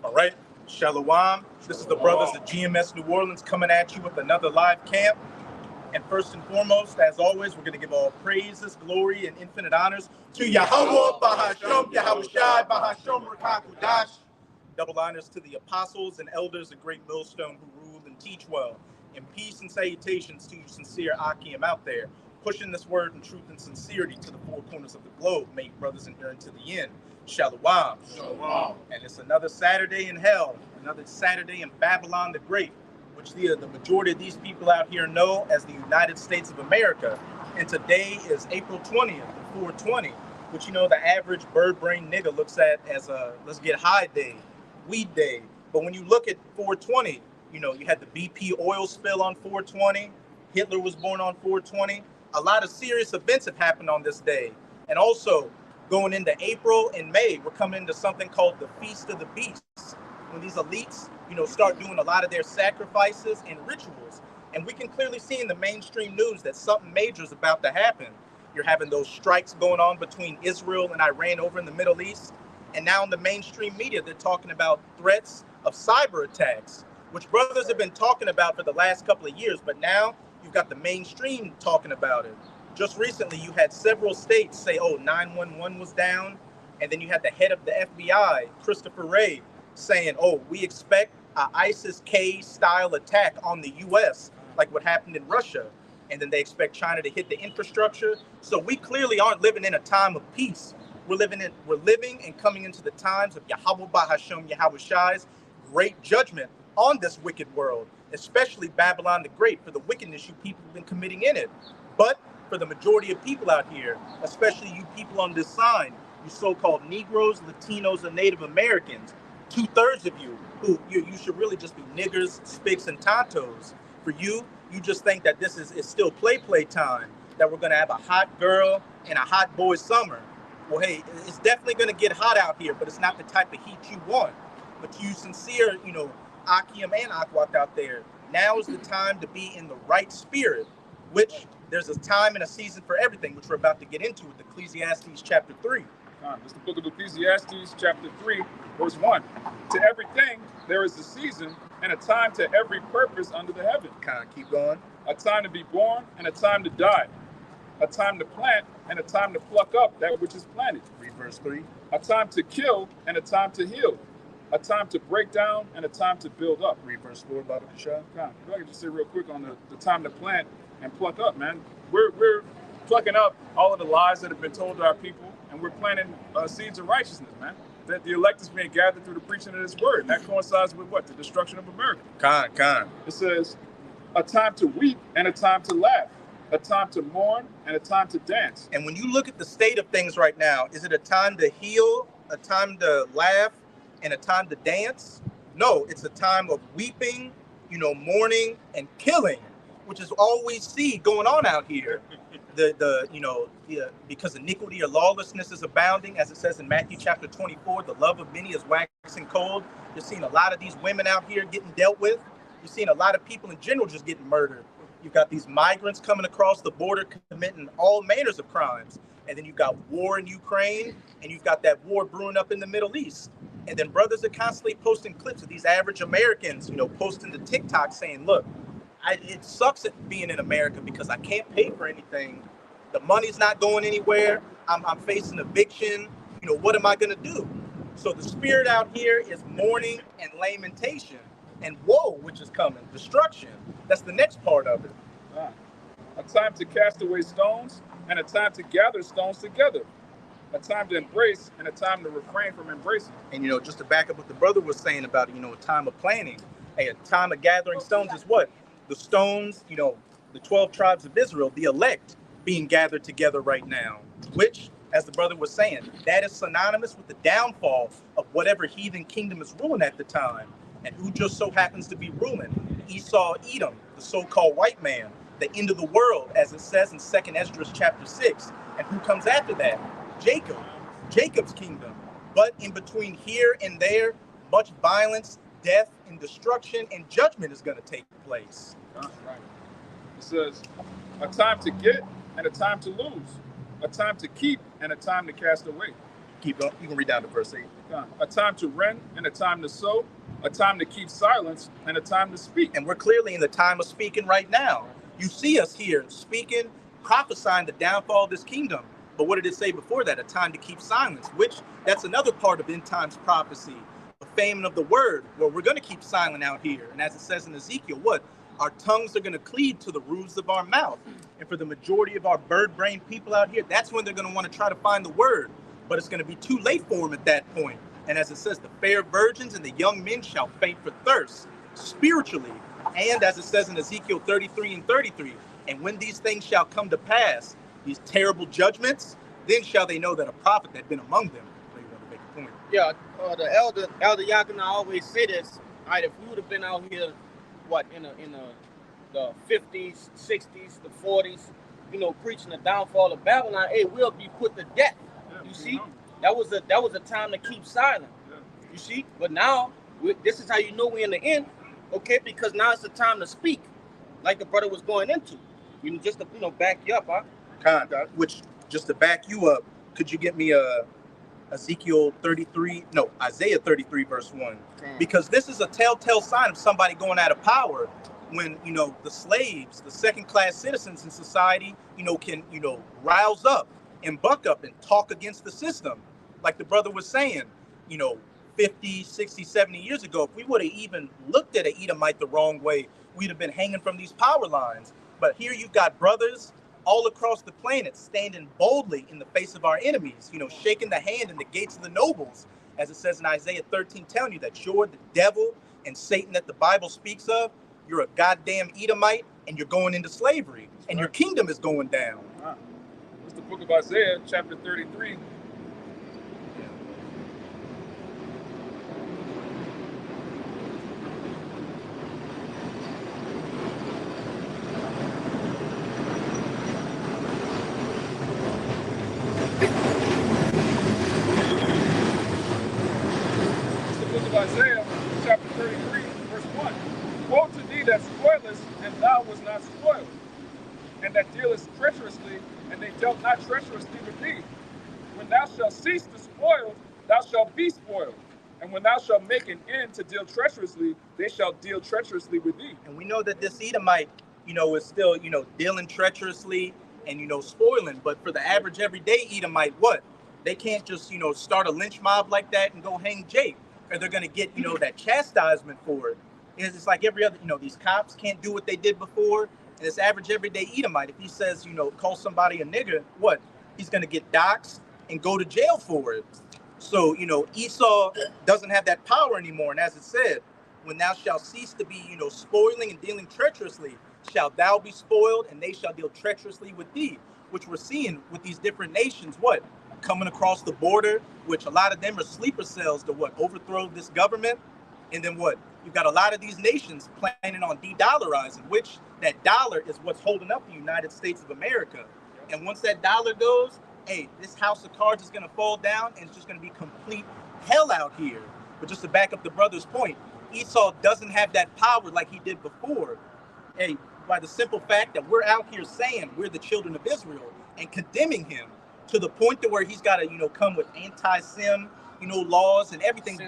All right, Shalom. This is the brothers of GMS New Orleans coming at you with another live camp. And first and foremost, as always, we're going to give all praises, glory, and infinite honors to Yahweh, Bahasham, Yahushai, Bahasham, Rakakudash. Double honors to the apostles and elders of Great Millstone who rule and teach well. And peace and salutations to you sincere Akim out there, pushing this word in truth and sincerity to the four corners of the globe, make brothers endure to the end. Shalom. Shalom. And it's another Saturday in hell, another Saturday in Babylon the Great, which the majority of these people out here know as the United States of America. And today is April 20th, 420, which, you know, the average bird brain nigga looks at as a let's get high day, weed day. But when you look at 420, you know, you had the BP oil spill on 420. Hitler was born on 420. A lot of serious events have happened on this day. And also, going into April and May, we're coming into something called the Feast of the Beasts, when these elites, you know, start doing a lot of their sacrifices and rituals. And we can clearly see in the mainstream news that something major is about to happen. You're having those strikes going on between Israel and Iran over in the Middle East. And now in the mainstream media, they're talking about threats of cyber attacks, which brothers have been talking about for the last couple of years. But now you've got the mainstream talking about it. Just recently, you had several states say, oh, 911 was down. And then you had the head of the FBI, Christopher Wray, saying, oh, we expect an ISIS-K style attack on the U.S., like what happened in Russia. And then they expect China to hit the infrastructure. So we clearly aren't living in a time of peace. We're living and coming into the times of Yahweh Bahasham Yahushai's great judgment on this wicked world, especially Babylon the Great, for the wickedness you people have been committing in it. But for the majority of people out here, especially you people on this sign, you so-called Negroes, Latinos, and Native Americans, 2/3 of you, who you should really just be niggers, spics, and tontos. For you just think that this is still play time, that we're going to have a hot girl and a hot boy summer. Well, hey, it's definitely going to get hot out here, but it's not the type of heat you want. But you sincere, you know, Akim and Akwat out there, now is the time to be in the right spirit, which there's a time and a season for everything, which we're about to get into with Ecclesiastes chapter 3. It's the book of Ecclesiastes chapter 3, verse 1. To everything there is a season and a time to every purpose under the heaven. Keep going. A time to be born and a time to die. A time to plant and a time to pluck up that which is planted. Read verse 3. A time to kill and a time to heal. A time to break down and a time to build up. Read verse 4, Baba Kasha. If I could just say real quick on the time to plant and pluck up, man. We're plucking up all of the lies that have been told to our people, and we're planting seeds of righteousness, man. That the elect is being gathered through the preaching of this word. And that coincides with what? The destruction of America. It says, a time to weep and a time to laugh. A time to mourn and a time to dance. And when you look at the state of things right now, is it a time to heal, a time to laugh, and a time to dance? No, it's a time of weeping, you know, mourning and killing, which is all we see going on out here. Because iniquity or lawlessness is abounding, as it says in Matthew chapter 24, the love of many is waxing cold. You're seeing a lot of these women out here getting dealt with. You're seeing a lot of people in general just getting murdered. You've got these migrants coming across the border committing all manners of crimes. And then you've got war in Ukraine, and you've got that war brewing up in the Middle East. And then brothers are constantly posting clips of these average Americans, you know, posting to TikTok saying, look, it sucks at being in America because I can't pay for anything. The money's not going anywhere. I'm facing eviction. You know, what am I going to do? So the spirit out here is mourning and lamentation and woe, which is coming, destruction. That's the next part of it. A time to cast away stones and a time to gather stones together. A time to embrace and a time to refrain from embracing. And, you know, just to back up what the brother was saying about, you know, a time of planting, a time of gathering stones is what? The stones, you know, the 12 tribes of Israel, the elect being gathered together right now, which, as the brother was saying, that is synonymous with the downfall of whatever heathen kingdom is ruling at the time. And who just so happens to be ruling? Esau, Edom, the so-called white man, the end of the world, as it says in 2nd Esdras chapter 6. And who comes after that? Jacob, Jacob's kingdom. But in between here and there, much violence, death, and destruction and judgment is going to take place. Right. It says, a time to get and a time to lose, a time to keep and a time to cast away. Keep going. You can read down to verse 8. A time to rend and a time to sow, a time to keep silence and a time to speak. And we're clearly in the time of speaking right now. You see us here speaking, prophesying the downfall of this kingdom. But what did it say before that? A time to keep silence, which that's another part of end times prophecy, the famine of the word, where we're going to keep silent out here. And as it says in Ezekiel, what? Our tongues are going to cleave to the roofs of our mouth. And for the majority of our bird-brained people out here, that's when they're going to want to try to find the word. But it's going to be too late for them at that point. And as it says, the fair virgins and the young men shall faint for thirst, spiritually. And as it says in Ezekiel 33 and 33, and when these things shall come to pass, these terrible judgments, then shall they know that a prophet had been among them. So you want to make a point. Yeah, the elder Yakina always say this. All right, if we would have been out here, in the 50s, 60s, the 40s, preaching the downfall of Babylon, hey, we'll be put to death. You see, that was a time to keep silent. You see, but now this is how you know we're in the end, okay? Because now it's the time to speak, like the brother was going into. Just to back you up, huh? Which, just to back you up, could you get me Isaiah 33 verse 1? Because this is a telltale sign of somebody going out of power. When the slaves, the second-class citizens in society, can rouse up and buck up and talk against the system. Like the brother was saying, 50, 60, 70 years ago, if we would have even looked at an Edomite the wrong way, we'd have been hanging from these power lines. But here you've got brothers all across the planet standing boldly in the face of our enemies, shaking the hand in the gates of the nobles, as it says in Isaiah 13, telling you that you're the devil and Satan that the Bible speaks of. You're a goddamn Edomite and you're going into slavery and your kingdom is going down. Wow. It's the book of Isaiah, chapter 33. Isaiah chapter 33, verse 1. Woe to thee that spoilest, and thou wast not spoiled, and that dealest treacherously, and they dealt not treacherously with thee. When thou shalt cease to spoil, thou shalt be spoiled. And when thou shalt make an end to deal treacherously, they shall deal treacherously with thee. And we know that this Edomite, is still, dealing treacherously and, spoiling. But for the average everyday Edomite, what? They can't just, start a lynch mob like that and go hang Jake. Or they're going to get, that chastisement for it. It's like every other, these cops can't do what they did before. And this average everyday Edomite, if he says, call somebody a nigger, what? He's going to get doxxed and go to jail for it. So, Esau doesn't have that power anymore. And as it said, when thou shalt cease to be, spoiling and dealing treacherously, shalt thou be spoiled, and they shall deal treacherously with thee, which we're seeing with these different nations, what? Coming across the border, which a lot of them are sleeper cells to what? Overthrow this government. And then what? You've got a lot of these nations planning on de-dollarizing, which that dollar is what's holding up the United States of America. And once that dollar goes, hey, this house of cards is going to fall down and it's just going to be complete hell out here. But just to back up the brother's point, Esau doesn't have that power like he did before. Hey, by the simple fact that we're out here saying we're the children of Israel and condemning him to the point to where he's got to, come with anti-sim, laws and everything.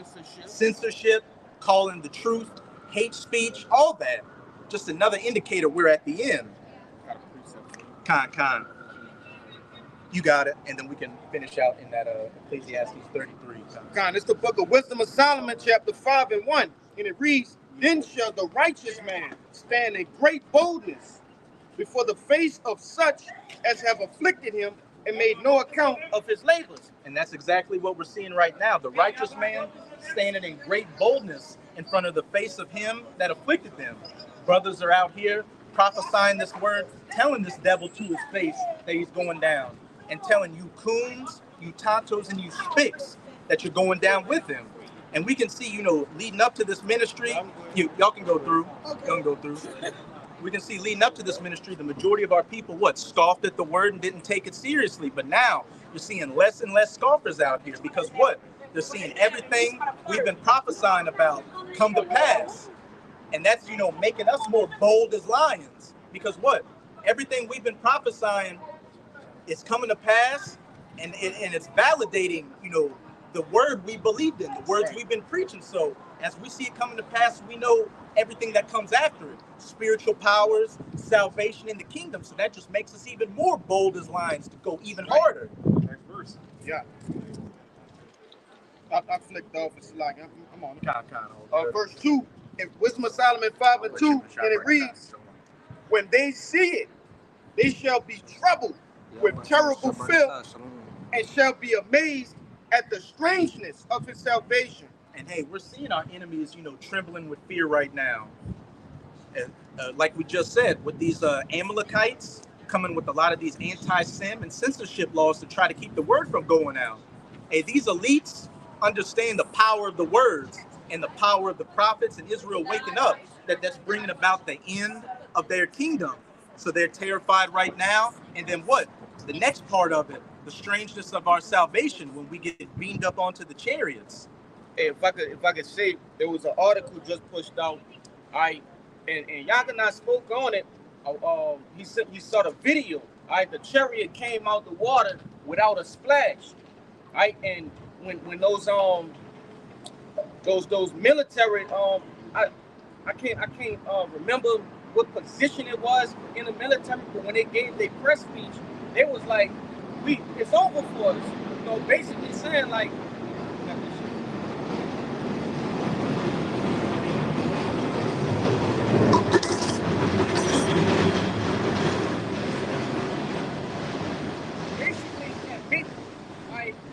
Censorship, calling the truth, hate speech, all that. Just another indicator we're at the end. Con. You got it, and then we can finish out in that Ecclesiastes 33. Con, it's the book of Wisdom of Solomon, chapter 5 and 1. And it reads, Then shall the righteous man stand in great boldness before the face of such as have afflicted him and made no account of his labors. And that's exactly what we're seeing right now. The righteous man standing in great boldness in front of the face of him that afflicted them. Brothers are out here prophesying this word, telling this devil to his face that he's going down, and telling you coons, you tontos, and you spicks that you're going down with him. And we can see, leading up to this ministry, y'all can go through. Y'all can go through. We can see leading up to this ministry, the majority of our people, scoffed at the word and didn't take it seriously. But now you're seeing less and less scoffers out here because what? They're seeing everything we've been prophesying about come to pass. And that's, making us more bold as lions. Because what? Everything we've been prophesying is coming to pass. and it's validating, the word we believed in, the words we've been preaching. So as we see it coming to pass, we know everything that comes after it: spiritual powers, salvation in the kingdom. So that just makes us even more bold as lions to go even harder. Next verse. Yeah. I flicked off. It's like I'm on. Verse 2, in Wisdom of Solomon 5:2, and it reads, "When they see it, they shall be troubled with terrible fear, and shall be amazed at the strangeness of his salvation." And hey, we're seeing our enemies, trembling with fear right now. And like we just said, with these Amalekites coming with a lot of these anti-sim and censorship laws to try to keep the word from going out. Hey, these elites understand the power of the words and the power of the prophets and Israel waking up, that's bringing about the end of their kingdom. So they're terrified right now. And then what? The next part of it, the strangeness of our salvation when we get beamed up onto the chariots. Hey, if I could say, there was an article just pushed out, and Yakana spoke on it. He saw the video. The chariot came out the water without a splash. And when those military I can't remember what position it was in the military, but when they gave their press speech, they was like, it's over for us. Basically saying like,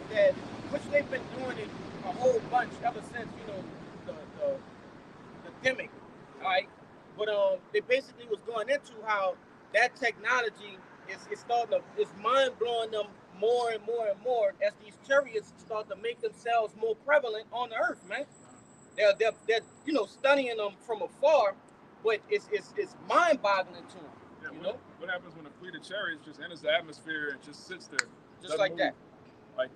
that, which they've been doing it a whole bunch ever since, the pandemic, but they basically was going into how that technology is mind blowing them more and more and more as these chariots start to make themselves more prevalent on the earth, man. They're studying them from afar, but it's mind boggling to them. Yeah, what happens when a fleet of chariots just enters the atmosphere and just sits there, just like that? Like,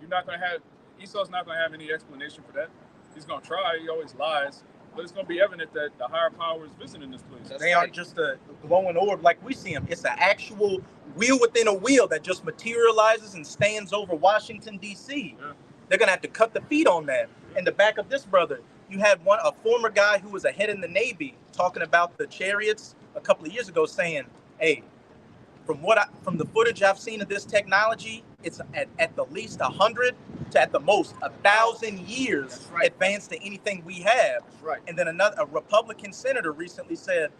Esau's not gonna have any explanation for that. He's gonna try. He always lies. But it's going to be evident that the higher power is visiting this place. They aren't just a glowing orb like we see them. It's an actual wheel within a wheel that just materializes and stands over Washington, D.C. Yeah. They're going to have to cut the feet on that. In the back of this brother, you had a former guy who was a head in the Navy talking about the chariots a couple of years ago, saying, hey, from the footage I've seen of this technology, it's at the least 100 to at the most 1,000 years advanced to anything we have. Right. And then a Republican senator recently said,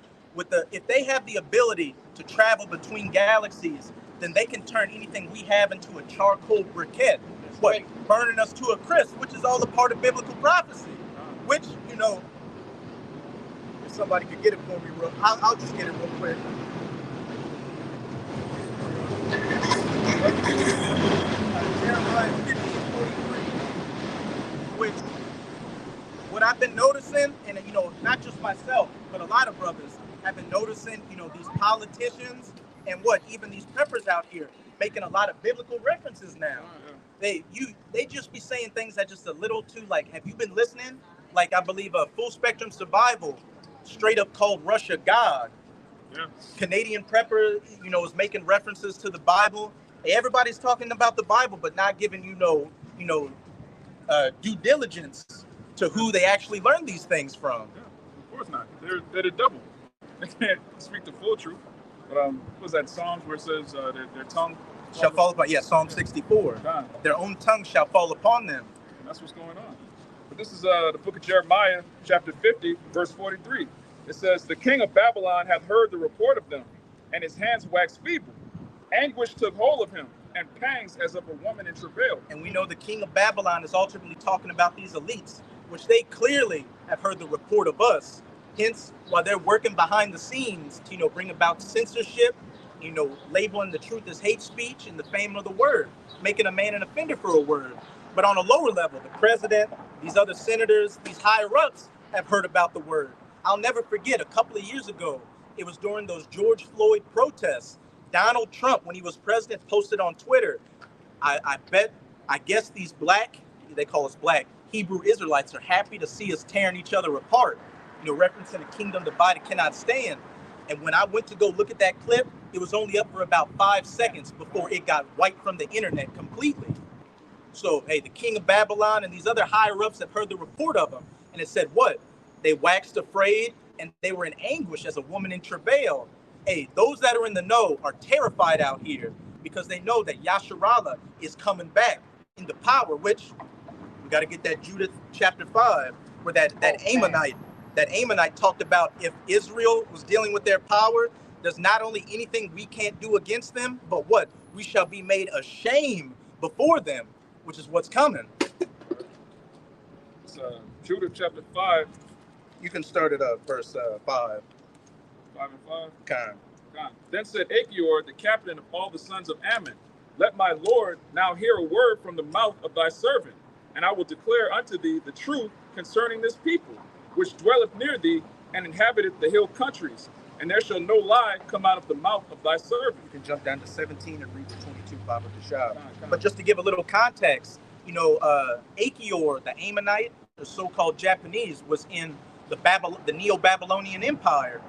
if they have the ability to travel between galaxies, then they can turn anything we have into a charcoal briquette, burning us to a crisp, which is all a part of biblical prophecy. Which, if somebody could get it for me, I'll just get it real quick. Jeremiah 15:43, which what I've been noticing, and not just myself, but a lot of brothers have been noticing, these politicians and even these preppers out here making a lot of biblical references now. They just be saying things that just a little too, like, have you been listening? Like, I believe a Full Spectrum Survival straight up called Russia God. Yeah. Canadian prepper, is making references to the Bible. Everybody's talking about the Bible, but not giving due diligence to who they actually learned these things from. Yeah, of course not. They're the devil. They can't speak the full truth. But what was that Psalms where it says their tongue shall fall upon? Yeah, Psalm 64. God. Their own tongue shall fall upon them. And that's what's going on. But this is the book of Jeremiah, chapter 50, verse 43. It says, "The king of Babylon hath heard the report of them, and his hands waxed feeble. Anguish took hold of him, and pangs as of a woman in travail." And we know the king of Babylon is ultimately talking about these elites, which they clearly have heard the report of us. Hence, while they're working behind the scenes to, bring about censorship, labeling the truth as hate speech and the fame of the word, making a man an offender for a word. But on a lower level, the president, these other senators, these higher ups have heard about the word. I'll never forget, a couple of years ago, it was during those George Floyd protests. Donald Trump, when he was president, posted on Twitter, I guess these they call us black, Hebrew Israelites are happy to see us tearing each other apart, referencing a kingdom divided cannot stand. And when I went to go look at that clip, it was only up for about 5 seconds before it got wiped from the internet completely. So, hey, the king of Babylon and these other higher-ups have heard the report of him. And it said what? They waxed afraid and they were in anguish as a woman in travail. Hey, those that are in the know are terrified out here because they know that Yasharallah is coming back into power, which we got to get that Judith chapter 5, where that Ammonite talked about if Israel was dealing with their power, there's not only anything we can't do against them, but what? We shall be made ashamed before them, which is what's coming. It's Judith chapter 5. You can start it up, verse 5. 5 and 5. Kind. Then said Achior, the captain of all the sons of Ammon, let my Lord now hear a word from the mouth of thy servant, and I will declare unto thee the truth concerning this people, which dwelleth near thee, and inhabiteth the hill countries, and there shall no lie come out of the mouth of thy servant. You can jump down to 17 and read the 22 Baba Dashab. But just to give a little context, Achior, the Ammonite, the so-called Japanese, was in the Neo-Babylonian Empire.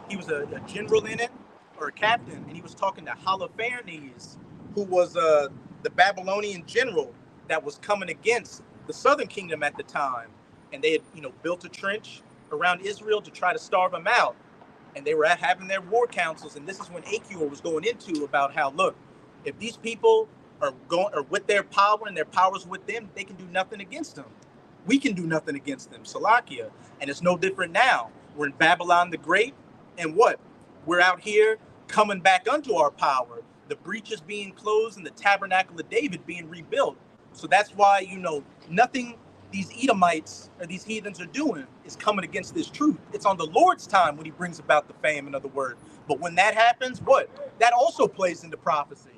He was a general in it, or a captain, and he was talking to Holofernes, who was the Babylonian general that was coming against the southern kingdom at the time. And they had, built a trench around Israel to try to starve them out. And they were having their war councils. And this is when Achior was going into about how, look, if these people are with their power and their power's with them, they can do nothing against them. We can do nothing against them, Salakia. And it's no different now. We're in Babylon the Great. And what? We're out here coming back unto our power. The breaches being closed and the tabernacle of David being rebuilt. So that's why, nothing these Edomites or these heathens are doing is coming against this truth. It's on the Lord's time when he brings about the famine of the word. But when that happens, what? That also plays into prophecy.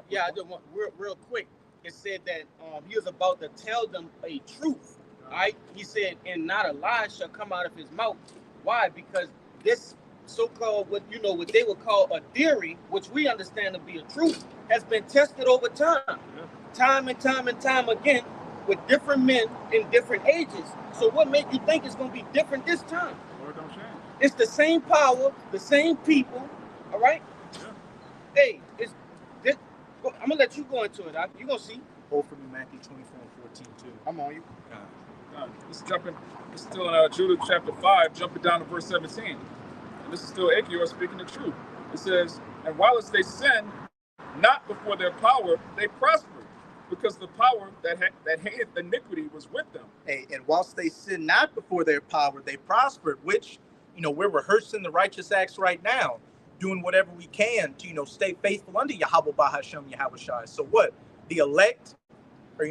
Yeah, I just want real quick. It said that he was about to tell them a truth. Right? He said, and not a lie shall come out of his mouth. Why? Because this so-called what they would call a theory, which we understand to be a truth, has been tested over time. Time and time and time again with different men in different ages. So what makes you think it's going to be different this time? Lord don't change. It's the same power, the same people, all right? Yeah. Hey, I'm going to let you go into it. You're going to see. Hold for me, Matthew 24 and 14 too. I'm on you. This is still in Judith chapter 5, jumping down to verse 17. And this is still Achior speaking the truth. It says, and whilst they sinned, not before their power, they prospered, because the power that hateth iniquity was with them. Hey, and whilst they sinned not before their power, they prospered, which, we're rehearsing the righteous acts right now, doing whatever we can to, stay faithful unto Yahweh Bahashem Yahweh Shai. So what? The elect are,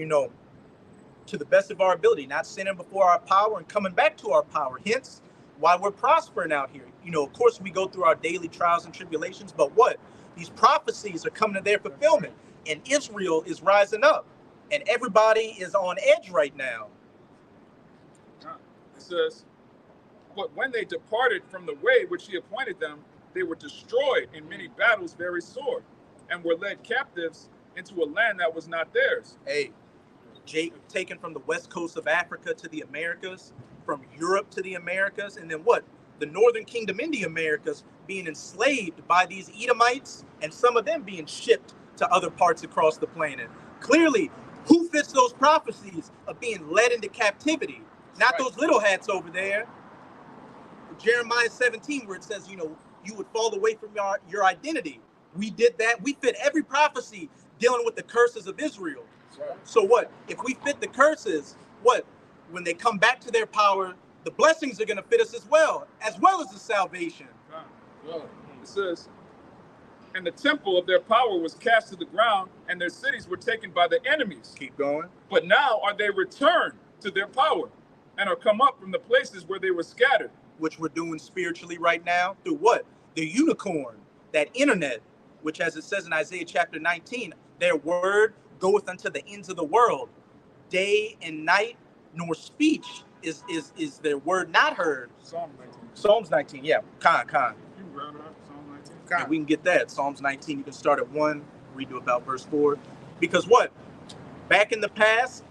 to the best of our ability, not sinning before our power and coming back to our power. Hence, why we're prospering out here. Of course, we go through our daily trials and tribulations, but what? These prophecies are coming to their fulfillment, and Israel is rising up, and everybody is on edge right now. It says, but when they departed from the way which he appointed them, they were destroyed in many battles very sore, and were led captives into a land that was not theirs. Hey, taken from the west coast of Africa to the Americas, from Europe to the Americas, and then what? The northern kingdom in the Americas being enslaved by these Edomites, and some of them being shipped to other parts across the planet. Clearly, who fits those prophecies of being led into captivity? Not right. Those little hats over there. Jeremiah 17, where it says, you would fall away from your identity. We did that. We fit every prophecy dealing with the curses of Israel. Right. So what? If we fit the curses, what? When they come back to their power, the blessings are going to fit us as well as the salvation. It says, and the temple of their power was cast to the ground, and their cities were taken by the enemies. Keep going. But now are they returned to their power, and are come up from the places where they were scattered. Which we're doing spiritually right now through what? The unicorn, that internet, which, as it says in Isaiah chapter 19, their word goeth unto the ends of the world. Day and night, nor speech is their word not heard. Psalms 19, yeah. Khan. You can grab it up, Psalms 19. Yeah, we can get that. Psalms 19, you can start at 1, read to about verse 4. Because what? Back in the past,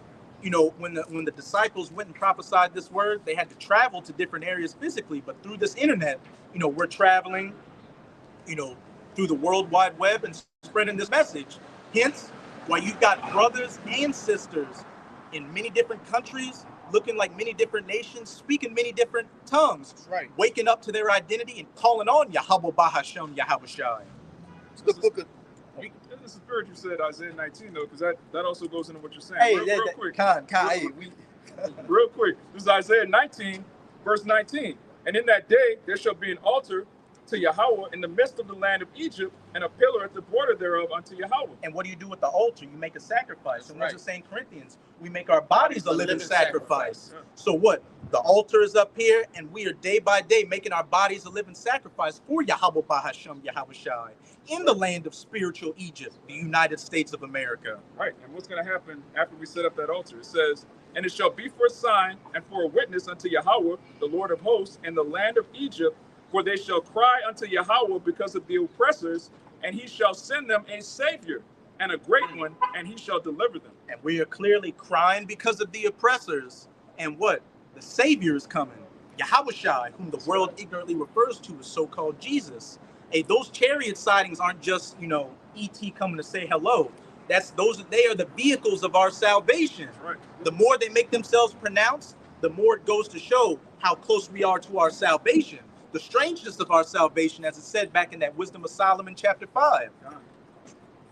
when the disciples went and prophesied this word, they had to travel to different areas physically. But through this internet, we're traveling you know, through the World Wide Web and spreading this message. Hence, why you've got brothers and sisters in many different countries, looking like many different nations, speaking many different tongues, That's right. waking up to their identity and calling on Yahweh Bahashem Yahweh Shai. It's the book of. This is good you said Isaiah 19 though, because that also goes into what you're saying. Hey, real quick. Real quick. This is Isaiah 19, verse 19. And in that day there shall be an altar to Yahweh in the midst of the land of Egypt, and a pillar at the border thereof unto Yahweh. And what do you do with the altar? You make a sacrifice. That's and right. what's it saying, Corinthians? We make our bodies a living sacrifice. Yeah. So what? The altar is up here, and we are day by day making our bodies a living sacrifice for Yahweh Bahashem Yahweh Shai in the land of spiritual Egypt, the United States of America. Right. And what's going to happen after we set up that altar? It says, and it shall be for a sign and for a witness unto Yahweh, the Lord of hosts, in the land of Egypt, for they shall cry unto Yahweh because of the oppressors, and he shall send them a savior and a great one, and he shall deliver them. And we are clearly crying because of the oppressors. And what? The Savior is coming. Yahweh Shai, whom the world ignorantly refers to as so-called Jesus. Hey, those chariot sightings aren't just, E.T. coming to say hello. They are the vehicles of our salvation. Right. The more they make themselves pronounced, the more it goes to show how close we are to our salvation. The strangeness of our salvation, as it said back in that Wisdom of Solomon, chapter 5.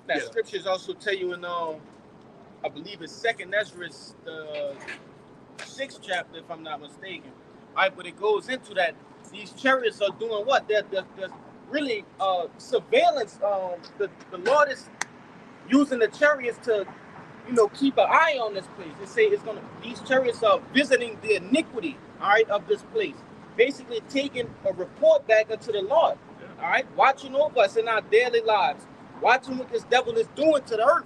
That scriptures also tell you in I believe it's 2nd Ezra, the 6th chapter, if I'm not mistaken. All right, but it goes into that these chariots are doing what? They're really surveillance. The Lord is using the chariots to, keep an eye on this place. They say these chariots are visiting the iniquity, all right, of this place. Basically taking a report back unto the Lord, all right, watching over us in our daily lives, watching what this devil is doing to the earth.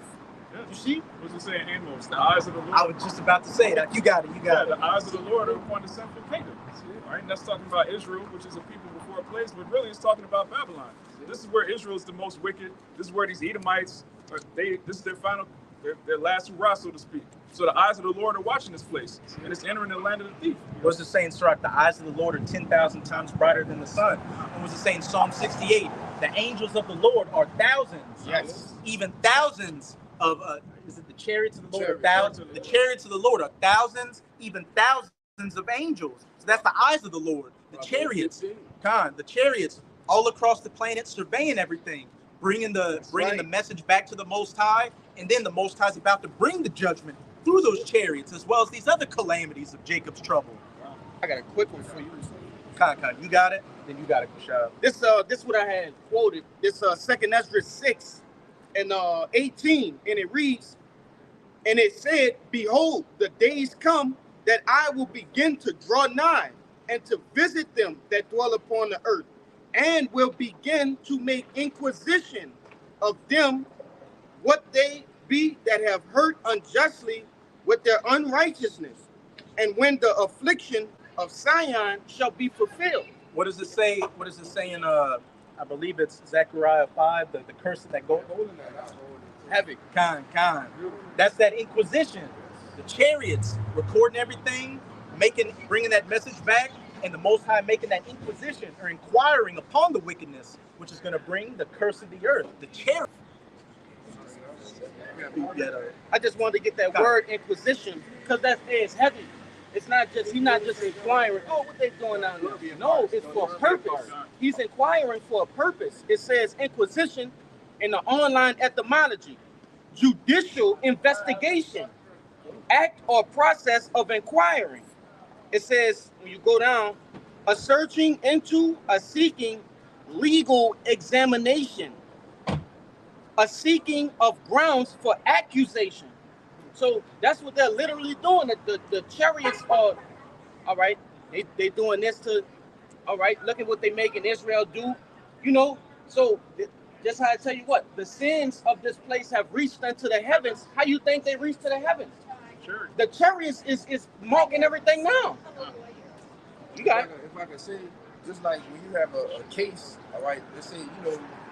Yeah. You see? What's it saying, Amos? The eyes of the Lord. I was just about to say that. You got it. The eyes of the Lord are upon the sinful kingdom. All right, and that's talking about Israel, which is a people before a place, but really it's talking about Babylon. This is where Israel is the most wicked. This is where these Edomites, this is their last hurrah, so to speak. So the eyes of the Lord are watching this place, and it's entering the land of the thief. What's it saying, Sirach? The eyes of the Lord are 10,000 times brighter than the sun. And what's it saying, Psalm 68? The angels of the Lord are thousands. Yes. Even thousands of, is it the chariots of the Lord? The chariots of the Lord are thousands, even thousands of angels. So that's the eyes of the Lord. The chariots, the chariots all across the planet surveying everything, bringing the message back to the Most High, and then the Most High is about to bring the judgment through those chariots, as well as these other calamities of Jacob's trouble. I got a quick one for you. You got it? Then you got it, Kushab. This what I had quoted. This 2nd Ezra 6 and 18, and it reads, and it said, behold, the days come that I will begin to draw nigh and to visit them that dwell upon the earth, and will begin to make inquisition of them what they be that have hurt unjustly with their unrighteousness, and when the affliction of Sion shall be fulfilled. What does it say? What does it say in I believe it's Zechariah 5, the curse that goes Heavy. Khan. That's that inquisition. The chariots recording everything, bringing that message back, and the Most High making that inquisition or inquiring upon the wickedness, which is going to bring the curse of the earth. The chariot. I just wanted to get that word inquisition because it's heavy. It's not just he's not just inquiring, what they doing down there. No, it's for a purpose. He's inquiring for a purpose. It says inquisition in the online etymology, judicial investigation, act or process of inquiring. It says when you go down, a searching into, a seeking legal examination, a seeking of grounds for accusation. So that's what they're literally doing. The chariots are, all right, they doing this to, all right, look at what they making Israel do, so just how I tell you what, the sins of this place have reached unto the heavens. How you think they reached to the heavens? Sure. The chariots is marking everything now. You got it. If I can say, just like when you have a case, all right, let's say,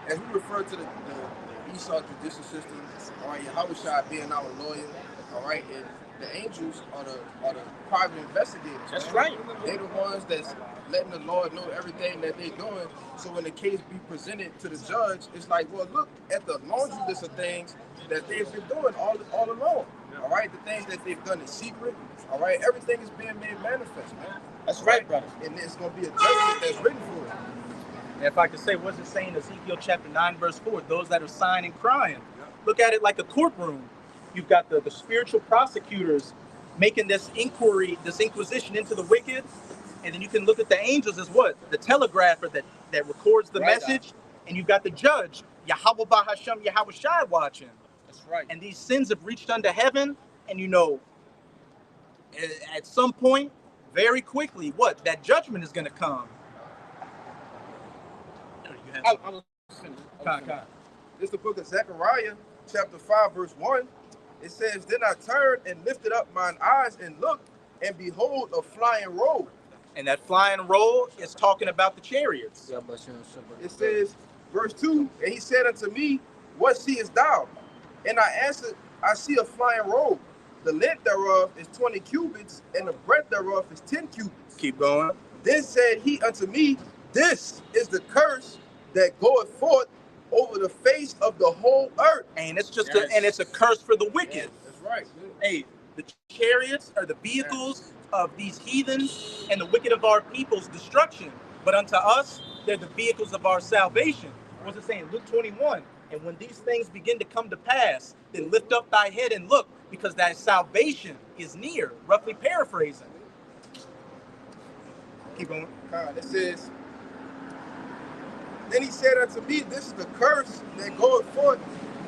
as we refer to the Esau judicial system, all right, Yahweh Shai being our lawyer, all right, and the angels are the private investigators. That's man. right. They're the ones that's letting the Lord know everything that they're doing. So when the case be presented to the judge, it's like, well, look at the laundry list of things that they've been doing all along. All right, the things that they've done in secret. All right, everything is being made manifest, man. That's right, brother. And it's gonna be a judgment that's written for it. And if I could say, what's it saying in Ezekiel chapter 9, verse 4? Those that are sighing and crying. Look at it like a courtroom. You've got the spiritual prosecutors making this inquiry, this inquisition into the wicked. And then you can look at the angels as what? The telegrapher that records the message. And you've got the judge, Yahweh Bahasham Yahweh Shai, watching. That's right. And these sins have reached unto heaven. And you know, at some point, very quickly, what? That judgment is going to come. I'm This is the book of Zechariah, chapter 5, verse 1. It says, Then I turned and lifted up mine eyes and looked, and behold, a flying robe. And that flying roll is talking about the chariots. It says, verse 2, And he said unto me, What seest thou? And I answered, I see a flying robe. The length thereof is 20 cubits, and the breadth thereof is 10 cubits. Keep going. Then said he unto me, This is the curse that goeth forth over the face of the whole earth. And it's just it's a curse for the wicked. Yes, that's right. Hey, the chariots are the vehicles of these heathens and the wicked of our people's destruction. But unto us, they're the vehicles of our salvation. What's it saying? Luke 21. And when these things begin to come to pass, then lift up thy head and look, because thy salvation is near. Roughly paraphrasing. Keep going. It says, Then he said unto me, This is the curse that goeth forth.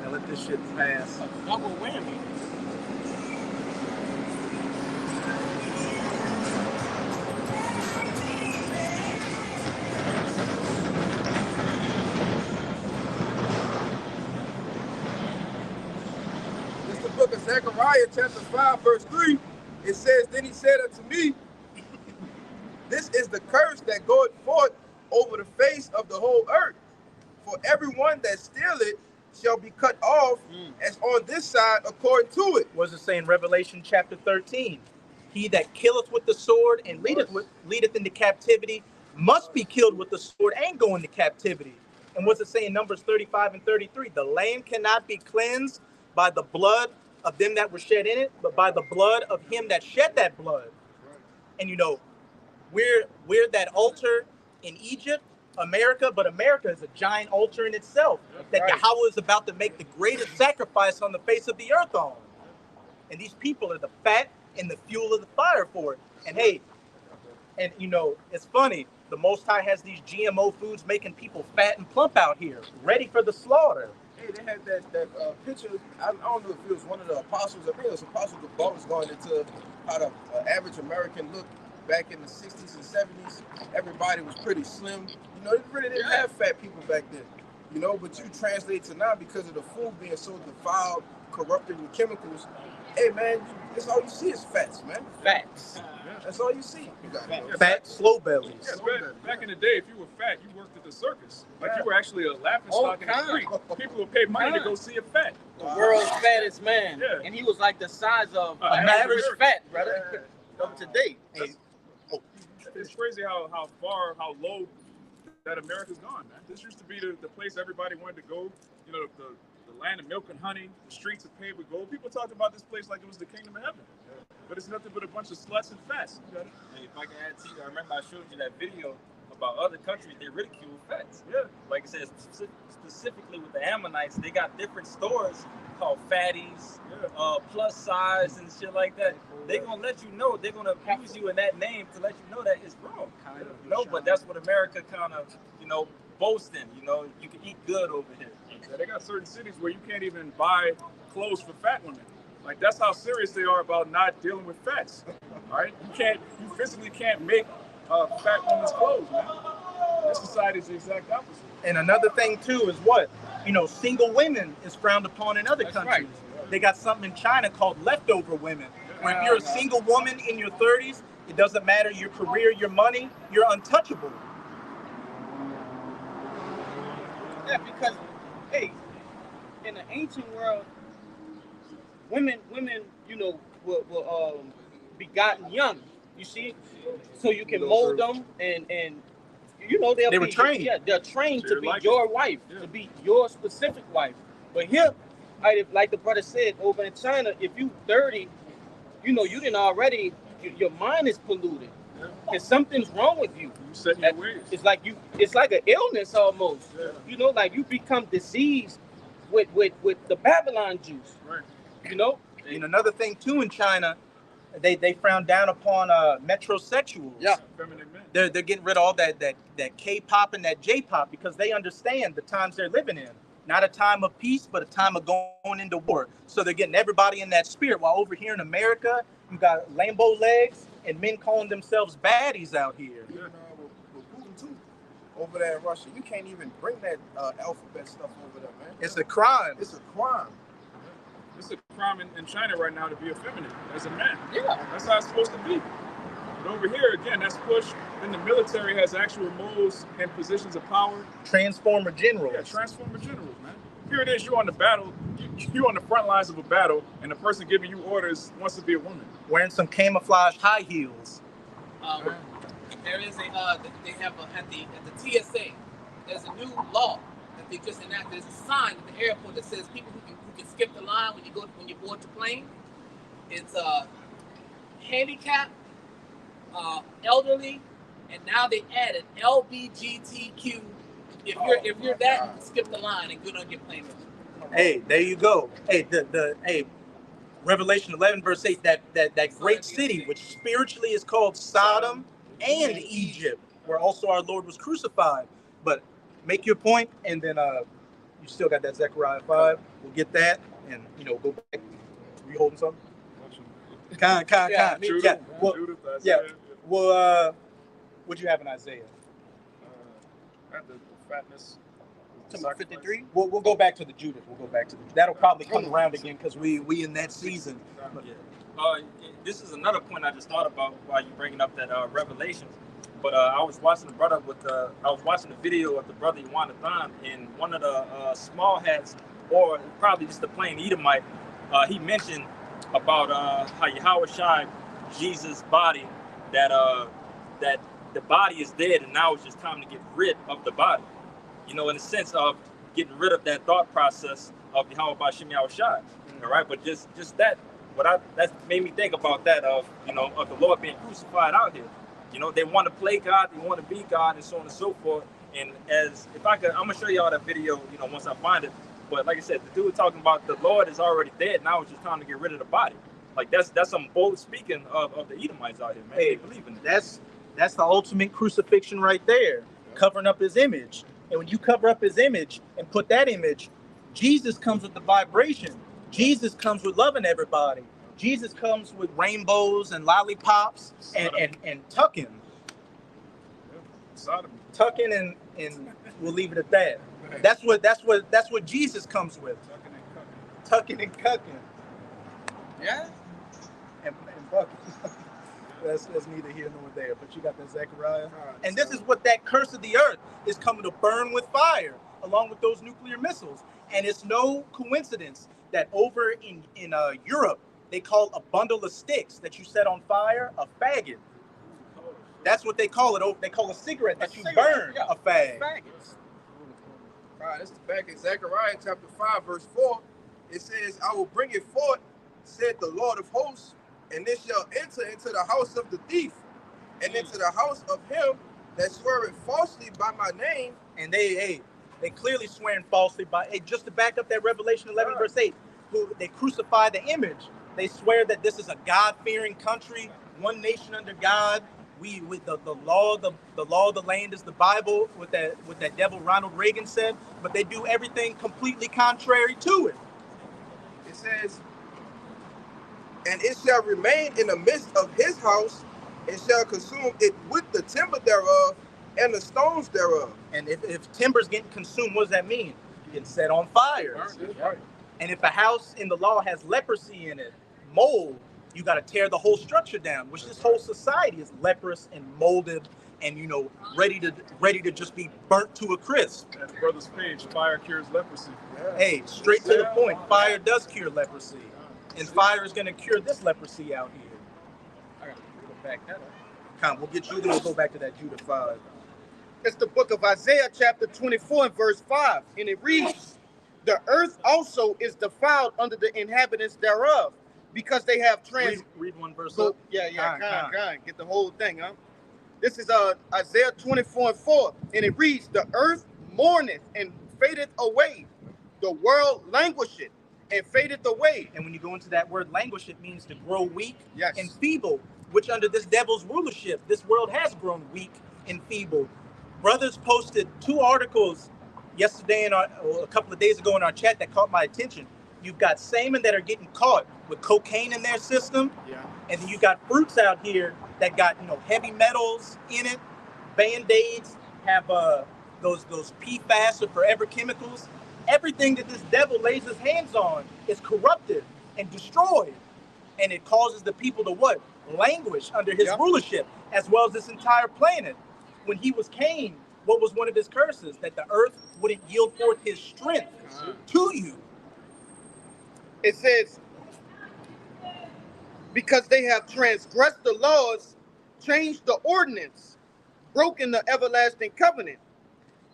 Now let this shit pass. double whammy. This is the book of Zechariah, chapter 5, verse 3. It says, Then he said unto me, This is the curse that goeth forth over the face of the whole earth. For everyone that stealeth shall be cut off as on this side according to it. What does it say in Revelation chapter 13? He that killeth with the sword and leadeth into captivity must be killed with the sword and go into captivity. And what's it say in Numbers 35 and 33? The land cannot be cleansed by the blood of them that were shed in it, but by the blood of him that shed that blood. And you know, we're that altar in Egypt, America, but America is a giant altar in itself that Yahweh is about to make the greatest sacrifice on the face of the earth on. And these people are the fat and the fuel of the fire for it. And hey, and you know, it's funny, the Most High has these GMO foods making people fat and plump out here, ready for the slaughter. Hey, they had that picture. I don't know if it was one of the apostles. I think it was Apostle Gabal was going into how the average American looked back in the 60s and 70s. Everybody was pretty slim. You know, they really didn't have fat people back then. You know, but you translate to now because of the food being so defiled, corrupted with chemicals. Hey, man, that's all you see is fats, man. Facts. That's all you see. You got Fat, slow bellies. Yeah, back in the day, if you were fat, you worked at the circus. Like you were actually a laughing stock in the street. People would pay money to go see a fat. The world's fattest man. Yeah. And he was like the size of an average average fat, brother. Up to date. Hey, It's crazy how low that America's gone, man. This used to be the place everybody wanted to go. You know, the land of milk and honey, the streets are paved with gold. People talk about this place like it was the kingdom of heaven. But it's nothing but a bunch of sluts and fats. You got it? Hey, if I can add to you, I remember I showed you that video about other countries, they ridicule fats. Yeah. Like I said, specifically with the Ammonites, they got different stores called fatties, plus size and shit like that. They're going to let you know, they're going to abuse you in that name to let you know that it's wrong. You know, but that's what America kind of, you know, boasting. You know, you can eat good over here. Yeah, they got certain cities where you can't even buy clothes for fat women. Like, that's how serious they are about not dealing with fats. All right? You physically can't make fat women's clothes, man. This society is the exact opposite. And another thing too is what? You know, single women is frowned upon in other countries. right. They got something in China called leftover women. Where if you're a single woman in your 30s, it doesn't matter your career, your money, you're untouchable. Yeah, because, hey, in the ancient world, women, you know, begotten young. You see, so you can mold them and you know They were trained. Yeah, they're trained So to you're be like your it. wife, Yeah. to be your specific wife. But here, like the brother said, over in China, if you 30, you know you didn't already. Your mind is polluted. Yeah. And something's wrong with you. You set in your ways. It's like it's like an illness almost. Yeah. You know, like you become diseased with the Babylon juice. Right. You know? And another thing too in China, they frown down upon metrosexuals. Yeah. Feminine men. They're getting rid of all that K-pop and that J-pop because they understand the times they're living in. Not a time of peace, but a time of going into war. So they're getting everybody in that spirit. While over here in America, you got Lambo legs and men calling themselves baddies out here. Even with Putin too, over there in Russia, you can't even bring that alphabet stuff over there, man. It's a crime. It's a crime. It's a crime in China right now to be effeminate as a man. Yeah. That's how it's supposed to be. But over here, again, that's pushed. Then the military has actual moles and positions of power. Transformer generals. Yeah, transformer generals, man. Here it is, you're on the battle, you're on the front lines of a battle, and the person giving you orders wants to be a woman. Wearing some camouflage high heels. There is they have at the TSA. There's a new law that they just enacted. There's a sign at the airport that says people who can skip the line when you board the plane. It's handicapped, elderly, and now they added LBGTQ. If you're that, you can skip the line and get on your plane. Hey, there you go. Hey, the Revelation 11 verse 8, that great city which spiritually is called Sodom and Egypt, where also our Lord was crucified. But make your point, and then you still got that Zechariah 5. We'll get that, and go back. You holding something? Kind. Judith, Yeah. Well, Judith, yeah. Isaiah, Well, what'd you have in Isaiah? the fatness. 53. We'll go back to the Judith. That'll probably come around again because we in that season. This is another point I just thought about while you bringing up that Revelations. But I was watching the video of the brother Iwanathan in one of the small hats, or probably just the plain Edomite. He mentioned about how Yahweh Shai, Jesus' body, that the body is dead, and now it's just time to get rid of the body. In the sense of getting rid of that thought process of Yahweh B'Shem Yahweh Shai. All right, but just that made me think about that of the Lord being crucified out here. They want to play God, they want to be God, and so on and so forth. And I'm gonna show y'all that video, once I find it. But like I said, the dude talking about the Lord is already dead. Now it's just time to get rid of the body. Like that's some bold speaking of the Edomites out here, man. Hey, they believe in it. That's the ultimate crucifixion right there, covering up his image. And when you cover up his image and put that image, Jesus comes with the vibration. Jesus comes with loving everybody. Jesus comes with rainbows and lollipops and tucking. Sodom. Tucking and we'll leave it at that. That's what Jesus comes with. Tucking and cucking. Yeah. And bucking. That's neither here nor there. But you got that Zechariah. And this is what that curse of the earth is coming to burn with fire, along with those nuclear missiles. And it's no coincidence that over in Europe, they call a bundle of sticks that you set on fire a faggot. That's what they call it. They call a cigarette that you burn a fag. Faggots. All right, this is back in Zechariah chapter 5, verse 4. It says, I will bring it forth, said the Lord of hosts, and it shall enter into the house of the thief, and into the house of him that sweareth falsely by my name. And they clearly swearing falsely by, just to back up that Revelation 11 verse 8, who they crucify the image. They swear that this is a God-fearing country, one nation under God. We with the law of the land is the Bible, what that devil Ronald Reagan said, but they do everything completely contrary to it. It says, and it shall remain in the midst of his house, and shall consume it with the timber thereof and the stones thereof. And if timber's getting consumed, what does that mean? Getting set on fire. Right. And if a house in the law has leprosy in it, mold, you got to tear the whole structure down, which this whole society is leprous and molded and ready to just be burnt to a crisp. At brother's page, fire cures leprosy. Hey, straight to the point, fire does cure leprosy. And fire is going to cure this leprosy out here. All right, we'll back that up. Come, we'll get you, then we'll go back to that Judah 5. It's the book of Isaiah, chapter 24, and verse 5. And it reads, the earth also is defiled under the inhabitants thereof, because they have Read one verse So, up. yeah, get the whole thing, huh? This is Isaiah 24 and 4, and it reads, the earth mourneth and fadeth away, the world languisheth and fadeth away. And when you go into that word languish, it means to grow weak Yes. and feeble, which under this devil's rulership, this world has grown weak and feeble. Brothers posted 2 articles yesterday a couple of days ago in our chat that caught my attention. You've got salmon that are getting caught with cocaine in their system. Yeah. And then you got fruits out here that got, heavy metals in it. Band-Aids have those PFAS or forever chemicals. Everything that this devil lays his hands on is corrupted and destroyed. And it causes the people to what? Languish under his rulership, as well as this entire planet. When he was Cain, what was one of his curses? That the earth wouldn't yield forth his strength to you. It says, because they have transgressed the laws, changed the ordinance, broken the everlasting covenant.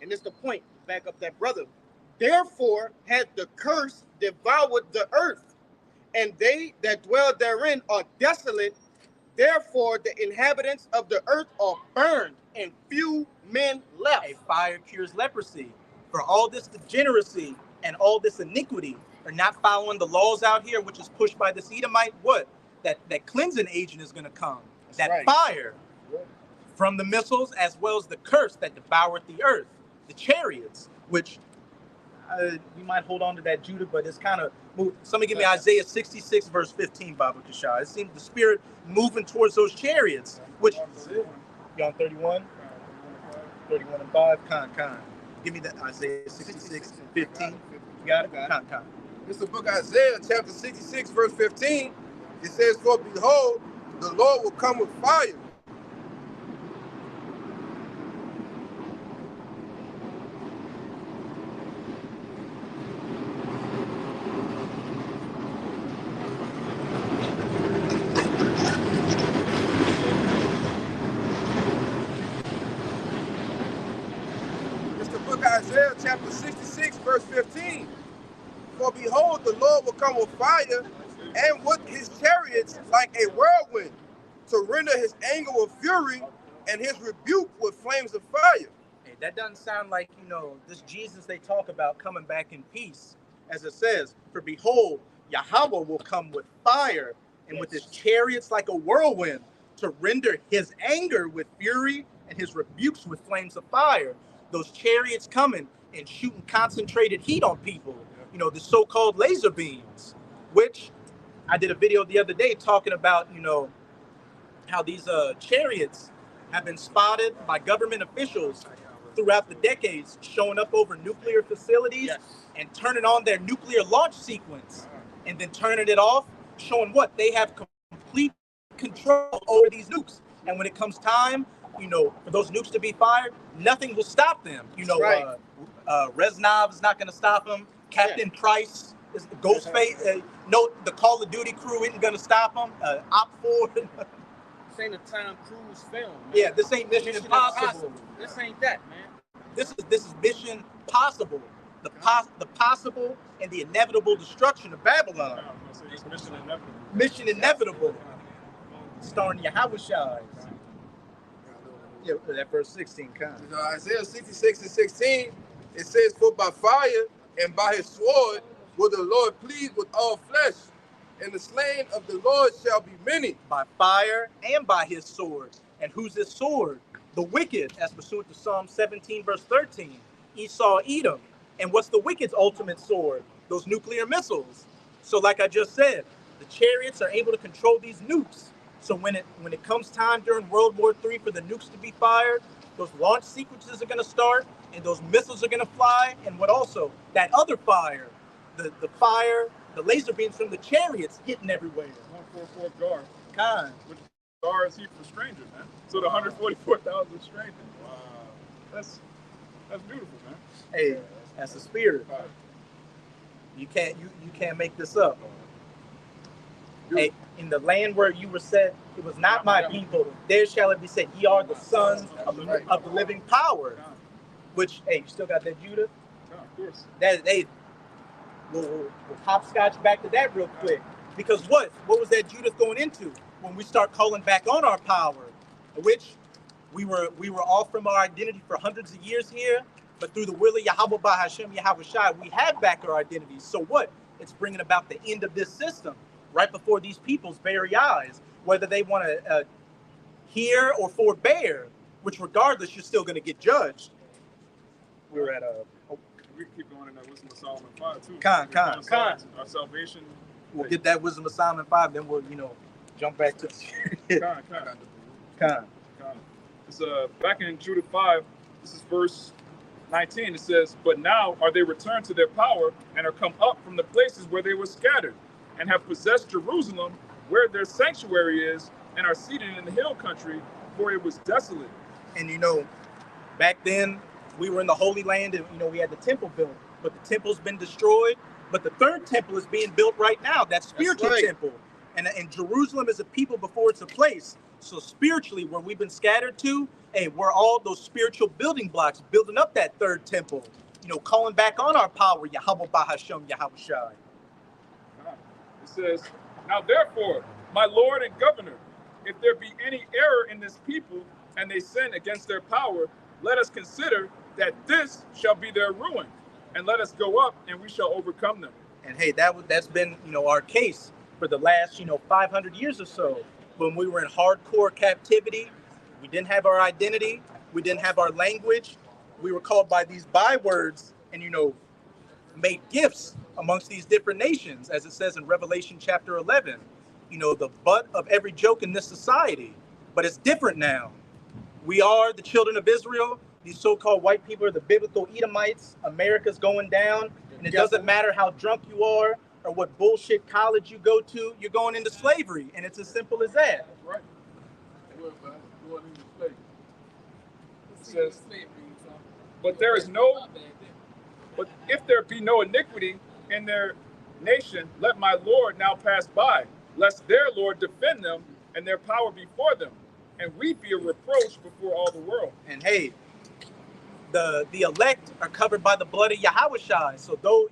And it's the point, back up that brother. Therefore had the curse devoured the earth, and they that dwell therein are desolate. Therefore the inhabitants of the earth are burned, and few men left. A fire cures leprosy. For all this degeneracy and all this iniquity are not following the laws out here, which is pushed by this Edomite, what? That cleansing agent is going to come. That's that right. Fire from the missiles, as well as the curse that devoureth the earth. The chariots, which you might hold on to that, Judah, but it's kind of moved. Somebody give me Isaiah 66, verse 15, Baba Kashah. It seems the spirit moving towards those chariots, which, you on 31? 31 and 5? Con. Give me that Isaiah 66 and 15. You got it? Con. It's the book of Isaiah, chapter 66, verse 15. It says, for behold, the Lord will come with fire. It's the book of Isaiah, chapter 66, verse 15. For behold, the Lord will come with fire, and with his chariots like a whirlwind, to render his anger with fury and his rebuke with flames of fire. Hey, that doesn't sound like, this Jesus they talk about coming back in peace. As it says, for behold, Yahweh will come with fire, and with his chariots like a whirlwind, to render his anger with fury and his rebukes with flames of fire. Those chariots coming and shooting concentrated heat on people, the so-called laser beams, which I did a video the other day talking about, how these chariots have been spotted by government officials throughout the decades, showing up over nuclear facilities and turning on their nuclear launch sequence and then turning it off, showing what? They have complete control over these nukes. And when it comes time, for those nukes to be fired, nothing will stop them. Reznov is not going to stop them. Captain Price, Ghostface, the Call of Duty crew isn't going to stop them. Op 4. This ain't a Tom Cruise film, man. Yeah, this ain't Mission Impossible. This ain't that, man. This is Mission Possible. The possible and the inevitable destruction of Babylon. It's Mission Inevitable. Mission Inevitable. Starring Yahweh Shai. Yeah, that verse 16 comes. Isaiah 66 and 16, it says, for by fire and by his sword will the Lord plead with all flesh, and the slain of the Lord shall be many. By fire and by his sword. And who's his sword? The wicked, as pursuant to Psalm 17, verse 13. Esau, Edom. And what's the wicked's ultimate sword? Those nuclear missiles. So like I just said, the chariots are able to control these nukes. So when it comes time during World War III for the nukes to be fired, those launch sequences are going to start, and those missiles are going to fly. And what also? That other fire, the fire, the laser beams from the chariots hitting everywhere. 144 guard. Kind. Which guards heat for strangers, man. So the 144,000 strangers. Wow. That's beautiful, man. Hey, that's the spirit. You can't make this up. Hey, in the land where you were set, it was not my people. There shall it be said, ye are the sons of the living power. Which, hey, you still got that Judah? Yeah, of course. That they we'll hopscotch back to that real quick. Because what was that Judah going into when we start calling back on our power, which we were off from our identity for hundreds of years here, but through the will of Yahweh by Hashem Yahweh Shai, we have back our identities. So what? It's bringing about the end of this system right before these people's very eyes, whether they want to hear or forbear, which regardless, you're still going to get judged. We're at we can keep going in that Wisdom of Solomon 5 too. Con. Our salvation. We'll get that Wisdom of Solomon 5, then we'll, jump back to Con. It's back in Judah 5, this is verse 19. It says, "But now are they returned to their power and are come up from the places where they were scattered, and have possessed Jerusalem, where their sanctuary is, and are seated in the hill country, for it was desolate." And back then we were in the Holy Land, and we had the temple built, but the temple's been destroyed. But the third temple is being built right now, that spiritual temple. And Jerusalem is a people before it's a place. So spiritually, where we've been scattered to, hey, we're all those spiritual building blocks, building up that third temple, calling back on our power, Yahweh Bahashem, Yahweh Shai. It says, "Now therefore, my Lord and Governor, if there be any error in this people, and they sin against their power, let us consider that this shall be their ruin, and let us go up, and we shall overcome them." And hey, that's been our case for the last 500 years or so. When we were in hardcore captivity, we didn't have our identity, we didn't have our language, we were called by these bywords, and made gifts amongst these different nations, as it says in Revelation chapter 11. The butt of every joke in this society. But it's different now. We are the children of Israel. These so-called white people are the biblical Edomites. America's going down, and it doesn't matter how drunk you are or what bullshit college you go to, you're going into slavery, and it's as simple as that. That's right. Going into slavery. It says, but if there be no iniquity in their nation, let my Lord now pass by, lest their Lord defend them and their power before them, and we be a reproach before all the world. And hey, the elect are covered by the blood of Yahweh Shai. So though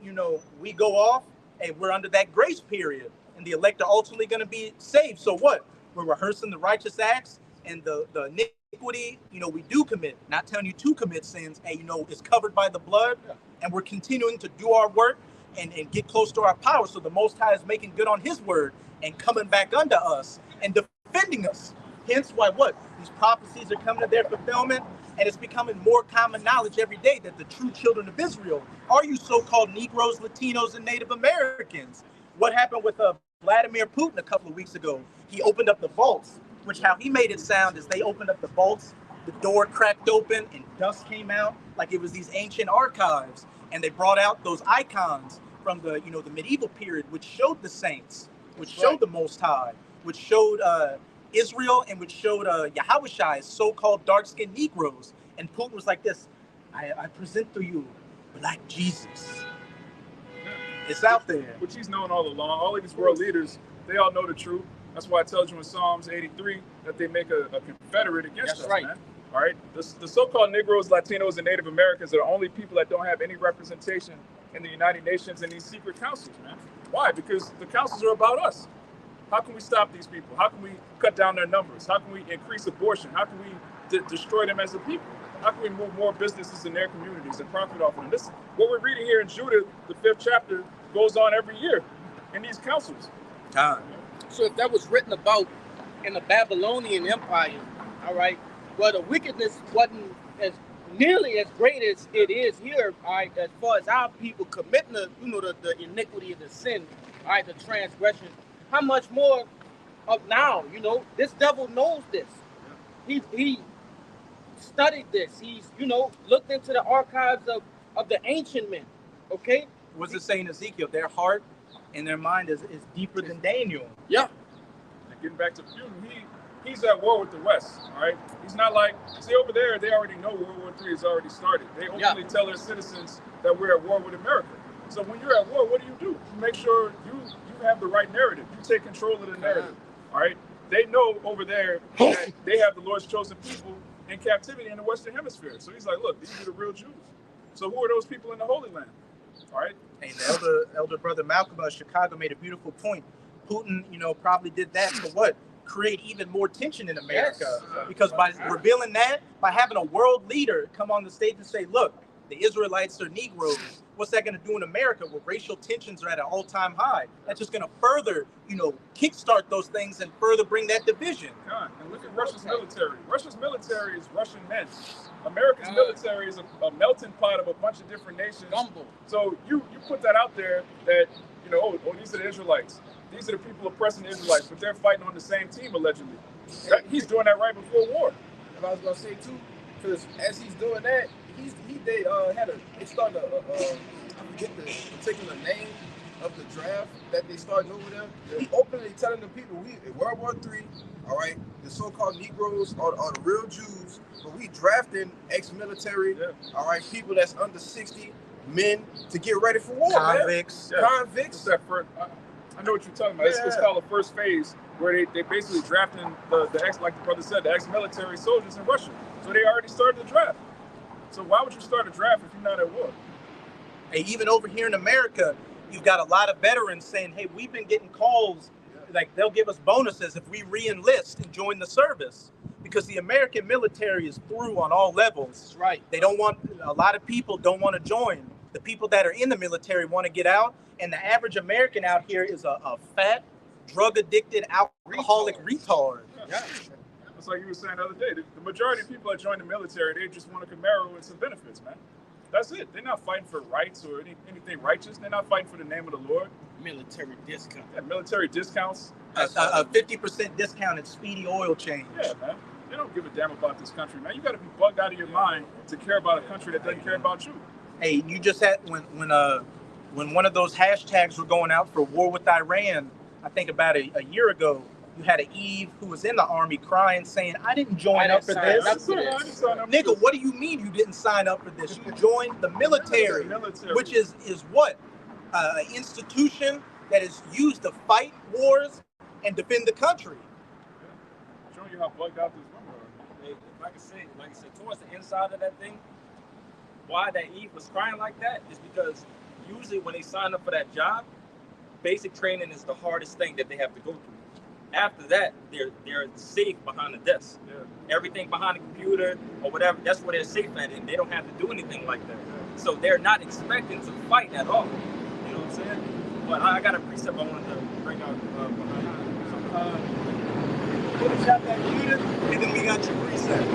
we go off, hey, we're under that grace period, and the elect are ultimately going to be saved. So what? We're rehearsing the righteous acts, and the iniquity we do commit. Not telling you to commit sins, hey, it's covered by the blood, and we're continuing to do our work and get close to our power. So the Most High is making good on His word and coming back unto us and defending us. Hence why these prophecies are coming to their fulfillment, and it's becoming more common knowledge every day that the true children of Israel are you so-called Negroes, Latinos, and Native Americans. What happened with Vladimir Putin a couple of weeks ago? He opened up the vaults, which how he made it sound is they opened up the vaults, the door cracked open, and dust came out like it was these ancient archives, and they brought out those icons from the the medieval period, which showed the saints, which showed the Most High, which showed Israel, and which showed Yahweh Shai's so-called dark-skinned Negroes. And Putin was like this, I present to you Black Jesus. It's out there. Which he's known all along. All of these world leaders, they all know the truth. That's why it tells you in Psalms 83 that they make a confederate against us, man. All right? The so-called Negroes, Latinos, and Native Americans are the only people that don't have any representation in the United Nations and these secret councils, man. Why? Because the councils are about us. How can we stop these people? How can we cut down their numbers? How can we increase abortion? How can we destroy them as a people? How can we move more businesses in their communities and profit off of them? This, what we're reading here in Judah, the 5th chapter, goes on every year in these councils. So if that was written about in the Babylonian Empire, all right, well, the wickedness wasn't as nearly as great as it is here, all right, as far as our people committing the iniquity of the sin, all right, the transgression. How much more of now, this devil knows this. He studied this. He's, looked into the archives of the ancient men, okay? What's it saying in Ezekiel? Their heart and their mind is deeper than Daniel. Yeah. And getting back to Putin, he's at war with the West, all right? He's not like, see, over there, they already know World War III has already started. They openly tell their citizens that we're at war with America. So when you're at war, what do? You make sure you have the right narrative. You take control of the narrative. All right. They know over there that they have the Lord's chosen people in captivity in the Western Hemisphere. So he's like, look, these are the real Jews. So who are those people in the Holy Land? All right. And the elder brother Malcolm of Chicago made a beautiful point. Putin, probably did that to what? Create even more tension in America. Yes. Because by revealing that, by having a world leader come on the stage and say, look, the Israelites are Negroes. What's that going to do in America where racial tensions are at an all-time high? That's just going to further, kickstart those things and further bring that division. God, and look at Russia's military. Russia's military is Russian men. America's military is a melting pot of a bunch of different nations. Gumbo. So you put that out there that, these are the Israelites. These are the people oppressing the Israelites, but they're fighting on the same team, allegedly. He's doing that right before war. And I was going to say, too, because as he's doing that, they started I forget the particular name of the draft that they started over there. They're openly telling the people, we in World War III, all right, the so-called Negroes are the real Jews, but we drafting ex-military, all right, people that's under 60, men to get ready for war, Convicts. man. Convicts. It's that first, I know what you're talking about. It's called the first phase, where they basically drafting the ex, like the brother said, the ex-military soldiers in Russia. So they already started the draft. So why would you start a draft if you're not at war? Hey, even over here in America, you've got a lot of veterans saying, hey, we've been getting calls, like they'll give us bonuses if we re-enlist and join the service. Because the American military is through on all levels. That's right. A lot of people don't want to join. The people that are in the military want to get out. And the average American out here is a fat, drug-addicted, alcoholic retard. Yeah. That's like you were saying the other day. The majority of people that join the military, they just want a Camaro and some benefits, man. That's it. They're not fighting for rights or anything righteous. They're not fighting for the name of the Lord. Military discount. Yeah, military discounts. A 50% discount at Speedy Oil Change. Yeah, man. They don't give a damn about this country, man. You got to be bugged out of your mind to care about a country that doesn't care about you. Hey, you just had when one of those hashtags were going out for war with Iran, I think about a year ago, you had an Eve who was in the army crying, saying, I didn't join up for this. Nigga, what do you mean you didn't sign up for this? You joined the military, which is what? An institution that is used to fight wars and defend the country. Showing you how bugged out this woman are. Like I said, towards the inside of that thing, why that Eve was crying like that is because usually when they sign up for that job, basic training is the hardest thing that they have to go through. After that, they're safe behind the desk. Yeah. Everything behind the computer or whatever, that's where they're safe at, and they don't have to do anything like that. So they're not expecting to fight at all. You know what I'm saying? But I got a precept I wanted to bring out behind. Finish out that unit, and then we got your precept.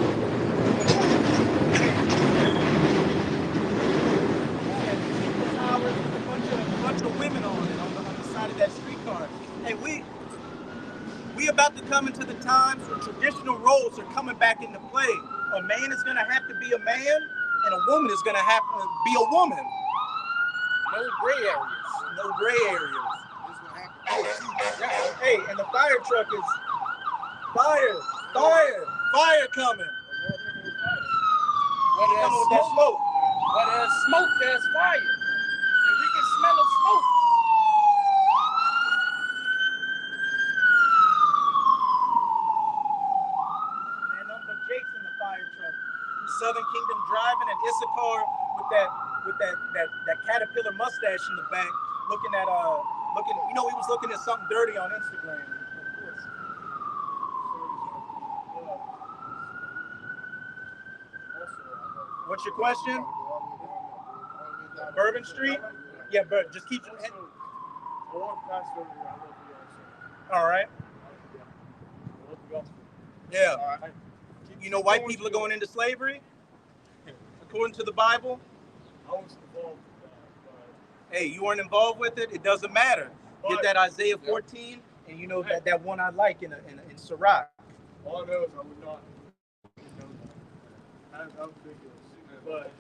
A bunch of women on it on the side of that streetcar. Hey, we about to come into the times where traditional roles are coming back into play. A man is going to have to be a man, and a woman is going to have to be a woman. No gray areas. No gray areas. Hey, and the fire truck is fire coming. Where there's Coming with that smoke. Where there's smoke, there's fire. And we can smell the smoke. Southern Kingdom driving and Issachar with that caterpillar mustache in the back, looking, he was looking at something dirty on Instagram. What's your question? Bourbon Street? Yeah, but just keep your head. All right. Yeah. You know, white people are going into slavery, according to the Bible. I was involved with that. Hey, you weren't involved with it. It doesn't matter. Get that Isaiah 14, and you know that one I like in Sirach. All I know is I would not. I'm but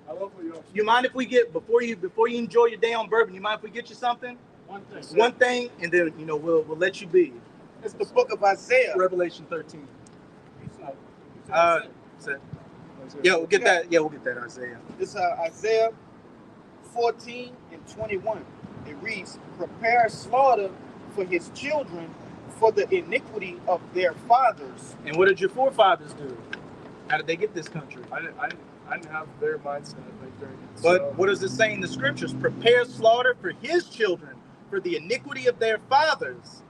I love what you. You mind if we get before you enjoy your day on bourbon? You mind if we get you something? One thing, and then we'll let you be. It's the book of Isaiah. Revelation 13. We'll get that. Yeah, we'll get that Isaiah. It's Isaiah 14 and 21. It reads, prepare slaughter for his children for the iniquity of their fathers. And what did your forefathers do? How did they get this country? I didn't have their mindset like during it. But So, what does it say in the scriptures? Prepare slaughter for his children for the iniquity of their fathers.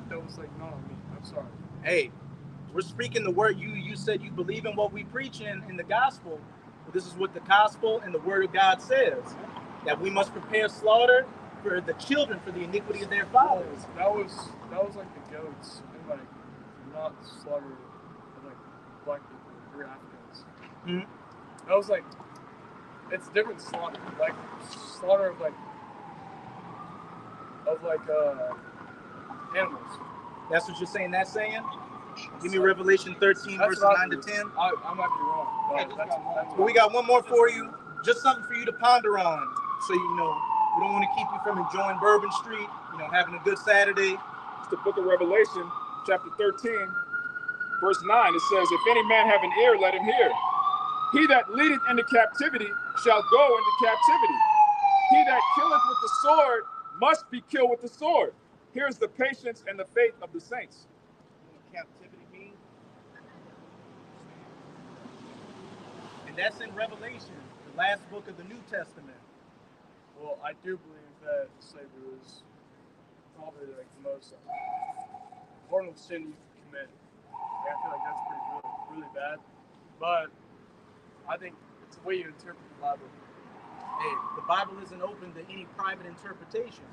that was like, no, I'm sorry. Hey, we're speaking the word. You said you believe in what we preach in the gospel. Well, this is what the gospel and the word of God says. That we must prepare slaughter for the children for the iniquity of their fathers. That was like the goats and like not slaughter of like black people or Africans. Mm-hmm. That was like, it's different slaughter, like slaughter of animals. That's what you're saying. That's saying. Give me Revelation 13 That's verses what I 9 to believe. 10. I might be wrong. But that's Well, we got one more for you. Just something for you to ponder on. So, you know, we don't want to keep you from enjoying Bourbon Street, you know, having a good Saturday. It's the book of Revelation, chapter 13, verse 9. It says, if any man have an ear, let him hear. He that leadeth into captivity shall go into captivity. He that killeth with the sword must be killed with the sword. Here's the patience and the faith of the saints. Captivity means? And that's in Revelation, the last book of the New Testament. Well, I do believe that slavery was probably like the most mortal sin you can commit. I feel like that's pretty really bad. But I think it's the way you interpret the Bible. Hey, the Bible isn't open to any private interpretation.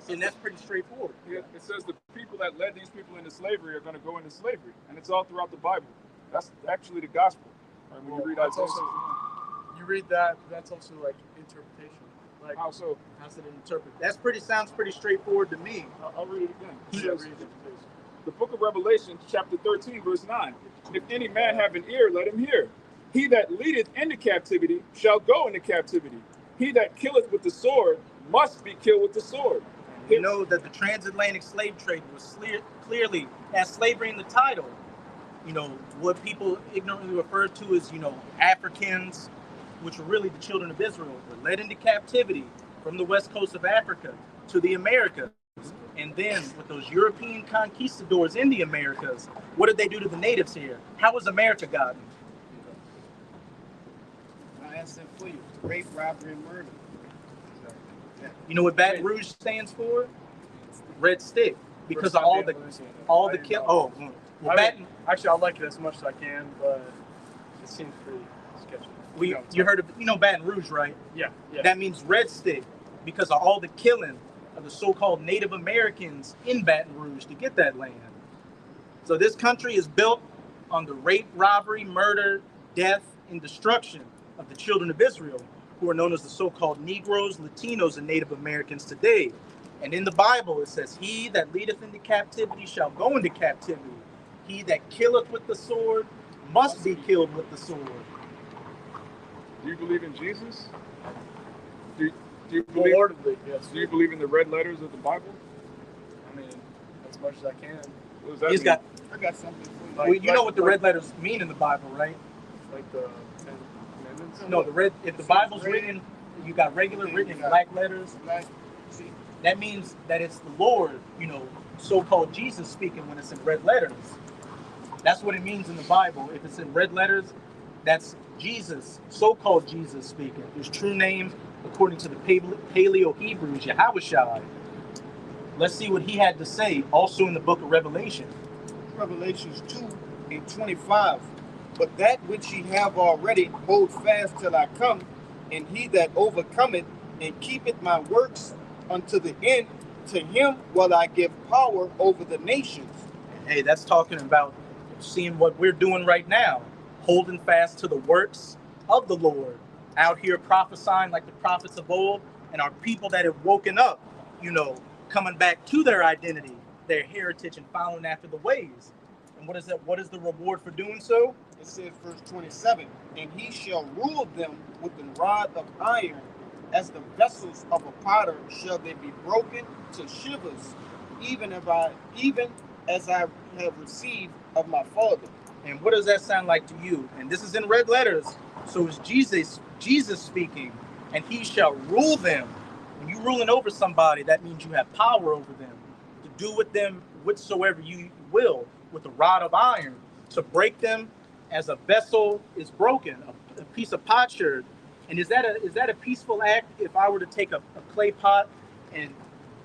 And that's pretty straightforward. It says the people that led these people into slavery are going to go into slavery. And it's all throughout the Bible. That's actually the gospel. Right? When you read that's Isaiah, also, you read that, that's also like interpretation. Like, how so? How's it interpreted? Sounds pretty straightforward to me. I'll read it again. It yeah, says, read interpretation. the book of Revelation, chapter 13, verse 9. If any man have an ear, let him hear. He that leadeth into captivity shall go into captivity. He that killeth with the sword must be killed with the sword. You know that the transatlantic slave trade was clearly has slavery in the title. You know, what people ignorantly refer to as, you know, Africans, which were really the children of Israel, were led into captivity from the west coast of Africa to the Americas. And then with those European conquistadors in the Americas, what did they do to the natives here? How was America gotten? I asked that for you. Rape, robbery, and murder. You know what Baton Rouge stands for? Red stick. Because of all the kill. Oh, well, actually, I like it as much as I can, but it seems pretty sketchy. You heard of, you know, Baton Rouge, right? Yeah. That means red stick because of all the killing of the so-called Native Americans in Baton Rouge to get that land. So this country is built on the rape, robbery, murder, death, and destruction of the children of Israel, who are known as the so-called Negroes, Latinos, and Native Americans today. And in the Bible, it says, he that leadeth into captivity shall go into captivity. He that killeth with the sword must be killed with the sword. Do you believe in Jesus? Do you believe, Wholeheartedly, yes. do you believe in the red letters of the Bible? I mean, as much as I can. What does that He's mean? got, I got something for you. well, you know what the red letters mean in the Bible, right? Like the Ten Commandments. No, the red. If the Bible's written, you got regular written in black letters. Like, see, That means that it's the Lord, you know, so-called Jesus speaking when it's in red letters. That's what it means in the Bible. If it's in red letters, that's Jesus, so-called Jesus speaking. His true name, according to the Paleo-Hebrews, Yahushua. Let's see what he had to say also in the book of Revelation. Revelations 2 and 25. But that which ye have already, hold fast till I come, and he that overcometh and keepeth my works unto the end, to him will I give power over the nations. Hey, that's talking about seeing what we're doing right now, holding fast to the works of the Lord, out here prophesying like the prophets of old, and our people that have woken up, you know, coming back to their identity, their heritage, and following after the ways. And what is that? What is the reward for doing so? It says, verse 27, and he shall rule them with a rod of iron, as the vessels of a potter shall they be broken to shivers, even as I have received of my Father. And what does that sound like to you? And this is in red letters. So it's Jesus speaking, and he shall rule them. When you're ruling over somebody, that means you have power over them to do with them whatsoever you will with a rod of iron, to break them as a vessel is broken, a piece of potsherd. And is that a peaceful act if I were to take a clay pot and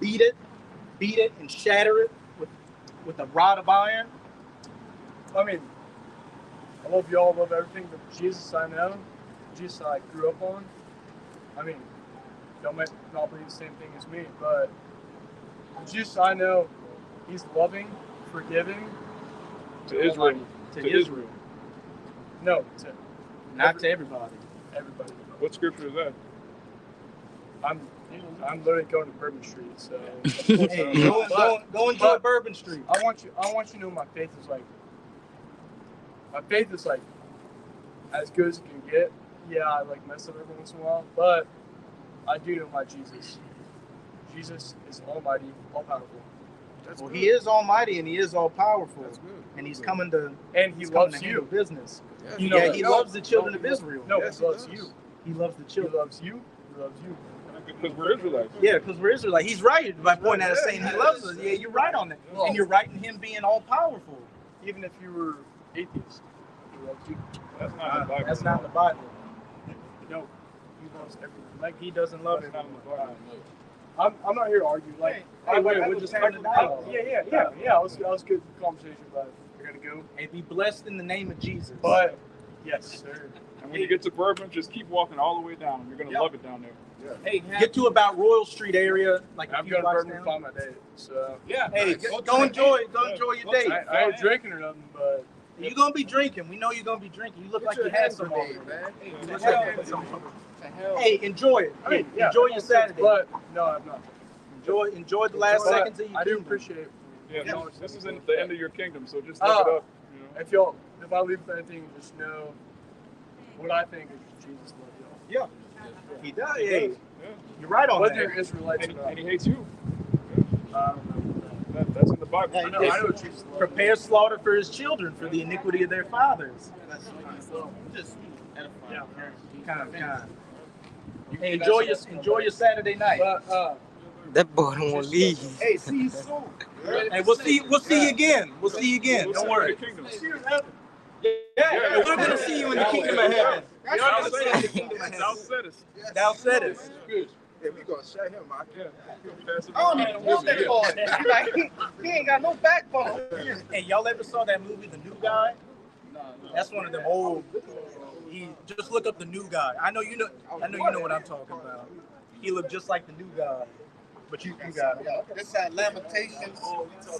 beat it and shatter it with a rod of iron? I mean, I love y'all, love everything, but Jesus I know, Jesus I grew up on. I mean, y'all might not believe the same thing as me, but the Jesus I know, he's loving, forgiving. To Israel. To Israel. No, Not to everybody. Everybody. What scripture is that? I'm literally going to Bourbon Street, so. Hey, go enjoy Bourbon Street. I want you to know my faith is like. My faith is like as good as it can get. Yeah, I like mess up every once in a while, but I do know my Jesus. Jesus is almighty, all powerful. Well, he is almighty and he is all powerful. That's good. And he's coming to And he loves handle you. business. Yes, You know, Yeah, he loves the children of Israel. No, Yes, he loves he does. you. He loves the He children. loves you. He loves you. Because we're Israelites. Yeah, because we're Israelites. He's right by pointing at us saying he loves us. Yeah, you're right on that. And you're right in him being all powerful. Even if you were atheist, he loves you. That's not in the Bible. That's not in the Bible. No, he loves everyone. Like he doesn't love That's it. not in the Bible. I'm not here to argue. Like, Hey, wait, that we're was just part of the dialogue. Yeah. Let's get the conversation about it. We're gonna go. And be blessed in the name of Jesus. But yes, sir. And when you get to Bourbon, just keep walking all the way down. You're gonna love it down there. Hey, Get to about Royal Street area, like a I'm few going to blocks Bourbon to down. find my day. So yeah. Hey, Go go enjoy your day. I ain't drinking or nothing, but You're gonna be drinking. We know you're gonna be drinking. You look like you had some already. man. You Get look your like you hand had some. grenade. Hey, enjoy it. I mean, yeah, Enjoy your Saturday. But no, I'm not. Enjoy the last But seconds of your I do kingdom. appreciate it. Yeah, Yeah. no, this isn't the end of your kingdom, so just look it up. You know? If I leave with anything, just know what I think is Jesus love y'all. He does. He Hey, does. Yeah. you're right on Whether that. you're Israelites or And, not. and he hates you. I don't know. That's in the Bible. Hey, I know Jesus loves you. Prepare slaughter for his children for the iniquity of their fathers. Just edifying. Yeah. Kind of. Hey, enjoy your Saturday night. But That boy don't want to leave. Hey, see you soon. Hey, we'll see you again. We'll see you again. We'll Don't see worry. you in the kingdom. Yeah, we're gonna see you in the kingdom of heaven. We're Thou gonna see you in the saidest. kingdom of Thou heaven. saidest. Thou saidest. Good. Yeah, we gonna shut him out. Yeah. Pass it I don't on. even want that boy. Like, he ain't got no backbone. Hey, y'all ever saw that movie, The New Guy? That's one of them old. Just look up The New Guy. I know you know what I'm talking about. He looked just like the new guy, but you got it. This is Lamentations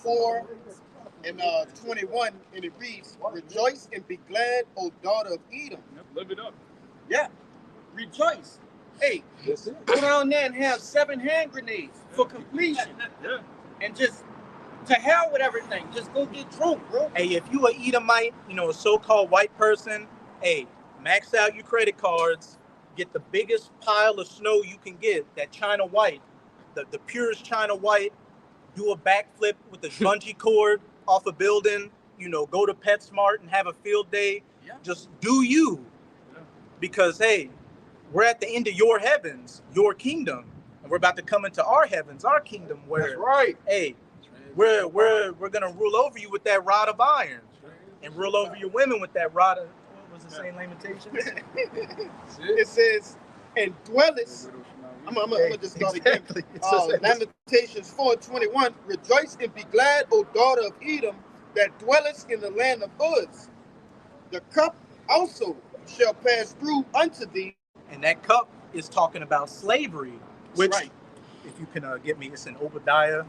4 and 21, and it reads, "Rejoice and be glad, O daughter of Edom." Yep, live it up. Yeah, rejoice. Hey, go down there and have 7 hand grenades for completion, Yeah. and just to hell with everything. Just go get drunk, bro. Hey, if you a Edomite, a so-called white person, hey, max out your credit cards, get the biggest pile of snow you can get, that China white, the purest China white, do a backflip with a bungee cord off a building, go to PetSmart and have a field day. Yeah. Just do you. Because, hey, we're at the end of your heavens, your kingdom, and we're about to come into our heavens, our kingdom, where, That's right. hey, we're gonna rule over you with that rod of iron, and rule over your women with that rod of, what was it saying, Lamentations? It says, "And dwellest." I'm gonna just start again. Exactly. It says that. Lamentations 4:21. "Rejoice and be glad, O daughter of Edom, that dwellest in the land of Uz. The cup also shall pass through unto thee." And that cup is talking about slavery, which, right. if you can get me, it's in Obadiah.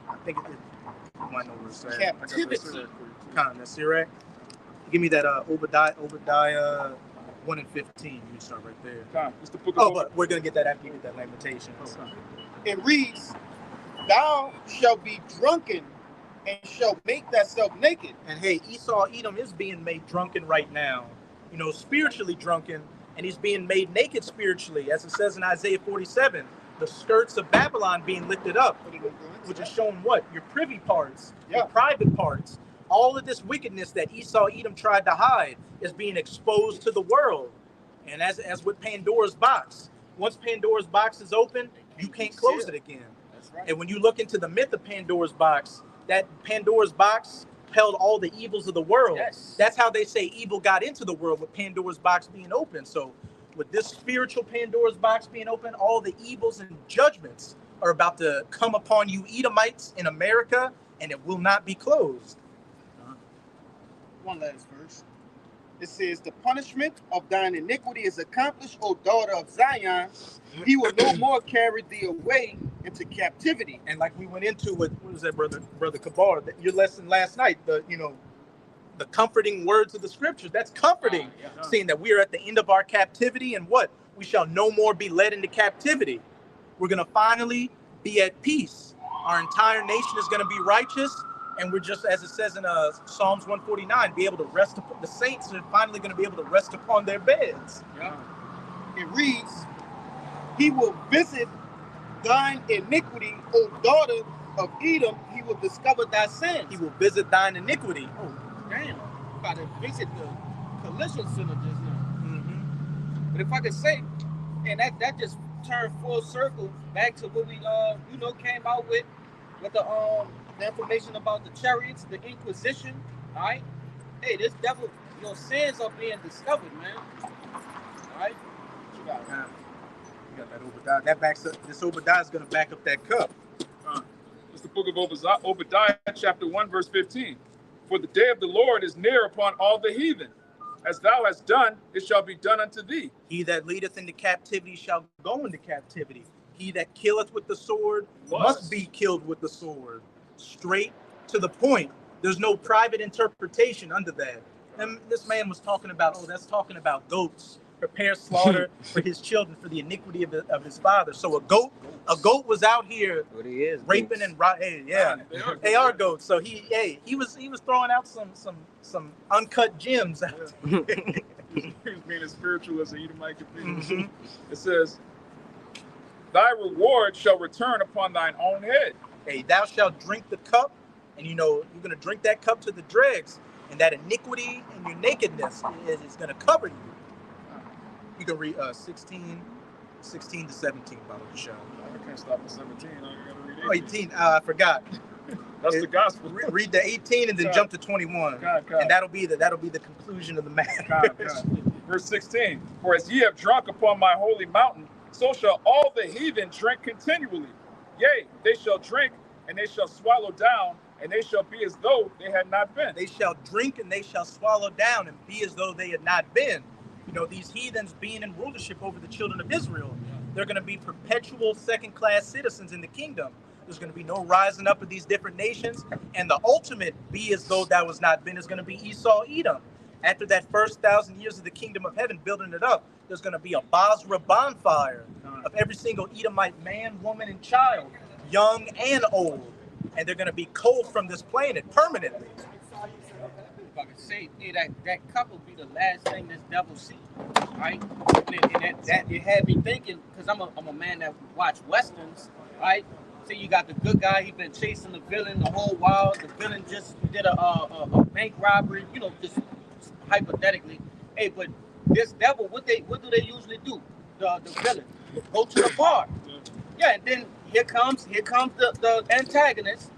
I think you might know where it's at. Captivity. Kind of Sirach. Give me that Obadiah 1 and 15. You can start right there. Time. It's the book of But we're gonna get that after you get that Lamentations. It reads, "Thou shalt be drunken and shalt make thyself naked." And hey, Esau Edom is being made drunken right now, spiritually drunken, and he's being made naked spiritually, as it says in Isaiah 47. The skirts of Babylon being lifted up, which is showing what? Your privy parts, your private parts, all of this wickedness that Esau Edom tried to hide is being exposed to the world. And as with Pandora's box, once Pandora's box is open, you can't close it again. That's right. And when you look into the myth of Pandora's box, that Pandora's box held all the evils of the world. Yes. That's how they say evil got into the world, with Pandora's box being open. So with this spiritual Pandora's box being open, all the evils and judgments are about to come upon you Edomites in America, and it will not be closed. One last verse. It says, the punishment of thine iniquity is accomplished, O daughter of Zion. He will no more carry thee away into captivity. And like we went into with, what was that, brother Kabar, your lesson last night, the comforting words of the scriptures, that's comforting, seeing that we are at the end of our captivity, and what? We shall no more be led into captivity. We're going to finally be at peace. Our entire nation is going to be righteous, and we're just, as it says in Psalms 149, be able to rest upon the saints, are finally going to be able to rest upon their beds. Yeah. It reads, he will visit thine iniquity, O daughter of Edom. He will discover thy sins. He will visit thine iniquity. Oh, damn. About to visit the collision center just now. Mm-hmm. But if I could say, and that just turned full circle back to what we came out with the information about the chariots, the Inquisition. All right. Hey, this devil, your sins are being discovered, man. All right. What you got? You got that Obadiah. That backs up. This Obadiah is going to back up that cup. It's the book of Obadiah, chapter 1, verse 15. For the day of the Lord is near upon all the heathen. As thou hast done, it shall be done unto thee. He that leadeth into captivity shall go into captivity. He that killeth with the sword must be killed with the sword. Straight to the point. There's no private interpretation under that. And this man was talking about, that's talking about goats. Prepare slaughter for his children for the iniquity of his father. So a goat was out here raping goats. They are goats. So he was throwing out some uncut gems. He was being as spiritual as an Edomite could be. Mm-hmm. It says, thy reward shall return upon thine own head. Hey, thou shalt drink the cup, and you're going to drink that cup to the dregs, and that iniquity and your nakedness is going to cover you. You can read 16 to 17, Baba Show. I can't stop at 17. I gotta Oh, read 18. I forgot. That's the gospel. Read the 18 and then jump to 21, and that'll be the conclusion of the matter. Verse 16. For as ye have drunk upon my holy mountain, so shall all the heathen drink continually. Yea, they shall drink, and they shall swallow down, and they shall be as though they had not been. They shall drink, and they shall swallow down, and be as though they had not been. These heathens being in rulership over the children of Israel, they're going to be perpetual second-class citizens in the kingdom. There's going to be no rising up of these different nations. And the ultimate be as though that was not been is going to be Esau Edom. After that first 1,000 years of the kingdom of heaven, building it up, there's going to be a Basra bonfire of every single Edomite man, woman, and child, young and old. And they're going to be cold from this planet permanently. If I could say, that cup will be the last thing this devil see, right? And that it had me thinking, because I'm a man that watch westerns, right? So you got the good guy, he been chasing the villain the whole while. The villain just did a bank robbery, just hypothetically. Hey, but this devil, what do they usually do? The villain go to the bar, and then here comes the antagonist.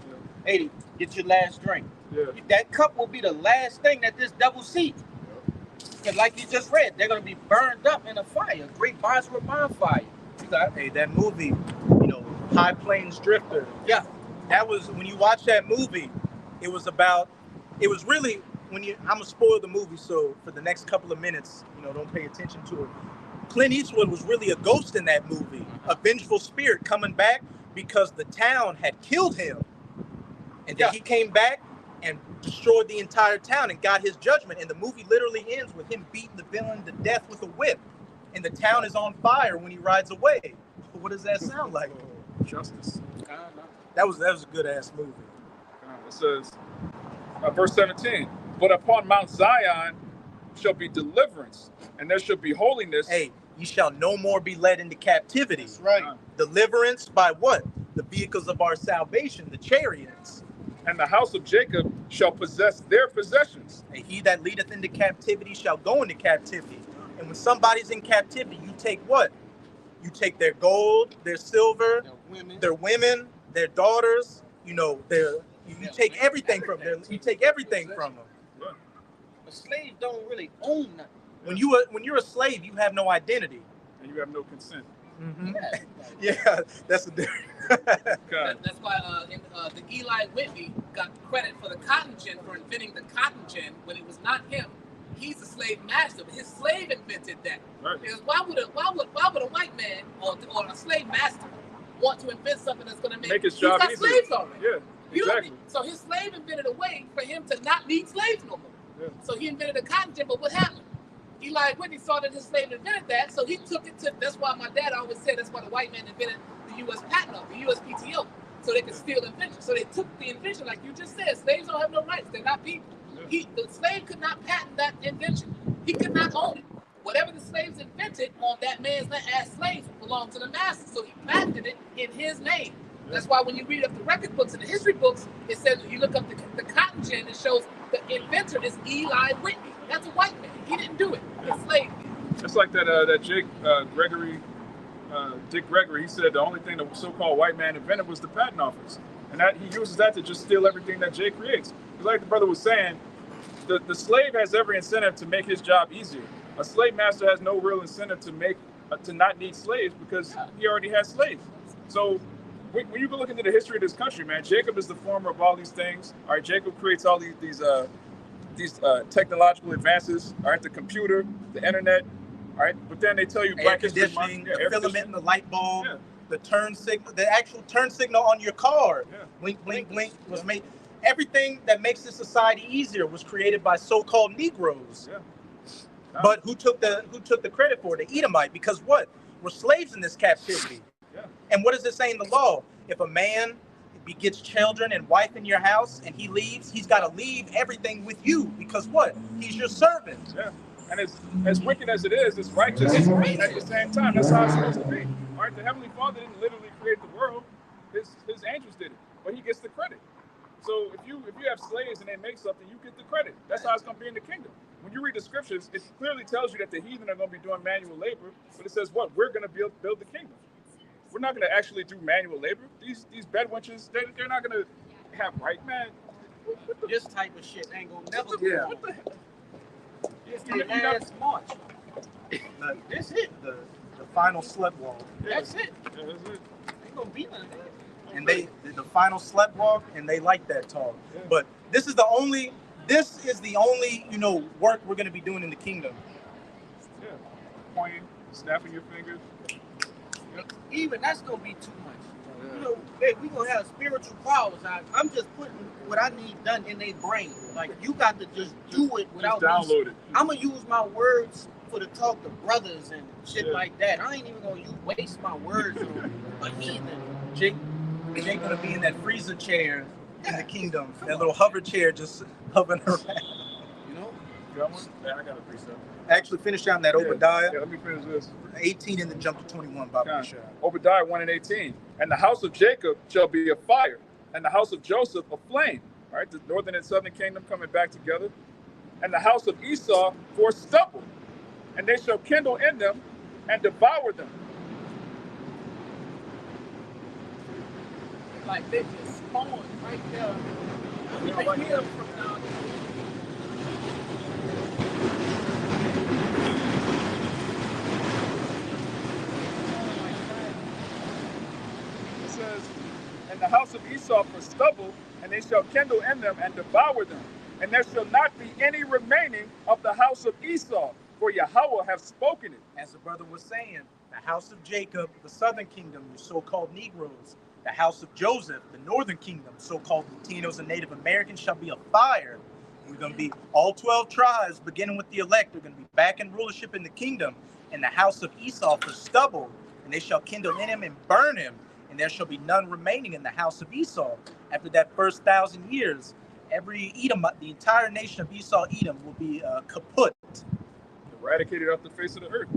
Hey, get your last drink. Yeah. That cup will be the last thing that this devil sees. Because like you just read, they're going to be burned up in a fire, a great Basra bonfire. Hey, that movie, High Plains Drifter. Yeah. That was, when you watch that movie, it was really, I'm going to spoil the movie, so for the next couple of minutes, don't pay attention to it. Clint Eastwood was really a ghost in that movie, a vengeful spirit coming back because the town had killed him. And then he came back and destroyed the entire town and got his judgment. And the movie literally ends with him beating the villain to death with a whip. And the town is on fire when he rides away. What does that sound like? Justice. That was a good ass movie. It says, verse 17, but upon Mount Zion shall be deliverance, and there shall be holiness. Hey, you shall no more be led into captivity. That's right. Deliverance by what? The vehicles of our salvation, the chariots. And the house of Jacob shall possess their possessions. And he that leadeth into captivity shall go into captivity. And when somebody's in captivity, you take what? You take their gold, their silver, their women, their daughters. You know, you take everything from them. You take everything from them. The slaves don't really own nothing. When you're a slave, you have no identity. And you have no consent. Mm-hmm. Yeah, that's the difference. That's why the Eli Whitney got credit for the cotton gin for inventing the cotton gin when it was not him. He's a slave master, but his slave invented that. Right. Because why would a white man or a slave master want to invent something that's going to make his job easier? Slaves already. Yeah, exactly. So his slave invented a way for him to not need slaves no more. Yeah. So he invented a cotton gin, but what happened? Eli Whitney saw that his slave invented that, so he took it to. That's why my dad always said that's why the white man invented the U.S. patent office, the USPTO, so they could steal inventions. So they took the invention, like you just said. Slaves don't have no rights; they're not people. The slave could not patent that invention. He could not own it. Whatever the slaves invented on that man's land as slaves belonged to the master. So he patented it in his name. That's why when you read up the record books and the history books, it says you look up the cotton gin, it shows the inventor is Eli Whitney. That's a white man. He didn't do it. It's slave. It's like that Dick Gregory. He said the only thing the so-called white man invented was the patent office, and that he uses that to just steal everything that Jay creates. Because like the brother was saying, the slave has every incentive to make his job easier. A slave master has no real incentive to not need slaves because he already has slaves. So when you go look into the history of this country, man, Jacob is the former of all these things. All right, Jacob creates all these technological advances. All right, the computer, the internet. All right, but then they tell you air conditioning, the filament in the light bulb, the turn signal, the actual turn signal on your car. Blink, blink, blink was made. Everything that makes this society easier was created by so-called Negroes. But who took the credit for it? The Edomite, because what? We're slaves in this captivity. And what does it say in the law? If a man begets children and wife in your house and he leaves, he's got to leave everything with you because what? He's your servant. Yeah. And as wicked as it is, it's righteous at the same time. That's how it's supposed to be. All right, the Heavenly Father didn't literally create the world. His angels did it, but he gets the credit. So if you have slaves and they make something, you get the credit. That's how it's going to be in the kingdom. When you read the scriptures, it clearly tells you that the heathen are going to be doing manual labor, but it says what? We're going to build the kingdom. We're not going to actually do manual labor. These bedwenches, they're not going to have right, man. This type of shit ain't going to never get out. What the hell? It's the last March. That's it. The final slut walk. That's it. Yeah, that's it. Ain't going to be nothing. And the final slut walk, and they like that talk. Yeah. But this is the only work we're going to be doing in the kingdom. Yeah, pointing, snapping your fingers. Yep. Even that's going to be too much. Yeah. You know, hey, we're going to have spiritual powers. I'm just putting what I need done in their brain. Like, you got to just do it without just download it. I'm going to use my words for the talk to brothers and shit like that. I ain't even going to waste my words on a heathen. Jake gonna be in that freezer chair in the kingdom. That little hover chair just hovering around. You know? You got one? Yeah, I got a precept. Actually, finish out that Obadiah. Yeah, let me finish this. 18 and then jump to 21, Bob. Obadiah 1 and 18. And the house of Jacob shall be a fire, and the house of Joseph a flame. All right, the northern and southern kingdom coming back together. And the house of Esau for stubble, and they shall kindle in them and devour them. Like they just spawned right there. You know, right here from now. It says, "And the house of Esau for stubble, and they shall kindle in them and devour them. And there shall not be any remaining of the house of Esau, for Yahweh hath spoken it." As the brother was saying, the house of Jacob, the southern kingdom, the so-called Negroes. The house of Joseph, the northern kingdom, so-called Latinos and Native Americans, shall be a fire. We're going to be all 12 tribes, beginning with the elect, are going to be back in rulership in the kingdom. And the house of Esau for stubble, and they shall kindle in him and burn him. And there shall be none remaining in the house of Esau. After that first 1,000 years, every Edom, the entire nation of Esau, Edom, will be kaput. Eradicated off the face of the earth.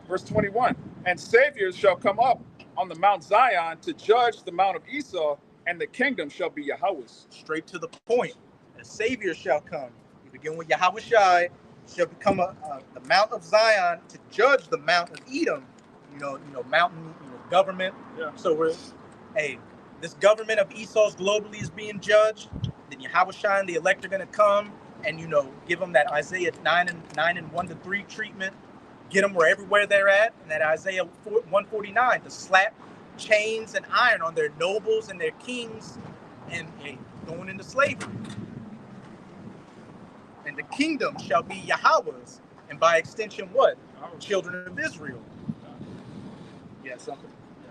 Verse 21, "And saviors shall come up on the Mount Zion to judge the Mount of Esau and the kingdom shall be Yahweh's. Straight to the point. A Savior shall come. You begin with Yahweh Shai, shall become the Mount of Zion to judge the Mount of Edom. Mountain, government. Yeah. So this government of Esau's globally is being judged. Then Yahweh Shai and the elect are going to come and give them that Isaiah 9 and 1-3 treatment. Get them everywhere they're at, and that Isaiah 149 to slap chains and iron on their nobles and their kings, and going into slavery. And the kingdom shall be Yahweh's, and by extension, what? Children of Israel. You had something?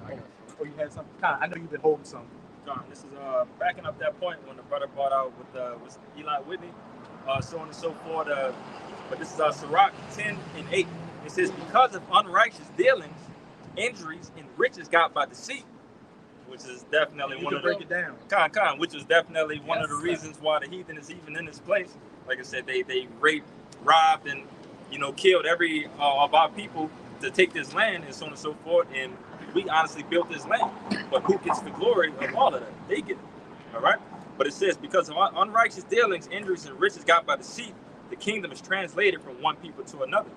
Yeah, Oh, you had something? I know you've been holding something. John, this is backing up that point when the brother brought out with Eli Whitney, so on and so forth. But this is Sirach 10 and 8. It says, because of unrighteous dealings, injuries, and riches got by deceit, which is definitely one of the break it down. which is definitely one of the reasons why the heathen is even in this place. Like I said, they raped, robbed, and killed every of our people to take this land and so on and so forth. And we honestly built this land, but who gets the glory of all of that? They get it. All right. But it says, because of unrighteous dealings, injuries, and riches got by deceit, the kingdom is translated from one people to another.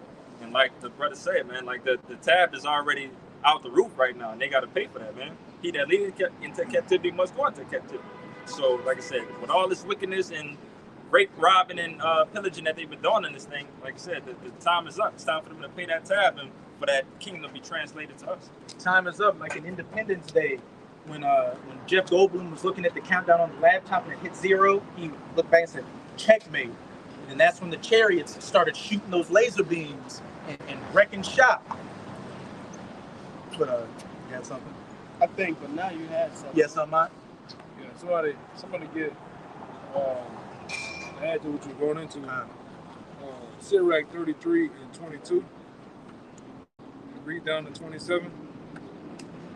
And like the brother said, man, like the tab is already out the roof right now, and they got to pay for that, man. He that leadeth into captivity must go into captivity. So, like I said, with all this wickedness and rape, robbing, and pillaging that they've been doing in this thing, like I said, the time is up. It's time for them to pay that tab and for that kingdom to be translated to us. Time is up, like an Independence Day. When Jeff Goldblum was looking at the countdown on the laptop and it hit 0, he looked back and said, checkmate. And that's when the chariots started shooting those laser beams and wrecking shop. But you had something? I think, but now you had something. Yeah, something. Yeah, somebody get add to what you're going into. Sirach 33 and 22. Read down to 27.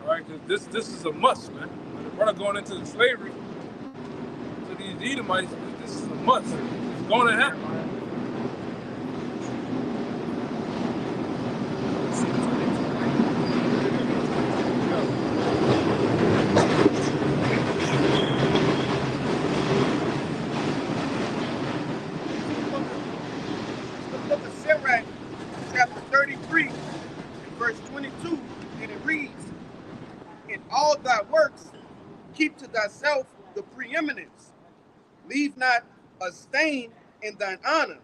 All right, because this is a must, man. We're not going into slavery to these Edomites. This is a must. It's going to happen. The book of Sirach, chapter 33, and verse 22, and it reads, in all thy works, keep to thyself the preeminence. Leave not a stain in thine honor.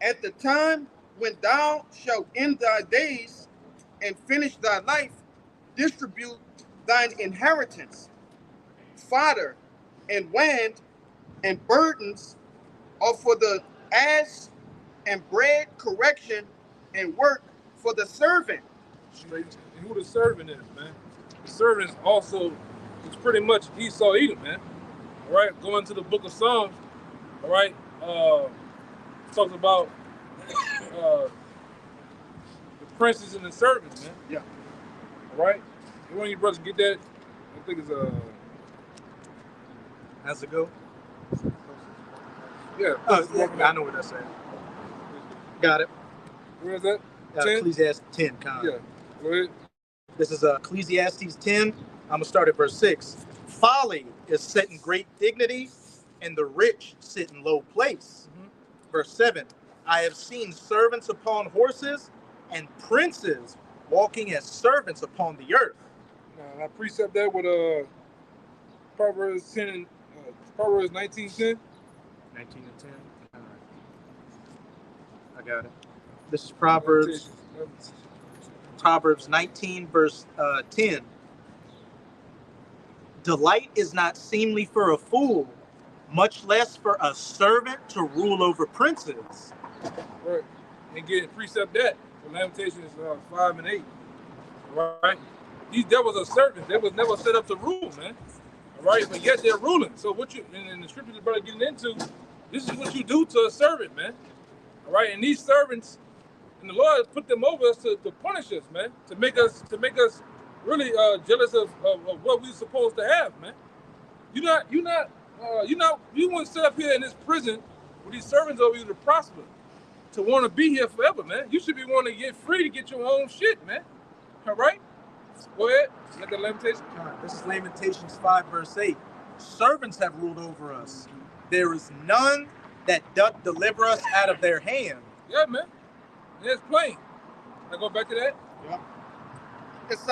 At the time when thou shalt end thy days and finish thy life, distribute thine inheritance. Fodder and wand and burdens are for the ass, and bread, correction, and work for the servant. And who the servant is, man? The servant is also, it's pretty much Esau Edom, man. All right, going to the book of Psalms, all right, talks about the princes and the servants, man. Yeah. All right? You want your brothers to get that? I think it's How's it go? yeah. I know what that's saying. Got it. Where is that? 10? Ecclesiastes 10. Yeah. Go ahead. This is Ecclesiastes 10. I'm going to start at verse 6. Folly is set in great dignity, and the rich sit in low place. Verse 7. I have seen servants upon horses, and princes walking as servants upon the earth. I precept that with Proverbs 10 and Proverbs 19:10. 19 and 10. All right. I got it. This is Proverbs 19, verse 10. Delight is not seemly for a fool, much less for a servant to rule over princes. Right. And get precept that for Lamentations 5 and 8. All right. These devils are servants. They was never set up to rule, man. All right. But yet they're ruling. So what you, and the scripture the brother getting into, this is what you do to a servant, man. All right. And these servants, and the Lord put them over us to punish us, man. To make us really jealous of what we're supposed to have, man. You wouldn't sit up here in this prison with these servants over you to prosper, to want to be here forever, man. You should be wanting to get free to get your own shit, man. All right? Go ahead. Look at Lamentations. This is Lamentations 5, verse 8. Servants have ruled over us. There is none that doth deliver us out of their hand. Yeah, man. It's plain. I go back to that. Yeah. It's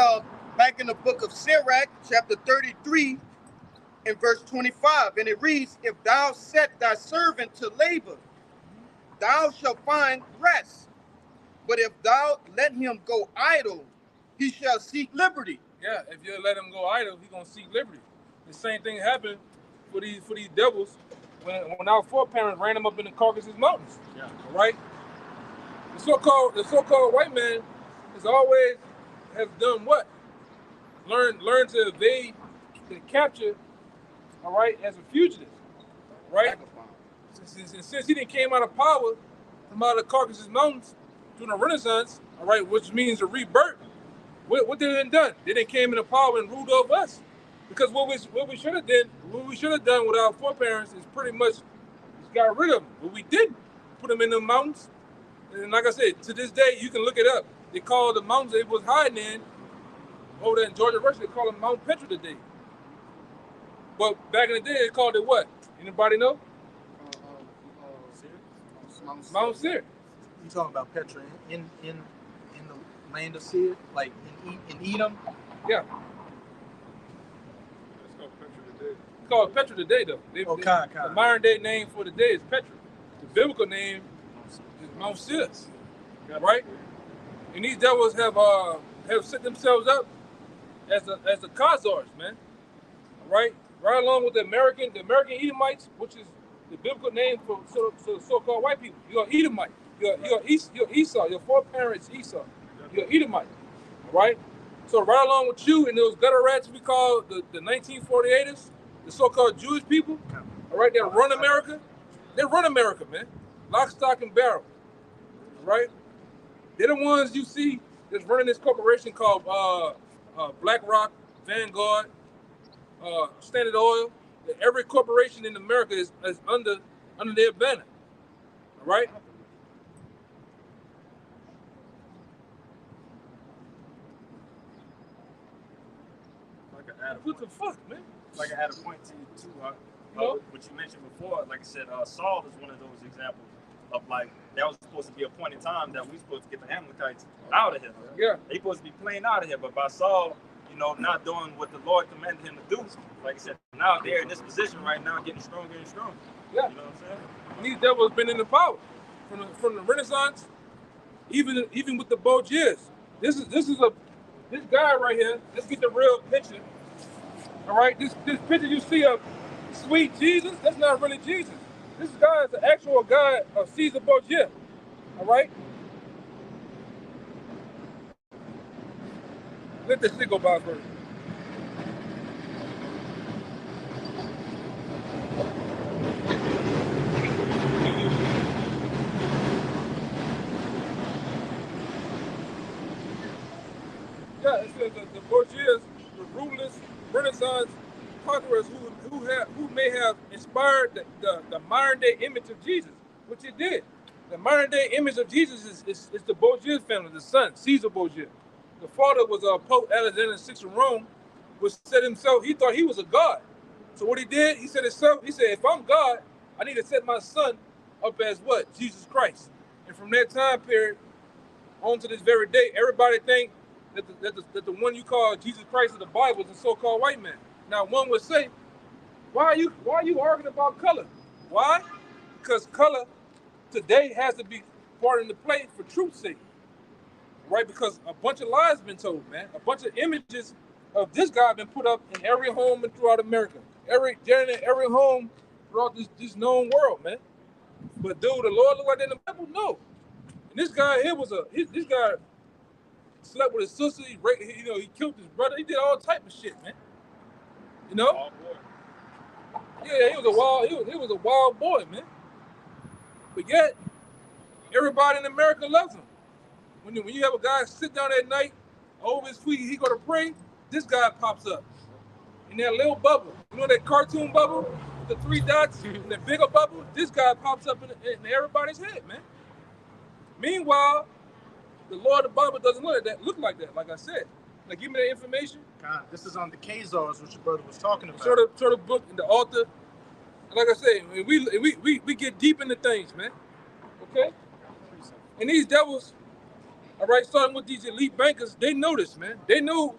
back in the book of Sirach, chapter 33, and verse 25, and it reads, "If thou set thy servant to labor, thou shalt find rest. But if thou let him go idle, he shall seek liberty." Yeah, if you let him go idle, he's gonna seek liberty. The same thing happened for these devils when our foreparents ran them up in the Caucasus Mountains. Yeah. All right. The so-called white man has always has done what? Learn to evade the capture. All right, as a fugitive. Right. Since he didn't came out of power from out of the Caucasus Mountains during the Renaissance, all right, which means a rebirth. What they done? They didn't came into power and ruled over us. Because what we should have done with our foreparents is pretty much just got rid of them. But we didn't put them in the mountains. And like I said, to this day, you can look it up. They call the mountains they was hiding in over there in Georgia, Russia. They call them Mount Petra today. But back in the day, they called it what? Anybody know? Mount Seir. You talking about Petra in the land of Seir, like in Edom? Yeah. It's called Petra today, though. The modern day name for the day is Petra. The biblical name is Mount Seir, right? And these devils have set themselves up as the Khazars, man. All right, right along with the American Edomites, which is the biblical name for so-called white people. You're Edomite. You're Esau. Your foreparents Esau. You're Edomite. All right. So right along with you and those gutter rats we call the 1948ers, the so-called Jewish people, all right, that run America. They run America, man. Lock, stock, and barrel. All right. They're the ones you see that's running this corporation called BlackRock, Vanguard, Standard Oil. Every corporation in America is under their banner. All right. What the fuck, man? Like I had a point to you too, what you mentioned before. Like I said, Saul is one of those examples of like that was supposed to be a point in time that we supposed to get the Amalekites out of here. Yeah, they supposed to be playing out of here, but by Saul, not doing what the Lord commanded him to do. Like I said, now they're in this position right now, getting stronger and stronger. Yeah, you know what I'm saying? And these devils been in the power from the Renaissance, even with the Borgias. This guy right here. Let's get the real picture. All right, this picture you see of sweet Jesus, that's not really Jesus. This guy is the actual guy of Caesar Borgia. All right? Let this shit go by first. Yeah, it says the Borgias, the rulers, Renaissance conquerors who may have inspired the modern day image of Jesus, which it did. The modern day image of Jesus is the Borgia family, the son, Caesar Borgia. The father was Pope Alexander VI of Rome, which said himself, he thought he was a god. So what he did, he said himself, if I'm God, I need to set my son up as what? Jesus Christ. And from that time period on to this very day, everybody think that the one you call Jesus Christ of the Bible is a so-called white man. Now, one would say, why are you arguing about color? Why? Because color today has to be part in the play for truth's sake, right? Because a bunch of lies have been told, man. A bunch of images of this guy have been put up in every home and throughout America, every home throughout this known world, man. But do the Lord look like that in the Bible? No. And this guy here this guy slept with his sister. He killed his brother. He did all type of shit, man. You know? Yeah, he was a wild boy, man. But yet, everybody in America loves him. When you have a guy sit down at night, over his feet, he go to pray, this guy pops up. In that little bubble. You know that cartoon bubble? The 3 dots and the bigger bubble? This guy pops up in everybody's head, man. Meanwhile, the Lord of the Bible doesn't look like that, like I said. Like, give me that information. God, this is on the Khazars, which your brother was talking about. Show the book and the author. Like I say, we get deep into things, man. Okay? And these devils, all right, starting with these elite bankers, they know this, man. They know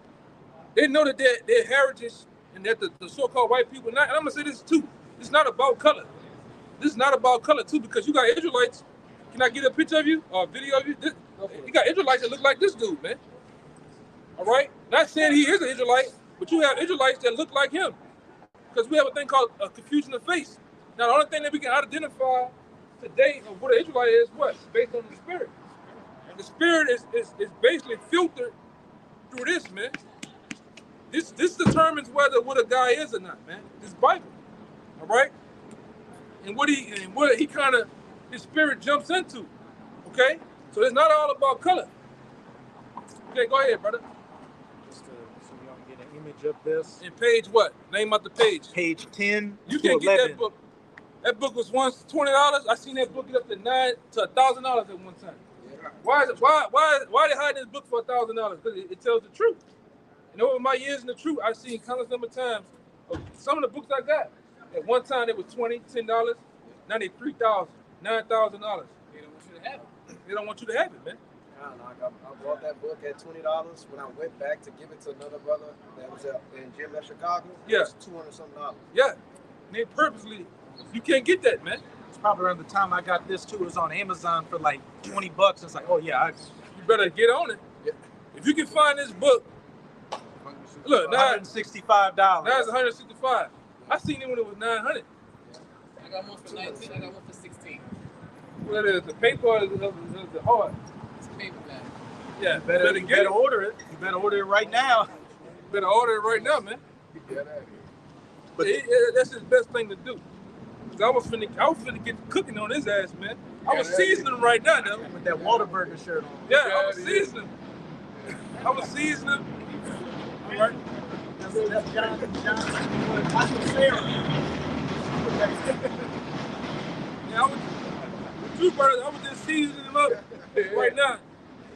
that their heritage and that the so-called white people, and I'm gonna say this too, it's not about color. This is not about color too, because you got Israelites. Can I get a picture of you or a video of you? You got Israelites that look like this dude, man. All right? Not saying he is an Israelite, but you have Israelites that look like him. Because we have a thing called a confusion of face. Now, the only thing that we can identify today of what an Israelite is, what? It's based on the spirit. And the spirit is basically filtered through this, man. This determines whether what a guy is or not, man. This Bible. All right? And what he kind of, his spirit jumps into. Okay? So it's not all about color. Okay, go ahead, brother. Just so y'all can get an image of this. And page what? Name out the page. Page 10 You to can't 11. get that book. That book was once $20. I seen that book get up to $9,000 to $1,000 at one time. Yeah. Why they hiding this book for $1,000? Because it tells the truth. And over my years in the truth, I've seen countless number of times of some of the books I got. At one time they was $20, $10. Now they $3,000, $9,000. They don't want you to have it. They don't want you to have it, man. I bought that book at $20. When I went back to give it to another brother that was in GMS Chicago, it was $200-something. Yeah, and they purposely, you can't get that, man. It's probably around the time I got this too. It was on Amazon for like $20. It's like, oh yeah, you better get on it. Yeah. If you can find this book, look, now $165. Now it's $165. I seen it when it was $900. I got one for 19. I got one for 16. What is the paper or the hard? It's a paperback. Yeah, you better order it. You better order it right now. You better order it right now, man. But that's his best thing to do. Cause I was finna get cooking on his ass, man. I was seasoning him right now, though. With that Whataburger shirt on. Yeah, I was seasoning. I was seasoning. All right. That's John Sarah. Yeah, I was just seasoning him up right now.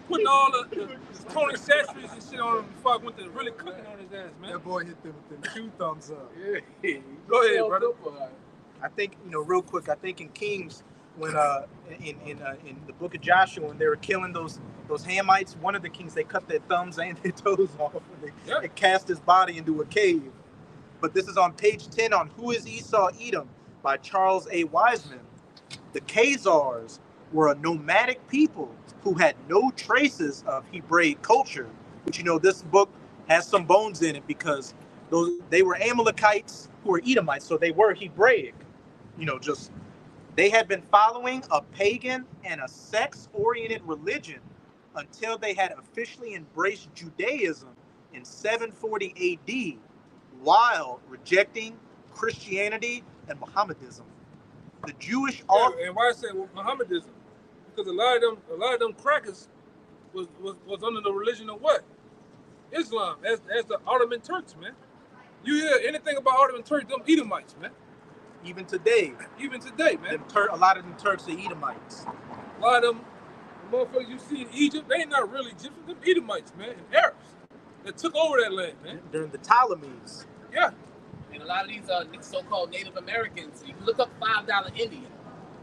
Putting all the Tony Sastries and shit on him before I went to really cooking on his ass, man. That boy hit them with them 2 thumbs up. Yeah. Go ahead, brother. I think, real quick, I think in Kings, when in the book of Joshua, when they were killing those Hamites, one of the kings, they cut their thumbs and their toes off, and they cast his body into a cave. But this is on page 10 on Who is Esau Edom by Charles A. Wiseman. The Khazars were a nomadic people who had no traces of Hebraic culture, which, this book has some bones in it because they were Amalekites who were Edomites, so they were Hebraic. They had been following a pagan and a sex-oriented religion until they had officially embraced Judaism in 740 AD, while rejecting Christianity and Mohammedanism. The Jewish and why I say Mohammedanism? Because a lot of them crackers was under the religion of what? Islam, as the Ottoman Turks, man. You hear anything about Ottoman Turks, them Edomites, man. Even today, man. A lot of them Turks are Edomites. A lot of them, the motherfuckers you see in Egypt, they ain't not really Egyptians, them Edomites, man, and Arabs that took over that land, man. During the Ptolemies. Yeah. And a lot of these so-called Native Americans, you can look up $5 Indian,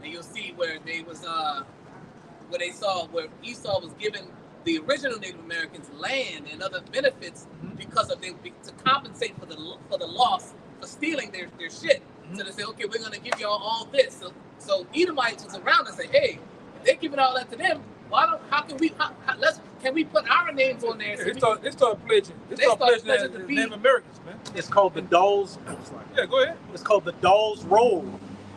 and you'll see where they was where Esau was giving the original Native Americans land and other benefits because of to compensate for the loss for stealing their shit. So they say, okay, we're gonna give y'all all this. So Edomites was around and say, hey, if they're giving all that to them, can we put our names on there? So they start pledging. They start pledging the Native Americans, man. It's called the Dole's. Yeah, go ahead. It's called the Dole's Roll,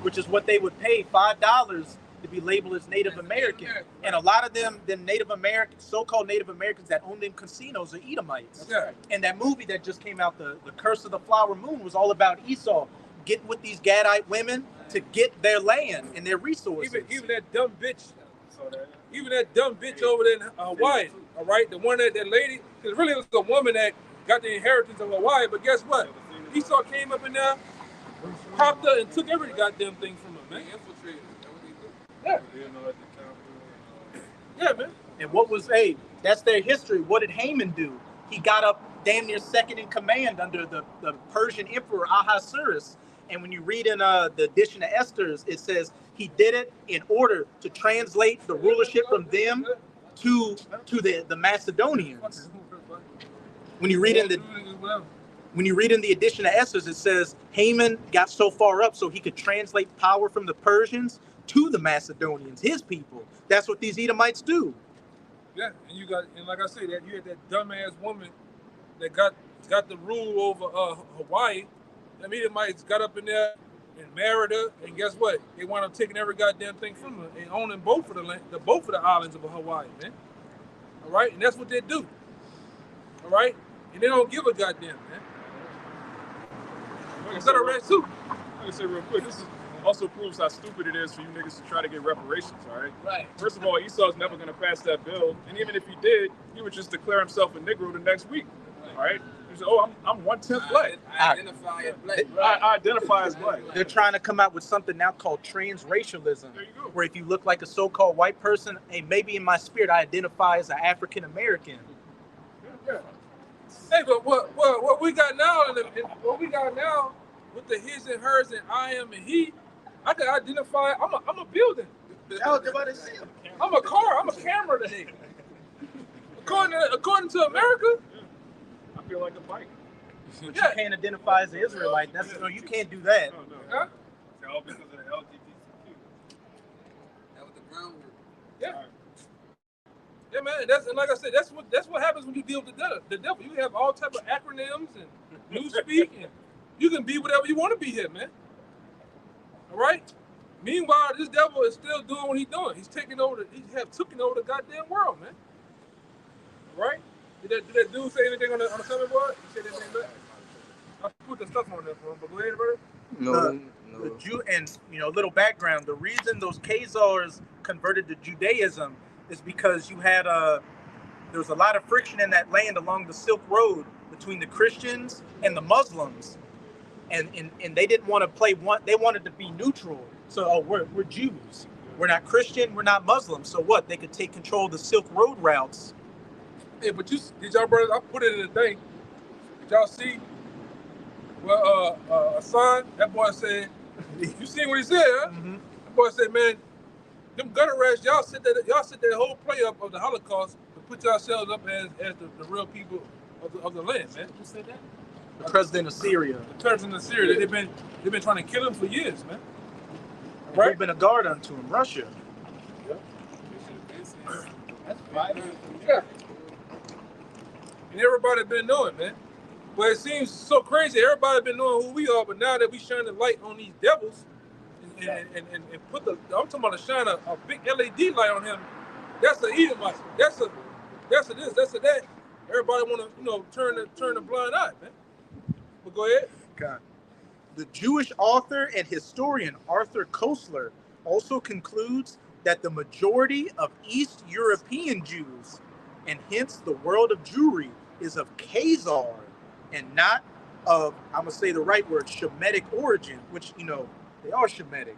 which is what they would pay $5 to be labeled as Native American. And a lot of them Native Americans, so-called Native Americans that own them casinos are Edomites. Yeah. And that movie that just came out, the Curse of the Flower Moon, was all about Esau getting with these Gadite women to get their land and their resources. Even that dumb bitch. Even that dumb bitch over there in Hawaii, all right? The one that lady, because really it was a woman that got the inheritance of Hawaii, but guess what? Esau came up in there, popped her, and took every goddamn thing from her, man. Yeah. Yeah, man. And that's their history. What did Haman do? he got up damn near second in command under the Persian Emperor Ahasuerus. And when you read in the edition of Esther's, it says he did it in order to translate the rulership from them to the Macedonians. When you read in the edition of Esther's, it says Haman got so far up so he could translate power from the Persians to the Macedonians, his people. That's what these Edomites do. Yeah, and like I said, that you had that dumbass woman that got the rule over Hawaii. Them Edomites got up in there and married her, and guess what? They wound up taking every goddamn thing from her and owning both of the islands of Hawaii, man. All right, and that's what they do. All right, and they don't give a goddamn, man. Is that a red suit? Let me say real quick, this also proves how stupid it is for you niggas to try to get reparations, all right? Right. First of all, Esau's never going to pass that bill, and even if he did, he would just declare himself a Negro the next week, all right? He said, oh, I'm 1/10 black. I identify as black. I identify as black. They're trying to come out with something now called transracialism, There you go. where if you look like a so-called white person, hey, maybe in my spirit I identify as an African American. Yeah. Hey, but what we got now, what we got now with the his and hers and I am and he, I can identify. I'm a building. I'm a car. I'm a camera today. According to America. I feel like a bike. But you can't identify as an Israelite. No, you can't do that. No. Huh? It's all because of the LGBTQ. That was the groundwork. Yeah. Yeah, man. And like I said, that's what happens when you deal with the devil. You have all type of acronyms and newspeak, and you can be whatever you want to be here, man. All right. Meanwhile, this devil is still doing what he's doing. He's taking over. He have taken over the goddamn world, man. All right. Did that dude say anything on the comment board? He said anything back? I put the stuff on there for him, but go ahead, brother. No. The Jew, and little background. The reason those Khazars converted to Judaism is because you had there was a lot of friction in that land along the Silk Road between the Christians and the Muslims, and they didn't want to play one. They wanted to be neutral. So we're Jews. We're not Christian. We're not Muslim. So what? They could take control of the Silk Road routes. Hey, but did y'all brothers? I put it in the thing. Did y'all see? Well, a son. That boy said. You seen what he said, huh? Mm-hmm. That boy said, man, them gutter rats, y'all set that whole play up of the Holocaust to put yourselves up as the real people of the land, man. Who said that? The president of Syria. The president of Syria. They've been trying to kill him for years, man. Right? We've been a guard unto him. Russia. That's right. Yeah. And everybody been knowing, man. But it seems so crazy. Everybody been knowing who we are, but now that we shine the light on these devils and put I'm talking about to shine a big LED light on him. That's a Edomite. That's a this. That's a that. Everybody want to turn the blind eye, man. But go ahead. God. The Jewish author and historian Arthur Koestler also concludes that the majority of East European Jews, and hence the world of Jewry, is of Khazar and not of, I'm going to say the right word, Shemitic origin, which, they are Shemitic.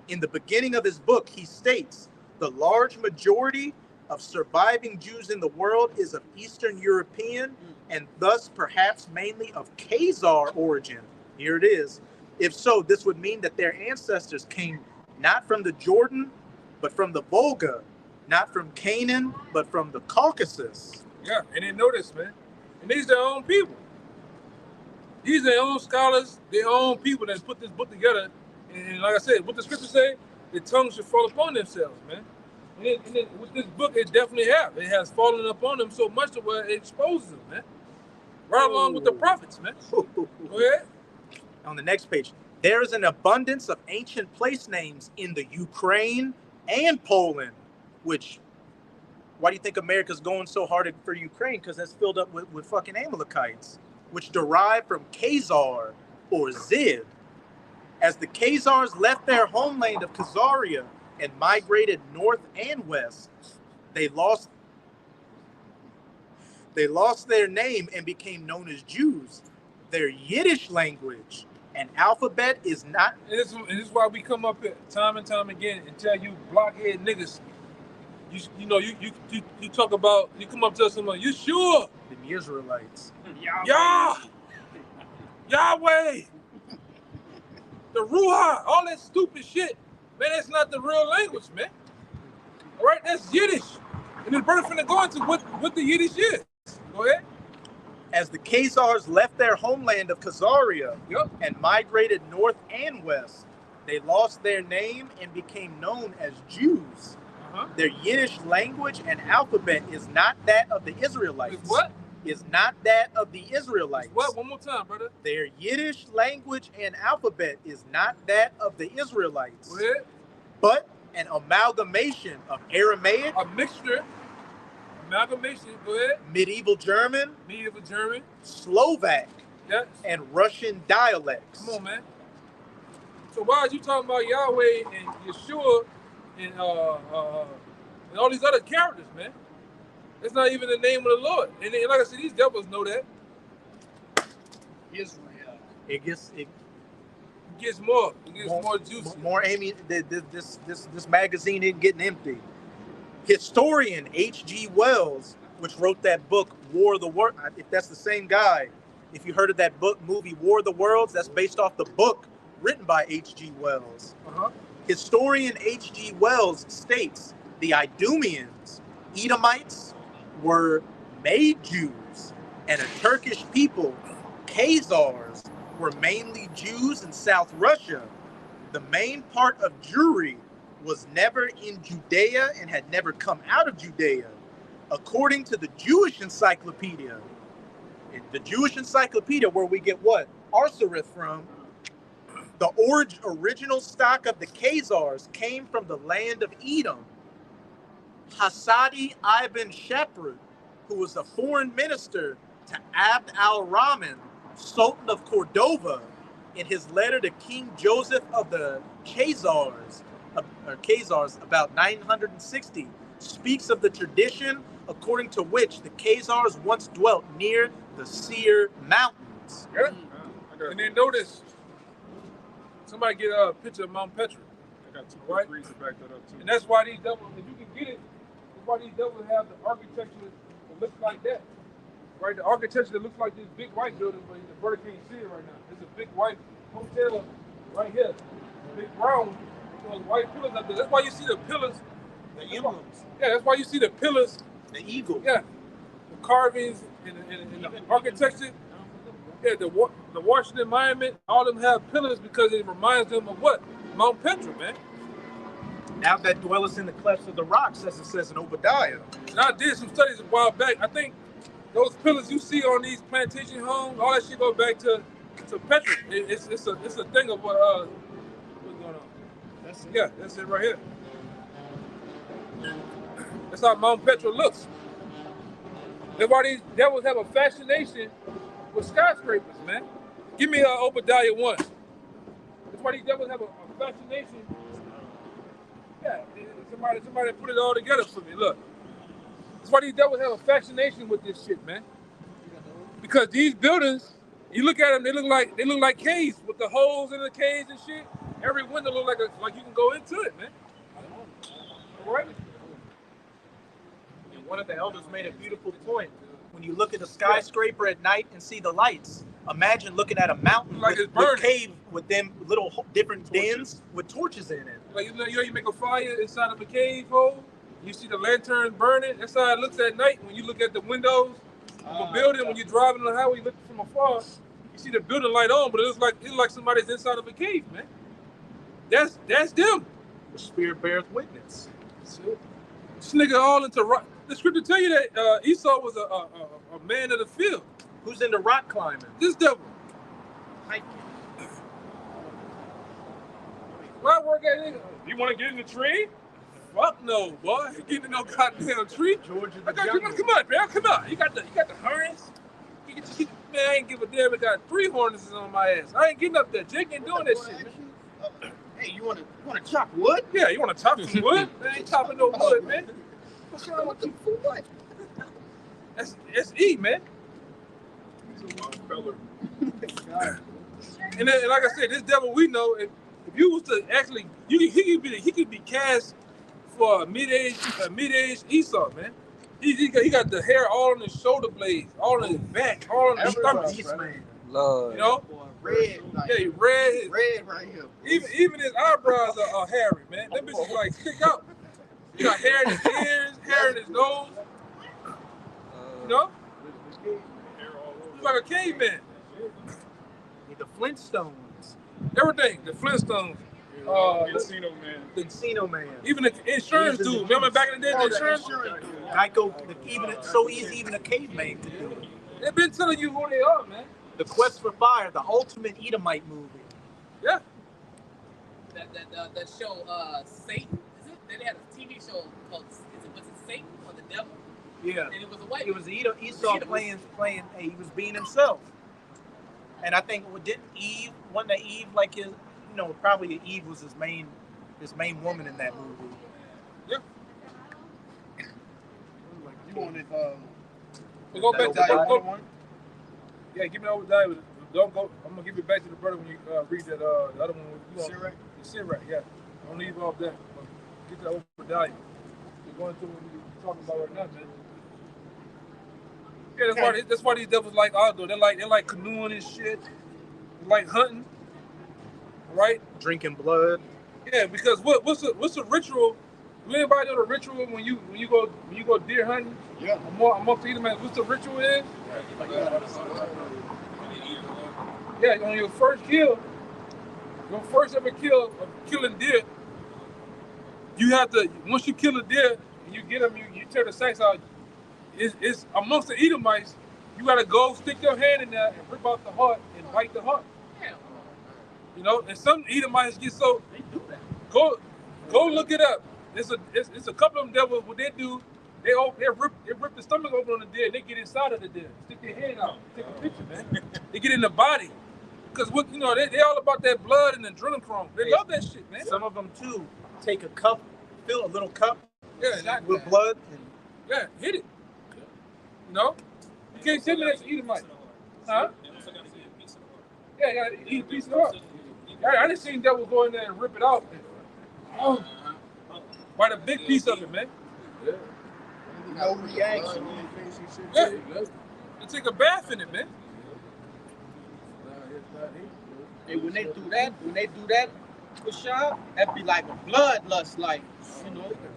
In the beginning of his book, he states, the large majority of surviving Jews in the world is of Eastern European and thus perhaps mainly of Khazar origin. Here it is. If so, this would mean that their ancestors came not from the Jordan, but from the Volga, not from Canaan, but from the Caucasus. Yeah, and they know this, man. And these their own people. These their own scholars, their own people that put this book together. And like I said, what the scriptures say, the tongues should fall upon themselves, man. And with this book, it definitely have. It has fallen upon them so much to where it exposes them, man. Right along with the prophets, man. Go ahead. On the next page, there is an abundance of ancient place names in the Ukraine and Poland, which, why do you think America's going so hard for Ukraine? Because that's filled up with fucking Amalekites, which derive from Khazar or Ziv. As the Khazars left their homeland of Khazaria and migrated north and west, they lost their name and became known as Jews. Their Yiddish language and alphabet is not. And this is why we come up here time and time again and tell you blockhead niggas. You talk about, you come up to someone, you sure The Israelites. Yah, Yahweh, the Ruach, all that stupid shit. Man, that's not the real language, man. All right, that's Yiddish. And this brother finna go into what the Yiddish is. Go ahead. As the Khazars left their homeland of Khazaria Yep. and migrated north and west, they lost their name and became known as Jews. Their Yiddish language and alphabet is not that of the Israelites. It's what? Is not that of the Israelites. It's what? One more time, brother. Their Yiddish language and alphabet is not that of the Israelites. Go ahead. But an amalgamation of Aramaic, A mixture, amalgamation. Go ahead. medieval German, Medieval German. Slovak, Yes. and Russian dialects. Come on, man. So why is you talking about Yahweh and Yeshua and all these other characters, man? That's not even the name of the Lord. And like I said, these devils know that. Israel. It gets More juicy. more Amy. This magazine isn't getting empty. Historian H.G. Wells, which wrote that book War of the World. If that's the same guy, if you heard of that movie War of the Worlds, that's based off the book written by H.G. Wells. Historian H.G. Wells states the Idumeans, Edomites, were made Jews, and a Turkish people, Khazars, were mainly Jews in South Russia. The main part of Jewry was never in Judea and had never come out of Judea. According to the Jewish Encyclopedia, where we get what? Arsarith from, the original stock of the Khazars came from the land of Edom. Hassadi ibn Sheprud, who was a foreign minister to Abd al-Rahman, Sultan of Cordova, in his letter to King Joseph of the Khazars about 960, speaks of the tradition according to which the Khazars once dwelt near the Seir Mountains. Yeah. And then notice, somebody get a picture of Mount Petra. I got 2 degrees to back that up too. And that's why these devils, if you can get it, that's why these devils have the architecture that looks like that. Right? The architecture that looks like this big white building, but the brother can't see it right now. It's a big white hotel right here. Big brown, those white pillars up there. That's why you see the pillars. The emblems. Yeah, that's why you see the pillars. The eagle. Yeah. The carvings and the architecture. Yeah, the Washington Monument, all of them have pillars because it reminds them of what? Mount Petra, man. Now that dwelleth in the clefts of the rocks, as it says in Obadiah. And I did some studies a while back. I think those pillars you see on these plantation homes, all that shit go back to Petra. It's a thing of what's going on. That's it right here. That's how Mount Petra looks. That's why these devils have a fascination with skyscrapers, man. Give me Obadiah 1. That's why these devils have a fascination. Yeah, somebody put it all together for me. Look. That's why these devils have a fascination with this shit, man. Because these buildings, you look at them, they look like caves with the holes in the caves and shit. Every window look like you can go into it, man. All right? And one of the elders made a beautiful point. When you look at a skyscraper at night and see the lights, imagine looking at a mountain Like with cave with them little different dens with torches in it. Like you make a fire inside of a cave hole. You see the lantern burning. That's how it looks at night when you look at the windows of a building. When you're driving on the highway, you look from afar, you see the building light on, but it's like somebody's inside of a cave, man. That's them. The spirit bears witness. This nigga all into rock. The scripture tell you that Esau was a man of the field. Who's into rock climbing? This devil. Why work at nigga? You want to get in the tree? Fuck no, boy. You get in no goddamn tree. Georgia Come on, man. Come on. You got the harness. Man, I ain't give a damn. I got 3 harnesses on my ass. I ain't getting up there. Jake ain't doing that shit. Hey, you want to chop wood? Yeah, you want to chop some wood? I ain't chopping no wood, man. What's wrong with you? For what? That's E, man. And like I said, this devil we know, if you was to actually, he could be cast for a mid-age Esau, man. He got the hair all on his shoulder blades, all on his back, all on his stomach. Lord. You know? Red, like, Yeah, he red. red right here. Even his eyebrows are hairy, man. Them bitches like stick out. He got hair in his ears, hair in his nose. You know? He's like a caveman. The Flintstones. Everything. The Flintstones. Casino man. The Encino Man. Even the insurance dude. Remember back in the day, the insurance? Geico, even a caveman could do it. They've been telling you who they are, man. The Quest for Fire, the ultimate Edomite movie. Yeah. That show, Satan, is it? Then they had a TV show called, was it Satan or the Devil? Yeah. And it was a white. It was Esau playing. He was being himself. And I think didn't Eve, one that Eve like his, probably Eve was his main woman in that movie. Yeah. You wanted So go back to Obadiah go. one? Yeah, give me Obadiah. Don't go. I'm gonna give it back to the brother when you read that the other one. Sirach? The Sirach, yeah. Don't leave off that. But get to Obadiah. We're going to what we're talking about right now, man. Yeah, that's why these devils like outdoor. They like canoeing and shit. They like hunting. Right? Drinking blood. Yeah, because what's the ritual? Do anybody know the ritual when you go deer hunting? Yeah. Amongst the Edomites, what's the ritual is? Yeah, on your first ever kill of killing deer, you have to, once you kill a deer and you get them, you tear the sacks out. It's amongst the Edomites, you gotta go stick your hand in there and rip out the heart and bite the heart. You know, and some Edomites get so. They do that. Go look it up. It's a couple of them devils. What they do, they rip the stomach open on the deer. They get inside of the deer, stick their hand out, take a picture, man. They get in the body, because they all about that blood and adrenochrome. They love that shit, man. Some of them too take a cup, fill a little cup, Yeah, with blood, and yeah, hit it. You know, you can't tell me that's Edomite, huh? Yeah, you gotta eat a piece of it up. I done seen devils go in there and rip it out. Bite a big piece of it, man. No reaction. Yeah. And take a bath in it, man. And when they do that, Rashad, that'd be like a bloodlust, like,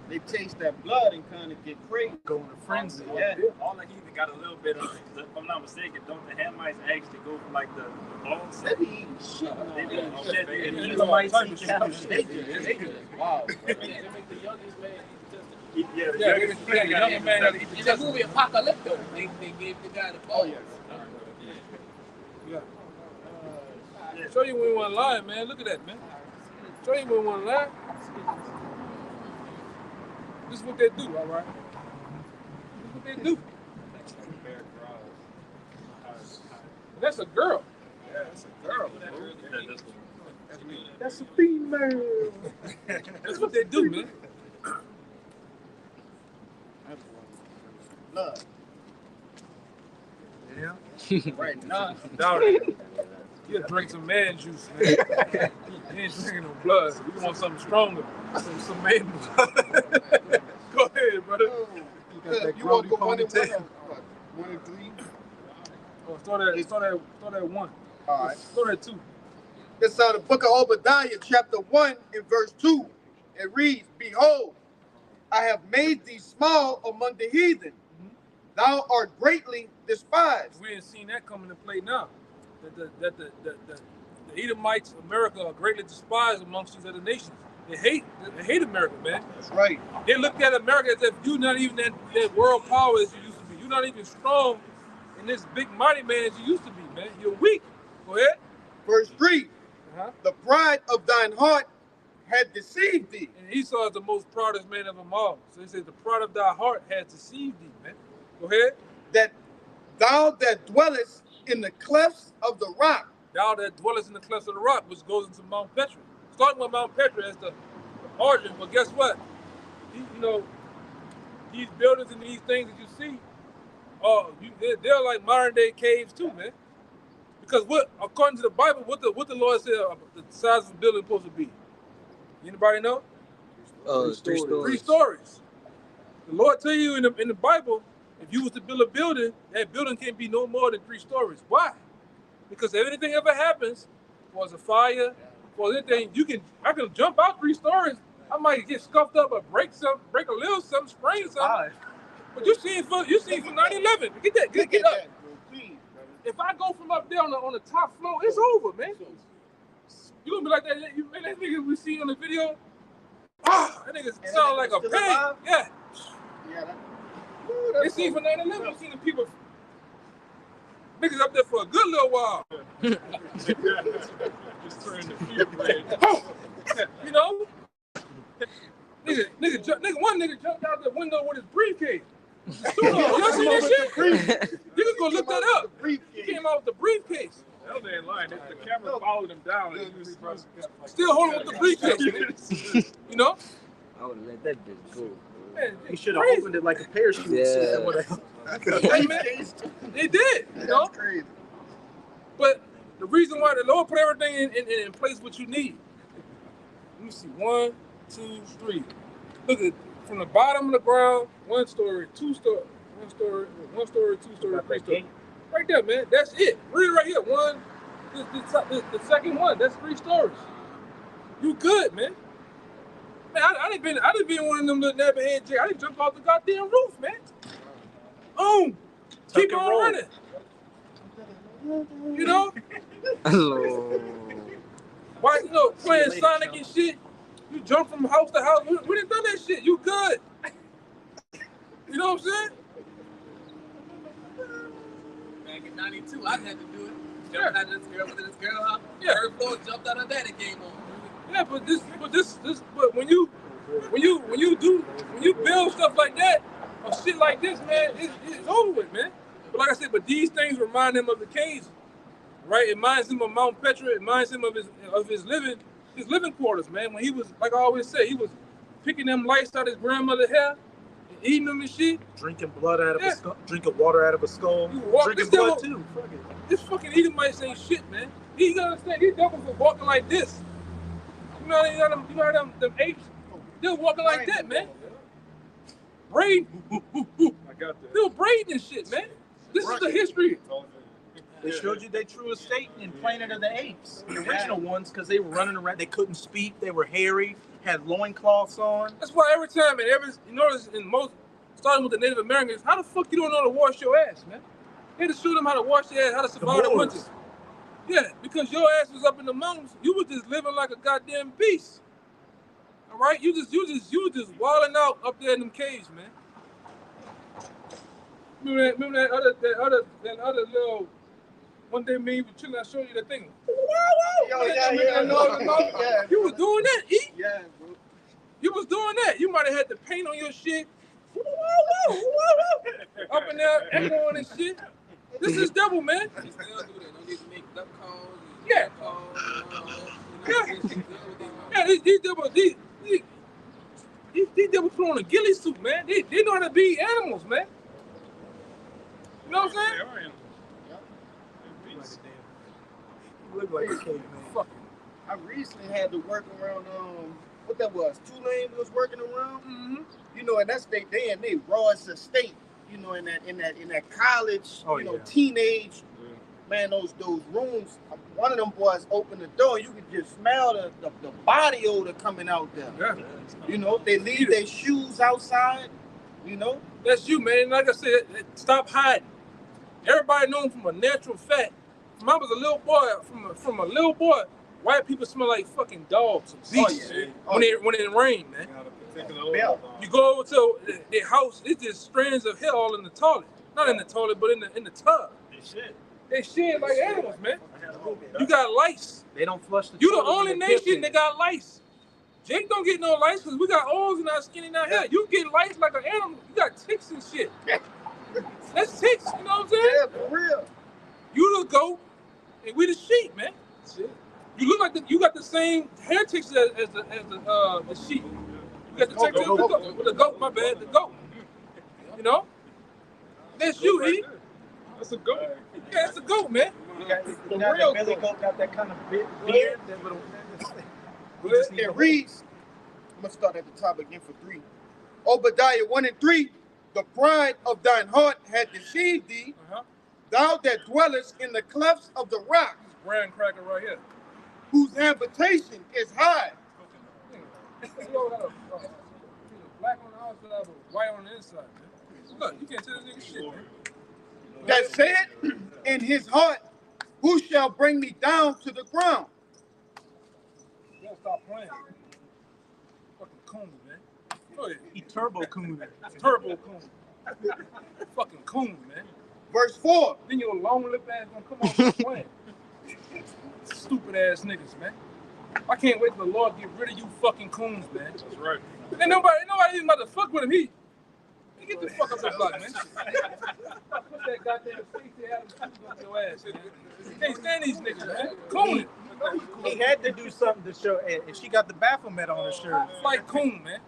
they taste that blood and kind of get crazy, go in a frenzy. Yeah. All the heathen got a little bit of it. If I'm not mistaken, don't the Hamites actually go for like the bones? They be eating shit. They be eating shit. They And eat Edomites all eat type of shit. shit. They good. Wow. They make the youngest man eat the Yeah, The young man had to eat the in that test. movie Apocalypto, they gave the guy the ball. Yeah. Show you when we want to lie, man. Look at that, man. Show you when we want to lie. This is what they do, all right? This is what they do. That's a girl. Yeah, that's a girl. That's a female. That's what they do, man. Blood. Yeah. Right now. Doubt it. You drink some man juice, man. You ain't drinking no blood. You want something stronger. Some man blood. Go ahead, brother. You want to go 1 and 1 or what? 1 and 3? Oh, start at 1. All right. Start at 2. It's out of the book of Obadiah, chapter 1 and verse 2. It reads, Behold, I have made thee small among the heathen. Thou art greatly despised. We ain't seen that come into play now. That the Edomites, America, are greatly despised amongst these other nations. They hate America, man. That's right. They looked at America as if you're not even that world power as you used to be. You're not even strong and this big mighty man as you used to be, man. You're weak. Go ahead. Verse 3. The pride of thine heart had deceived thee. And Esau is the most proudest man of them all. So he says the pride of thy heart has deceived thee, man. Go ahead. That thou that dwellest in the clefts of the rock. Thou that dwellest in the clefts of the rock, which goes into Mount Petra. Starting with Mount Petra as the origin, but guess what? These buildings and these things that you see, they're like modern day caves too, man. Because according to the Bible, what the Lord said the size of the building is supposed to be? Anybody know? 3 stories. 3 stories. The Lord tell you in the Bible, if you was to build a building, that building can't be no more than 3 stories. Why? Because if anything ever happens, or a fire, or anything, I can jump out 3 stories. I might get scuffed up or break a little something, sprain something. But you seen from 9/11. Get up. If I go from up there on the top floor, it's over, man. You gonna be like that? Man, that nigga we see on the video. Ah, that nigga sound like a pig. Yeah. Yeah. They seen for 9/11. I seen the people. Niggas up there for a good little while. Just turn the field red. You know? One nigga jumped out the window with his briefcase. Y'all see that shit? You can go look that up. He came out with the briefcase. Hell, they ain't lying. The camera followed him down. Still holding with the briefcase. You know? I would let that bitch go. Man, He should have opened it like a parachute. Yeah. Hey, man, they did, you know? Crazy. But the reason why the Lord put everything in place what you need. Let me see. 1, 2, 3. Look at from the bottom of the ground, 1 story, 2 story, 1 story, 1 story, 2 story, 3 story. Right there, man. That's it. Read it right here. The second one. That's 3 stories. You good, man. Man, I done been one of them little nappy head jacks. I done jumped off the goddamn roof, man. Keep on running. You know? Hello. Why, playing Sonic and shit? You jump from house to house. We done done that shit. You good. You know what I'm saying? Back in '92, I had to do it. Jumped out of this girl house. Yeah. Third floor, jumped out of that and game on. Yeah, but when you build stuff like that or shit like this, man, it's over with, man. But like I said, but these things remind him of the caves, right? It reminds him of Mount Petra. It reminds him of his living quarters, man. When he was, like I always say, he was picking them lights out of his grandmother's hair, and eating them and shit. Drinking blood out of a skull. Drinking water out of a skull. Drinking blood too. Fuck it. This fucking Edomites ain't shit, man. You gotta understand, these devils are walking like this. You know them apes? They're walking like that, man. Braiding. I got that. They were braiding and shit, man. This is the history. They showed you their true estate in Planet of the Apes, the original ones, because they were running around. They couldn't speak. They were hairy, had loincloths on. That's why every time, you notice in most, starting with the Native Americans, how the fuck you don't know to wash your ass, man? They had to show them how to wash their ass, how to survive the winter. Yeah, because your ass was up in the mountains, you were just living like a goddamn beast. All right, you just wilding out up there in them caves, man. Remember that other little one day me was chilling. I showed you that thing. Yeah. You was doing that, E? Yeah, bro. You was doing that. You might have had the paint on your shit. Up in there, echoing and shit. This is devil, man. They still do that. Don't need to make duck calls. Yeah. Yeah, these devils put on a ghillie suit, man. They know how to be animals, man. You know what I'm saying? They are animals. You look like a caveman. I recently had to work around what that was, Tulane was working around. Mm-hmm. You know, and that's they raw as a state. You know, in that college, teenage. Yeah. Man, those rooms. One of them boys opened the door. You could just smell the body odor coming out there. Yeah. You know, they leave their shoes outside. You know, That's you, man. Like I said, stop hiding. Everybody knows from a natural fact. When I was a little boy, from a little boy, white people smell like fucking dogs and beasts when it rain, man. You go over to their house, it's just strands of hair all in the toilet. Not in the toilet, but in the tub. They shit like animals, man. You got lice. They don't flush the You the toilet only when they nation piss that got lice. Jake don't get no lice because we got oils in our skin and our hair. You get lice like an animal. You got ticks and shit. That's ticks, you know what I'm saying? yeah, for real. You the goat and we the sheep, man. You look like you got the same hair ticks as the sheep. You got the ticks with the goat, my bad, the goat. You know? That's you, he. That's a goat. Yeah, that's a goat, man. The real Billy Goat got that kind of beard. That little. It reads. I'm gonna start at the top again for 3. Obadiah 1 and 3, the pride of thine heart had deceived thee, thou that dwellest in the clefts of the rock, Brand cracker right here. whose habitation is high. Black on the outside, but white on the inside, man. Look, you can't tell this nigga shit, man. That said in his heart, who shall bring me down to the ground? You gotta stop playing. Fucking coon, man. Go ahead. He turbo coon. Turbo coon. Fucking coon, man. Verse 4. Then your long lip ass gonna come off and playing. Stupid ass niggas, man. I can't wait till the Lord get rid of you fucking coons, man. That's right. And nobody even about to fuck with him. He get the fuck up the block, man. Put that goddamn Stacey Adams on your ass, man. You can't stand these niggas, man. Coon. He had to do something to show, and she got the Baphomet on her shirt. Like coon, man.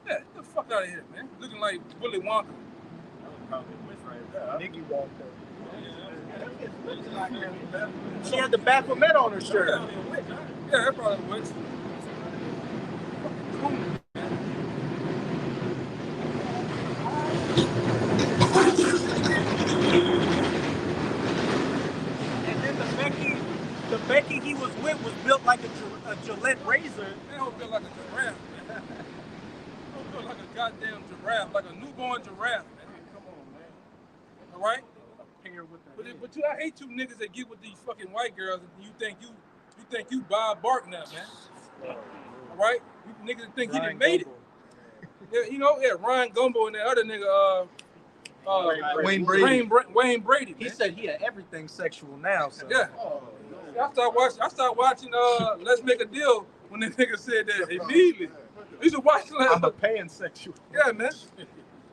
Yeah, get the fuck out of here, man. Looking like Willy Wonka. Nigga walked up. She had the Baphomet on her shirt. Yeah, that probably works. Coon. And then the Becky he was with was built like a Gillette razor. They don't feel like a giraffe, man. They don't feel like a goddamn giraffe, like a newborn giraffe, man. Come on, man. All right? But I hate you niggas that get with these fucking white girls and you think you Bob Bark now, man. All right? You niggas think you done made it. Yeah, you know, Ryan Gumbo and that other nigga, Wayne Brady. Wayne Brady, man. He said he had everything sexual now. So. Yeah. I started watching Let's Make a Deal when the nigga said that immediately. I used to watch I'm a paying sexual. Yeah, man.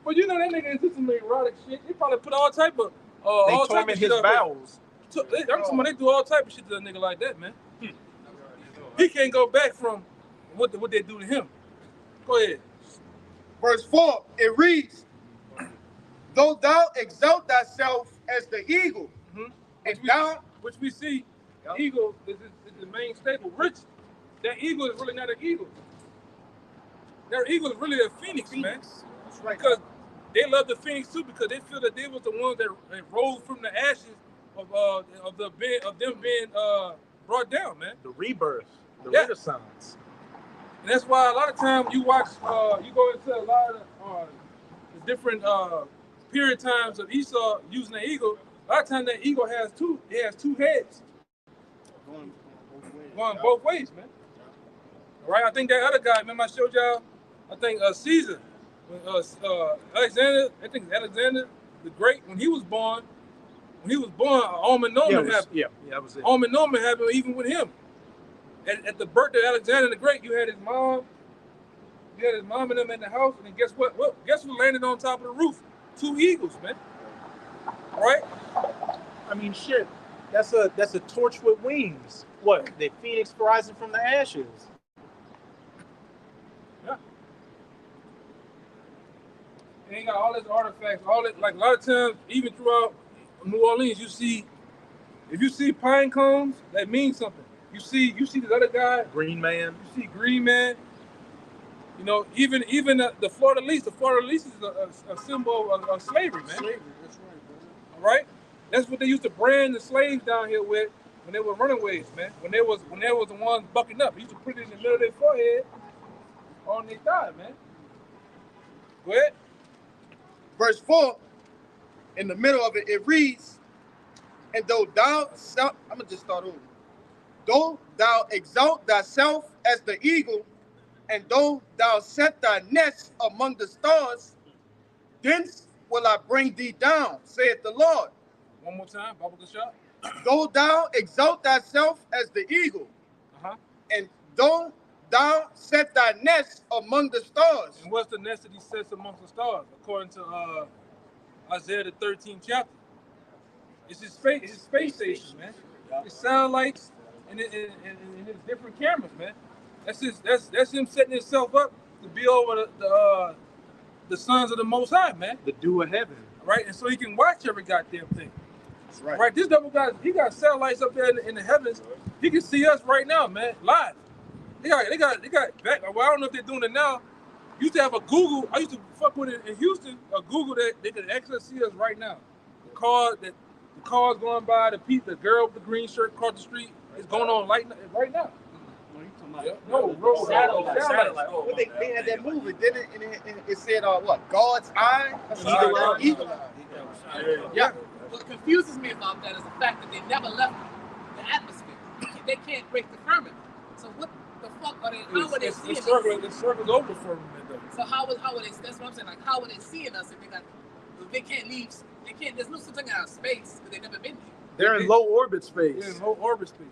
But you know that nigga into some erotic shit. He probably put all type of they all type torment of shit his up there. bowels. So, I'm talking about they do all type of shit to a nigga like that, man. He can't go back from what they do to him. Go ahead. Verse 4, it reads, though thou exalt thyself as the eagle, and thou... Which we see, eagle is the main staple. Rich, that eagle is really not an eagle. That eagle is really a phoenix, man. That's right. Because they love the phoenix too, because they feel that they was the ones that rose from the ashes of them being brought down, man. The rebirth, the renaissance. And that's why a lot of times you watch, you go into a lot of the different period times of Esau using the eagle. A lot of times that eagle has two heads. Going both ways, man. All right, I think that other guy, remember I showed y'all, I think Caesar, Alexander the Great, when he was born, Almond Norman happened. Yeah, that was it. Almond Norman happened even with him. At the birth of Alexander the Great, you had his mom and them in the house, and then guess what? Well, guess who landed on top of the roof? 2 eagles, man. All right? I mean, shit. That's a torch with wings. What? The phoenix rising from the ashes. Yeah. And they got all these artifacts, like a lot of times, even throughout New Orleans, if you see pine cones, that means something. You see this other guy, Green Man. You see Green Man. You know, even the Florida Lease. The Florida Lease is a symbol of slavery, man. Slavery, that's right, brother. All right, that's what they used to brand the slaves down here with when they were runaways, man. When they was the ones bucking up, they used to put it in the middle of their forehead, on their thigh, man. Go ahead. Verse 4, in the middle of it, it reads, and though thou, I'm going to just start over. Though thou exalt thyself as the eagle, and though thou set thy nest among the stars, thence will I bring thee down, saith the Lord. One more time, Bible shot. Though thou exalt thyself as the eagle, and though thou set thy nest among the stars. And what's the nest that he sets amongst the stars, according to Isaiah the 13th chapter? It's his space station, man. It's satellites and his different cameras, man. That's him setting himself up to be over the sons of the Most High, man. The dew of heaven. Right, and so he can watch every goddamn thing. That's right. Right, this double guy, he got satellites up there in the heavens. He can see us right now, man, live. They got back. Well, I don't know if they're doing it now, Used to have a Google. I used to fuck with it in Houston. A Google that they could actually see us right now. The cars going by. The girl with the green shirt across the street is going on right now. No, road Satellite. Oh, Well, they had that movie, didn't it? And it said, what? God's eye? Eagle Eye. Eagle Eye. Yeah. What confuses me about that is the fact that they never left the atmosphere. They can't break the firmament. So what the fuck are they? How are they seeing us? It circles over for them. So how are they? That's what I'm saying. Like, how are they seeing us if they can't leave? They can't. There's no such thing as space because they've never been there. They're in low orbit space. Yeah, low orbit space.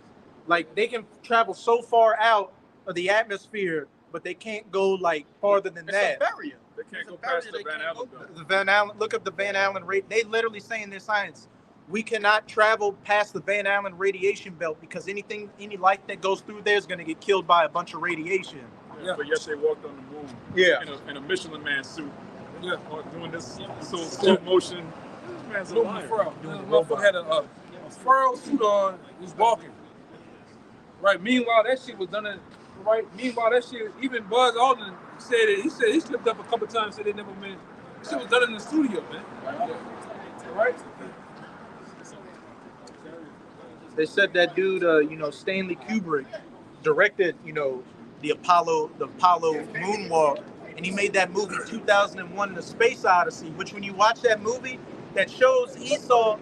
Like they can travel so far out of the atmosphere, but they can't go like farther than that. It's a barrier. They can't go past the Van Allen belt. The Van Allen, look up the Van Allen rate. They literally say in their science, we cannot travel past the Van Allen radiation belt because any light that goes through there is going to get killed by a bunch of radiation. Yeah. But yes, they walked on the moon. Yeah. In a Michelin Man suit. Yeah. Doing this slow motion. This man's a liar. Motherfucker had a furrow suit on. Was walking. Right. Meanwhile, that shit was done in. Right. Meanwhile, that shit. Even Buzz Aldrin said it. He said he slipped up a couple times. Said they never been. This shit was done in the studio, man. Right. They said that dude, Stanley Kubrick, directed, the Apollo moonwalk, and he made that movie 2001: The Space Odyssey. Which, when you watch that movie, that shows Esau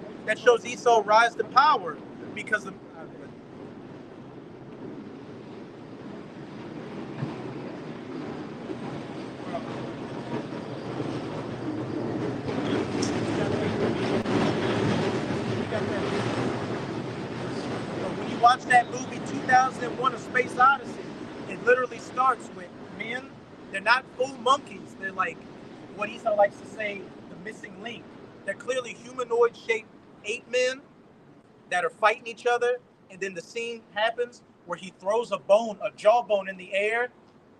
rise to power because of. Watch that movie 2001: A Space Odyssey. It literally starts with men. They're not full monkeys. They're like what Esau likes to say, the missing link. They're clearly humanoid-shaped ape men that are fighting each other. And then the scene happens where he throws a jawbone in the air,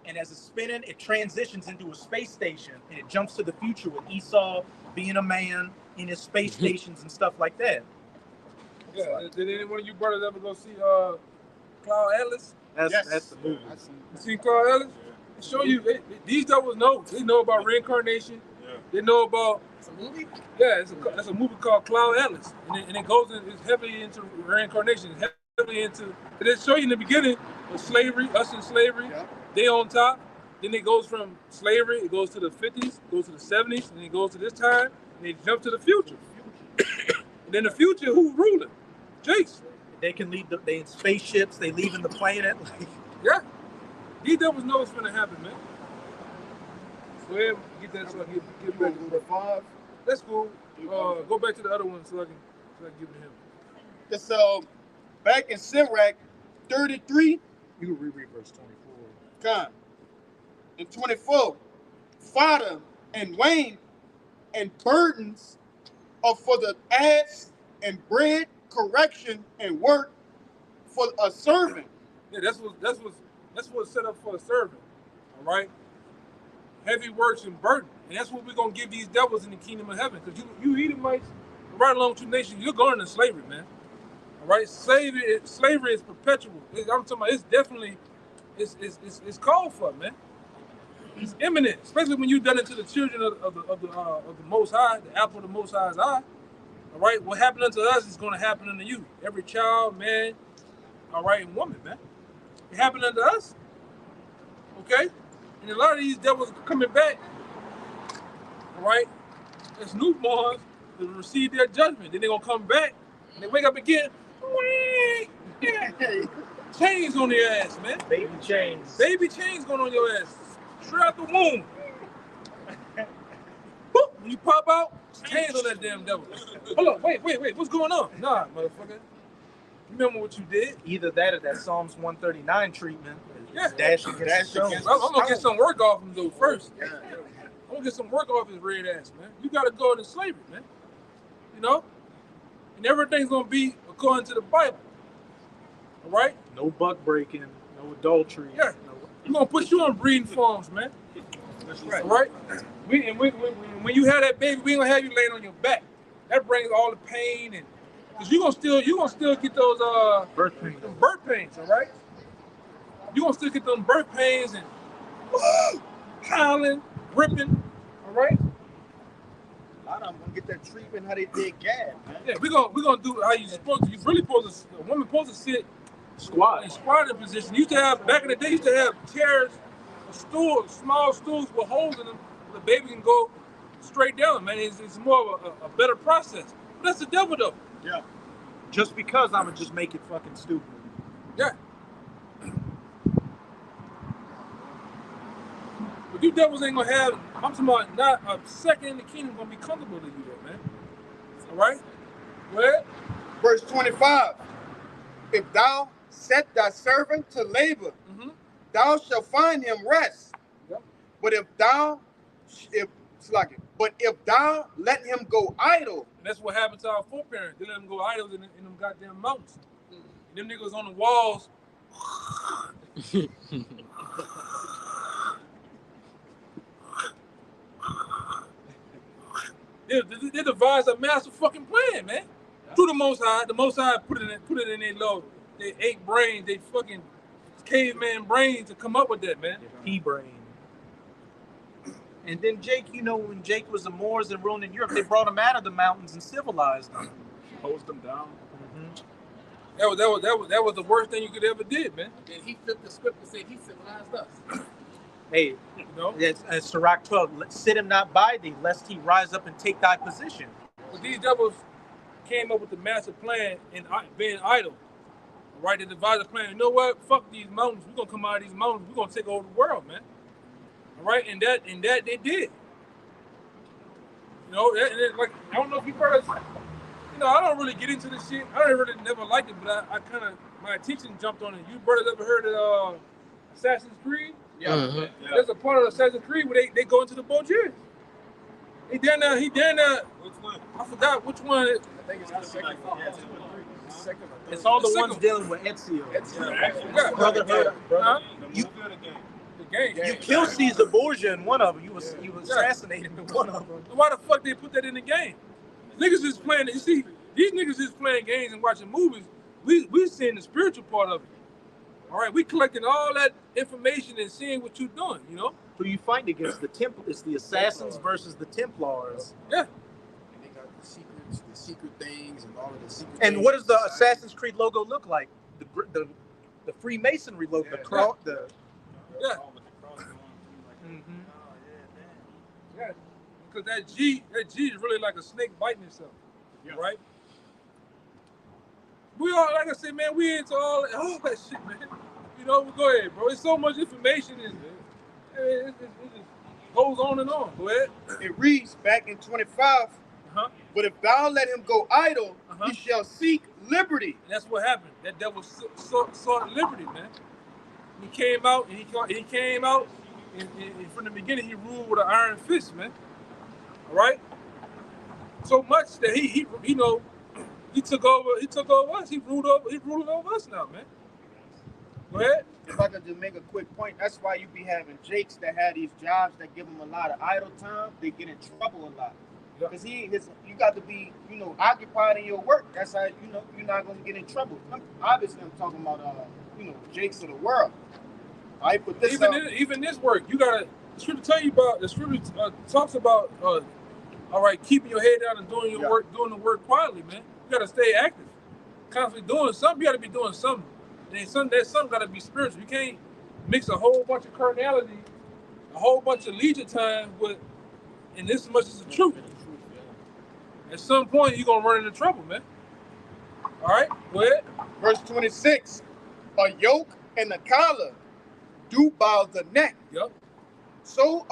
and as it's spinning, it transitions into a space station, and it jumps to the future with Esau being a man in his space stations and stuff like that. Yeah. Did anyone of you brothers ever go see Cloud Atlas? That's the movie. You see Cloud Atlas? It show you these devils know. They know about reincarnation. Yeah. They know about. It's a movie. Yeah, it's a movie called Cloud Atlas, and it goes in. It's heavily into reincarnation. It's heavily into. They show you in the beginning of slavery, us in slavery. Yeah. They on top. Then it goes from slavery. It goes to the 50s. Goes to the 70s, and it goes to this time. And they jump to the future. And then the future, who's ruling? Jace. They can leave. They in spaceships. They leaving the planet. Yeah. These devils know what's gonna happen, man. Go ahead, get that so I get back to the 5. That's cool. Go back to the other one so I can give it to him. It's back in Sirach 33. You can reread verse 24. Come. In 24, fodder and wane and burdens are for the ass, and bread, correction, and work for a servant. Yeah, that's what's set up for a servant. All right. Heavy works and burden, and that's what we're gonna give these devils in the kingdom of heaven. Because you Edomites, right along with you nations, you're going into slavery, man. All right. Slavery is perpetual. I'm talking about. It's definitely it's called for, man. It's imminent, especially when you've done it to the children of the Most High, the apple of the Most High's eye. All right, what happened unto us is going to happen unto you. Every child, man, all right, and woman, man. It happened unto us. Okay, and a lot of these devils are coming back. All right, as newborns to receive their judgment. Then they're gonna come back and they wake up again. Chains on their ass, man. Baby chains. Baby chains going on your ass. Straight out the womb. When you pop out, chains on that damn devil. Hold on, wait. What's going on? Nah, motherfucker. Remember what you did? Either that or that Psalms 139 treatment. Yeah. Dash against the stones. I'm gonna get some work off him though first. I'm gonna get some work off his red ass, man. You gotta go into slavery, man. You know? And everything's gonna be according to the Bible. All right? No buck breaking, no adultery. Yeah. We're gonna put you on breeding farms, man. That's right. All right? When you have that baby, we ain't gonna have you laying on your back. That brings all the pain, and because you gonna still get those birth pains, all right? You gonna still get them birth pains, and howling, ripping. All right. A lot of them gonna get that treatment how they did Gad, man. Yeah, we're gonna do how you supposed to. You really supposed to. A woman supposed to sit Squat. in squatting position. You used to have back in the day. You used to have chairs, stools, small stools with holes in them. The baby can go straight down. Man, it's more of a better process. But that's the devil, though. Yeah. Just because I'ma just make it fucking stupid. Yeah. But you devils ain't gonna have. I'm talking about not a second in the kingdom gonna be comfortable to you, though, man. All right. Go ahead. Verse 25. If thou set thy servant to labor, thou shalt find him rest. Yep. But if thou let him go idle, And that's what happened to our foreparents. They let them go idols in them goddamn mountains. Them niggas on the walls. They devised a master fucking plan, man. Through the Most High. The Most High put it in their low. They 8 brains, they fucking caveman brains to come up with that, man. Pea brain. And then Jake, you know, when Jake was the Moors and ruling in Europe, they brought him out of the mountains and civilized them. Hosed them down. That was the worst thing you could ever did, man. And he flipped the script and said he civilized us. Hey, You know? it's Sirach 12. Sit him not by thee, lest he rise up and take thy position. But these devils came up with the master plan in being idle. Right? They devised a plan. You know what? Fuck these mountains. We're gonna come out of these mountains. We're gonna take over the world, man. All right, and that they did. You know, and like I don't know if you brothers, you know, I don't really get into this shit. I don't really never liked it, but I kind of my attention jumped on it. You brothers ever heard of Assassin's Creed? Yeah. There's a part of Assassin's Creed where they go into the Bulgarians. He done that. Which one? I forgot which one. I think it's the second one. The second one. It's all the The ones second- dealing with Ezio. Yeah. Brotherhood. Huh? You- The game. You killed Caesar Borgia in one of them. You was Yeah. assassinated in one of them. Why the fuck they put that in the game? Niggas is playing. You see, these niggas is playing games and watching movies. We seeing the spiritual part of it. All right, we collecting all that information and seeing what you're doing. You know? Who you fight against? The Temple. It's the Assassins versus the Templars. Yeah. And they got the secrets, the secret things, and all of the secret. And things what does the inside. Assassin's Creed logo look like? The Freemasonry logo. Yeah. Mhm. Yeah. Because that G is really like a snake biting itself. Yeah. Right? We all, like I said, man, we into all that shit, man. You know, go ahead, bro. It's so much information and it just goes on and on. Go ahead. it reads back in 25. But if thou let him go idle, he shall seek liberty. And that's what happened. That devil sought liberty, man. He came out and and from the beginning he ruled with an iron fist, man. All right. So much that he you know, he took over us. He ruled over us now, man. Go ahead. If I could just make a quick point, that's why you be having Jakes that have these jobs that give them a lot of idle time. They get in trouble a lot. Because you got to be, you know, occupied in your work. That's how, you know, you're not going to get in trouble. Obviously, I'm talking about, you know, Jakes of the world. All right, but this even this work, you gotta. The scripture tell you about. The scripture talks about. All right, keeping your head down and doing your work, doing the work quietly, man. You gotta stay active, constantly doing something. You gotta be doing something. And that something gotta be spiritual. You can't mix a whole bunch of carnality, a whole bunch of leisure time with, and this much is the truth. At some point, you're gonna run into trouble, man. All right, go ahead. Verse 26. A yoke and a collar do bow the neck. Yep. So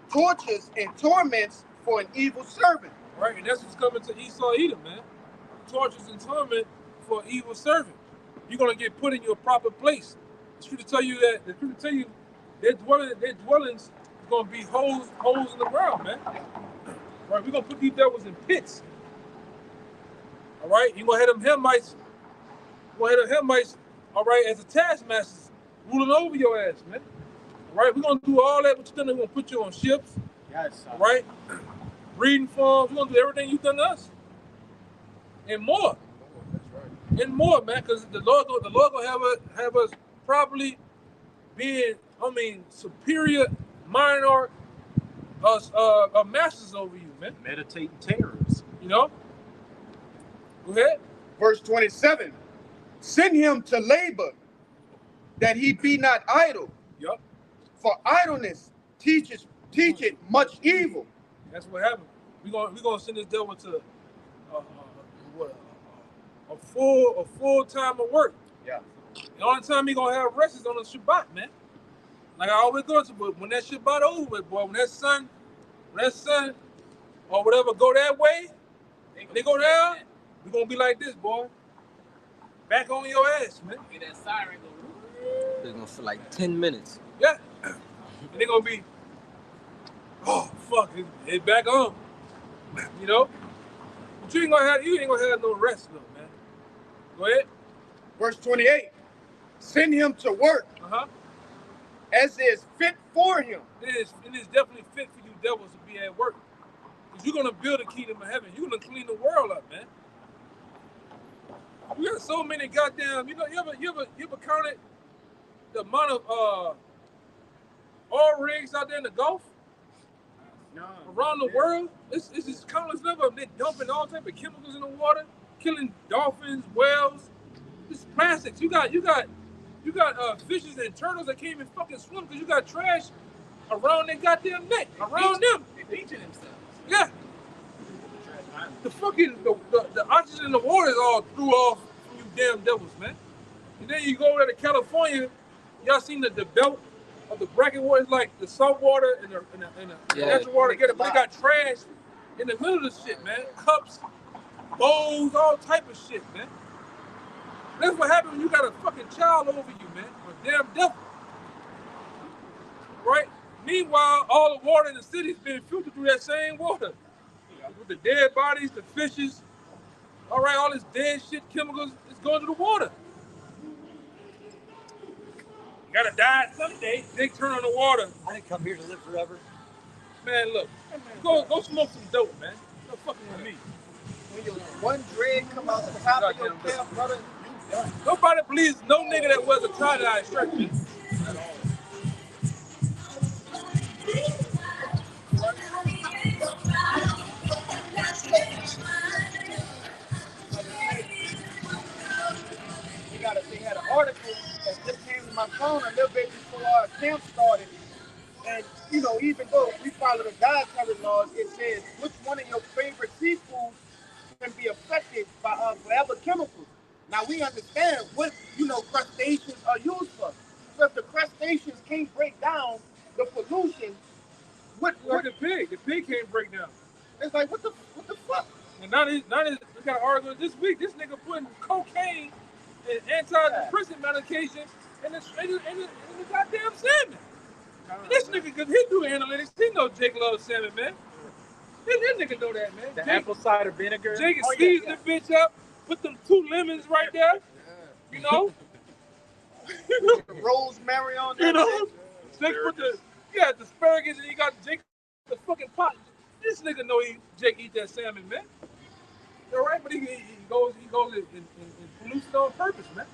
tortures and torments for an evil servant. Right, and that's what's coming to Esau Edom, man. Tortures and torment for an evil servant. You're gonna get put in your proper place. The scripture tell you that. The scripture tell you their dwellings are gonna be holes in the ground, man. Right, we're gonna put these devils in pits. All right, you're gonna have them Hamites. All right, as the taskmasters ruling over your ass, man. All right, we're gonna do all that. What you done? We're gonna put you on ships. Yes. All right, reading forms. We're gonna do everything you've done to us, and more. That's right. And more, man, because the Lord gonna have us probably being, superior minor masters over you, man. Meditating terrors. You know? Go ahead. Verse 27. Send him to labor, that he be not idle. Yup. For idleness teacheth much evil. That's what happened. We gonna send this devil to a full time of work. Yeah. The only time he gonna have rest is on the Shabbat, man. Like I always go to, but when that Shabbat over with, boy, when that sun or whatever go that way, they go down, we gonna be like this, boy. Back on your ass, man. Get that siren go. They're gonna feel like 10 minutes. Yeah. And they gonna be, oh fuck, it's back on. You know? But you ain't gonna have no rest though, man. Go ahead. Verse 28. Send him to work as is fit for him. It is definitely fit for you devils to be at work. Because you're gonna build a kingdom of heaven. You're gonna clean the world up, man. We got so many goddamn, you ever counted the amount of oil rigs out there in the Gulf? No. Around the world? It's just countless number of them. They're dumping all type of chemicals in the water, killing dolphins, whales. It's plastics. You got fishes and turtles that can't even fucking swim because you got trash around their goddamn neck, around them. They're teaching themselves. Yeah. The fucking the oxygen in the water is all threw off from you damn devils, man. And then you go over to California, y'all seen the belt of the bracket water. It's like the salt water and the natural water together, but they got trash in the middle of the shit, man. Cups, bowls, all type of shit, man. That's what happens when you got a fucking child over you, man. A damn devil. Right? Meanwhile, all the water in the city's being filtered through that same water. With the dead bodies, the fishes, all right, all this dead shit, chemicals, it's going to the water. You gotta die someday. They turn on the water. I didn't come here to live forever. Man, look, go smoke some dope, man. Don't fucking with me. When your one dread come out the top of your cap, brother, you done. Nobody believes no nigga that wears a tie-dye shirt. At all. They had an article that just came to my phone a little bit before our camp started. And, even though we follow the dietary laws, it says which one of your favorite seafoods can be affected by forever chemicals. Now, we understand what, crustaceans are used for. So if the crustaceans can't break down the pollution, what the pig can't break down. It's like, what the fuck? And now we got an argument this week. This nigga putting cocaine and antidepressant medication in the goddamn salmon. And this nigga, because he do analytics, he know Jake loves salmon, man. This nigga know that, man. The apple cider vinegar. Jake squeezed the bitch up, put them 2 lemons right there, you know? Rosemary on that. You know? Jake put the asparagus and he got Jake the fucking pot. This nigga know Jake eat that salmon, man. All right, but he goes and pollutes it on purpose, man.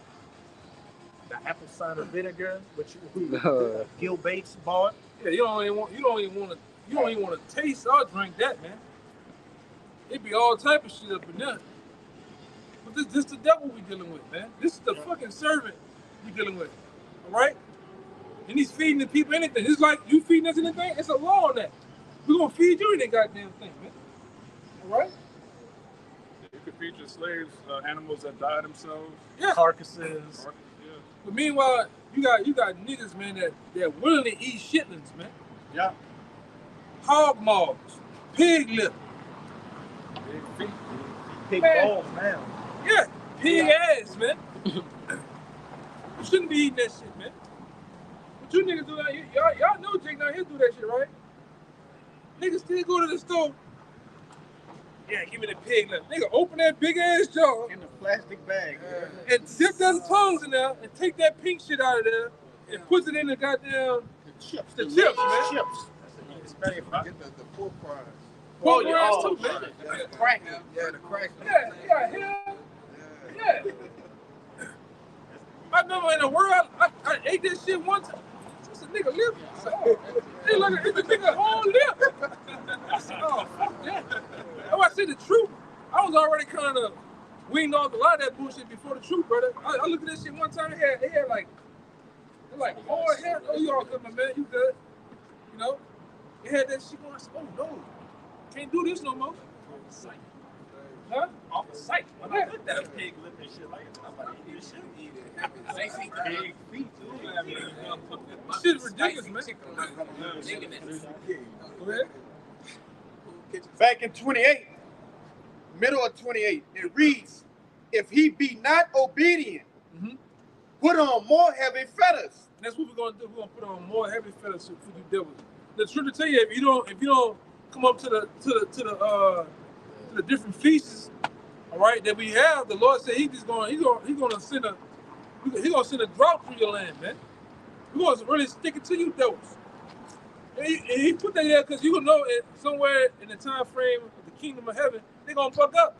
The apple cider vinegar, which Gil Bates bought. Yeah, you don't even want to taste or drink that, man. It be all type of shit up in there. But this the devil we dealing with, man. This is the fucking servant we dealing with. All right? And he's feeding the people anything. It's like you feeding us anything. It's a law on that. We're gonna feed you any goddamn thing, man. All right? You could feed your slaves animals that die themselves. Yeah. Carcasses. Yeah. But meanwhile, you got niggas, man, that willingly eat shitlings, man. Yeah. Hog maws, pig lip. Big feet. Pig Man. balls now. Yeah, pig ass, man. You shouldn't be eating that shit, man. But you niggas do that. Y'all know Jake down here do that shit, right? Niggas still go to the store. Yeah, give me the pig lip. Nigga, open that big ass jar In the plastic bag. and dip them tongues in there and take that pink shit out of there and put it in the goddamn Chips. the chips, man. Chips. Especially if you get the pork fries. Pork yeah, rinds oh, too, man. The crack. Yeah, the crack. Yeah. I remember in the world, I ate this shit one time. I said, nigga lip. I said, oh, hey, look at the nigga whole lip. I said, oh, fuck that. Oh, I said the truth. I was already kind of weaned off a lot of that bullshit before the truth, brother. I looked at this shit one time. It had like hard hair. Oh, you all good, my man. You good. You know? It had that shit going. I said, oh, no. Can't do this no more. Huh? Off the site. When I looked at pig lip and shit like that, I'm like, you should eat it. They see pig feet too. This shit is ridiculous, man. Go ahead. Back in 28, middle of 28, it reads, if he be not obedient, put on more heavy fetters. And that's what we're gonna do. We're gonna put on more heavy fetters for you devils. The truth to tell you, if you don't come up to the different feasts, all right, that we have, the Lord said he's gonna send a drought through your land, man. We're gonna really stick it to you devils. And he put that there because you gonna know it somewhere in the time frame of the kingdom of heaven, they're gonna fuck up.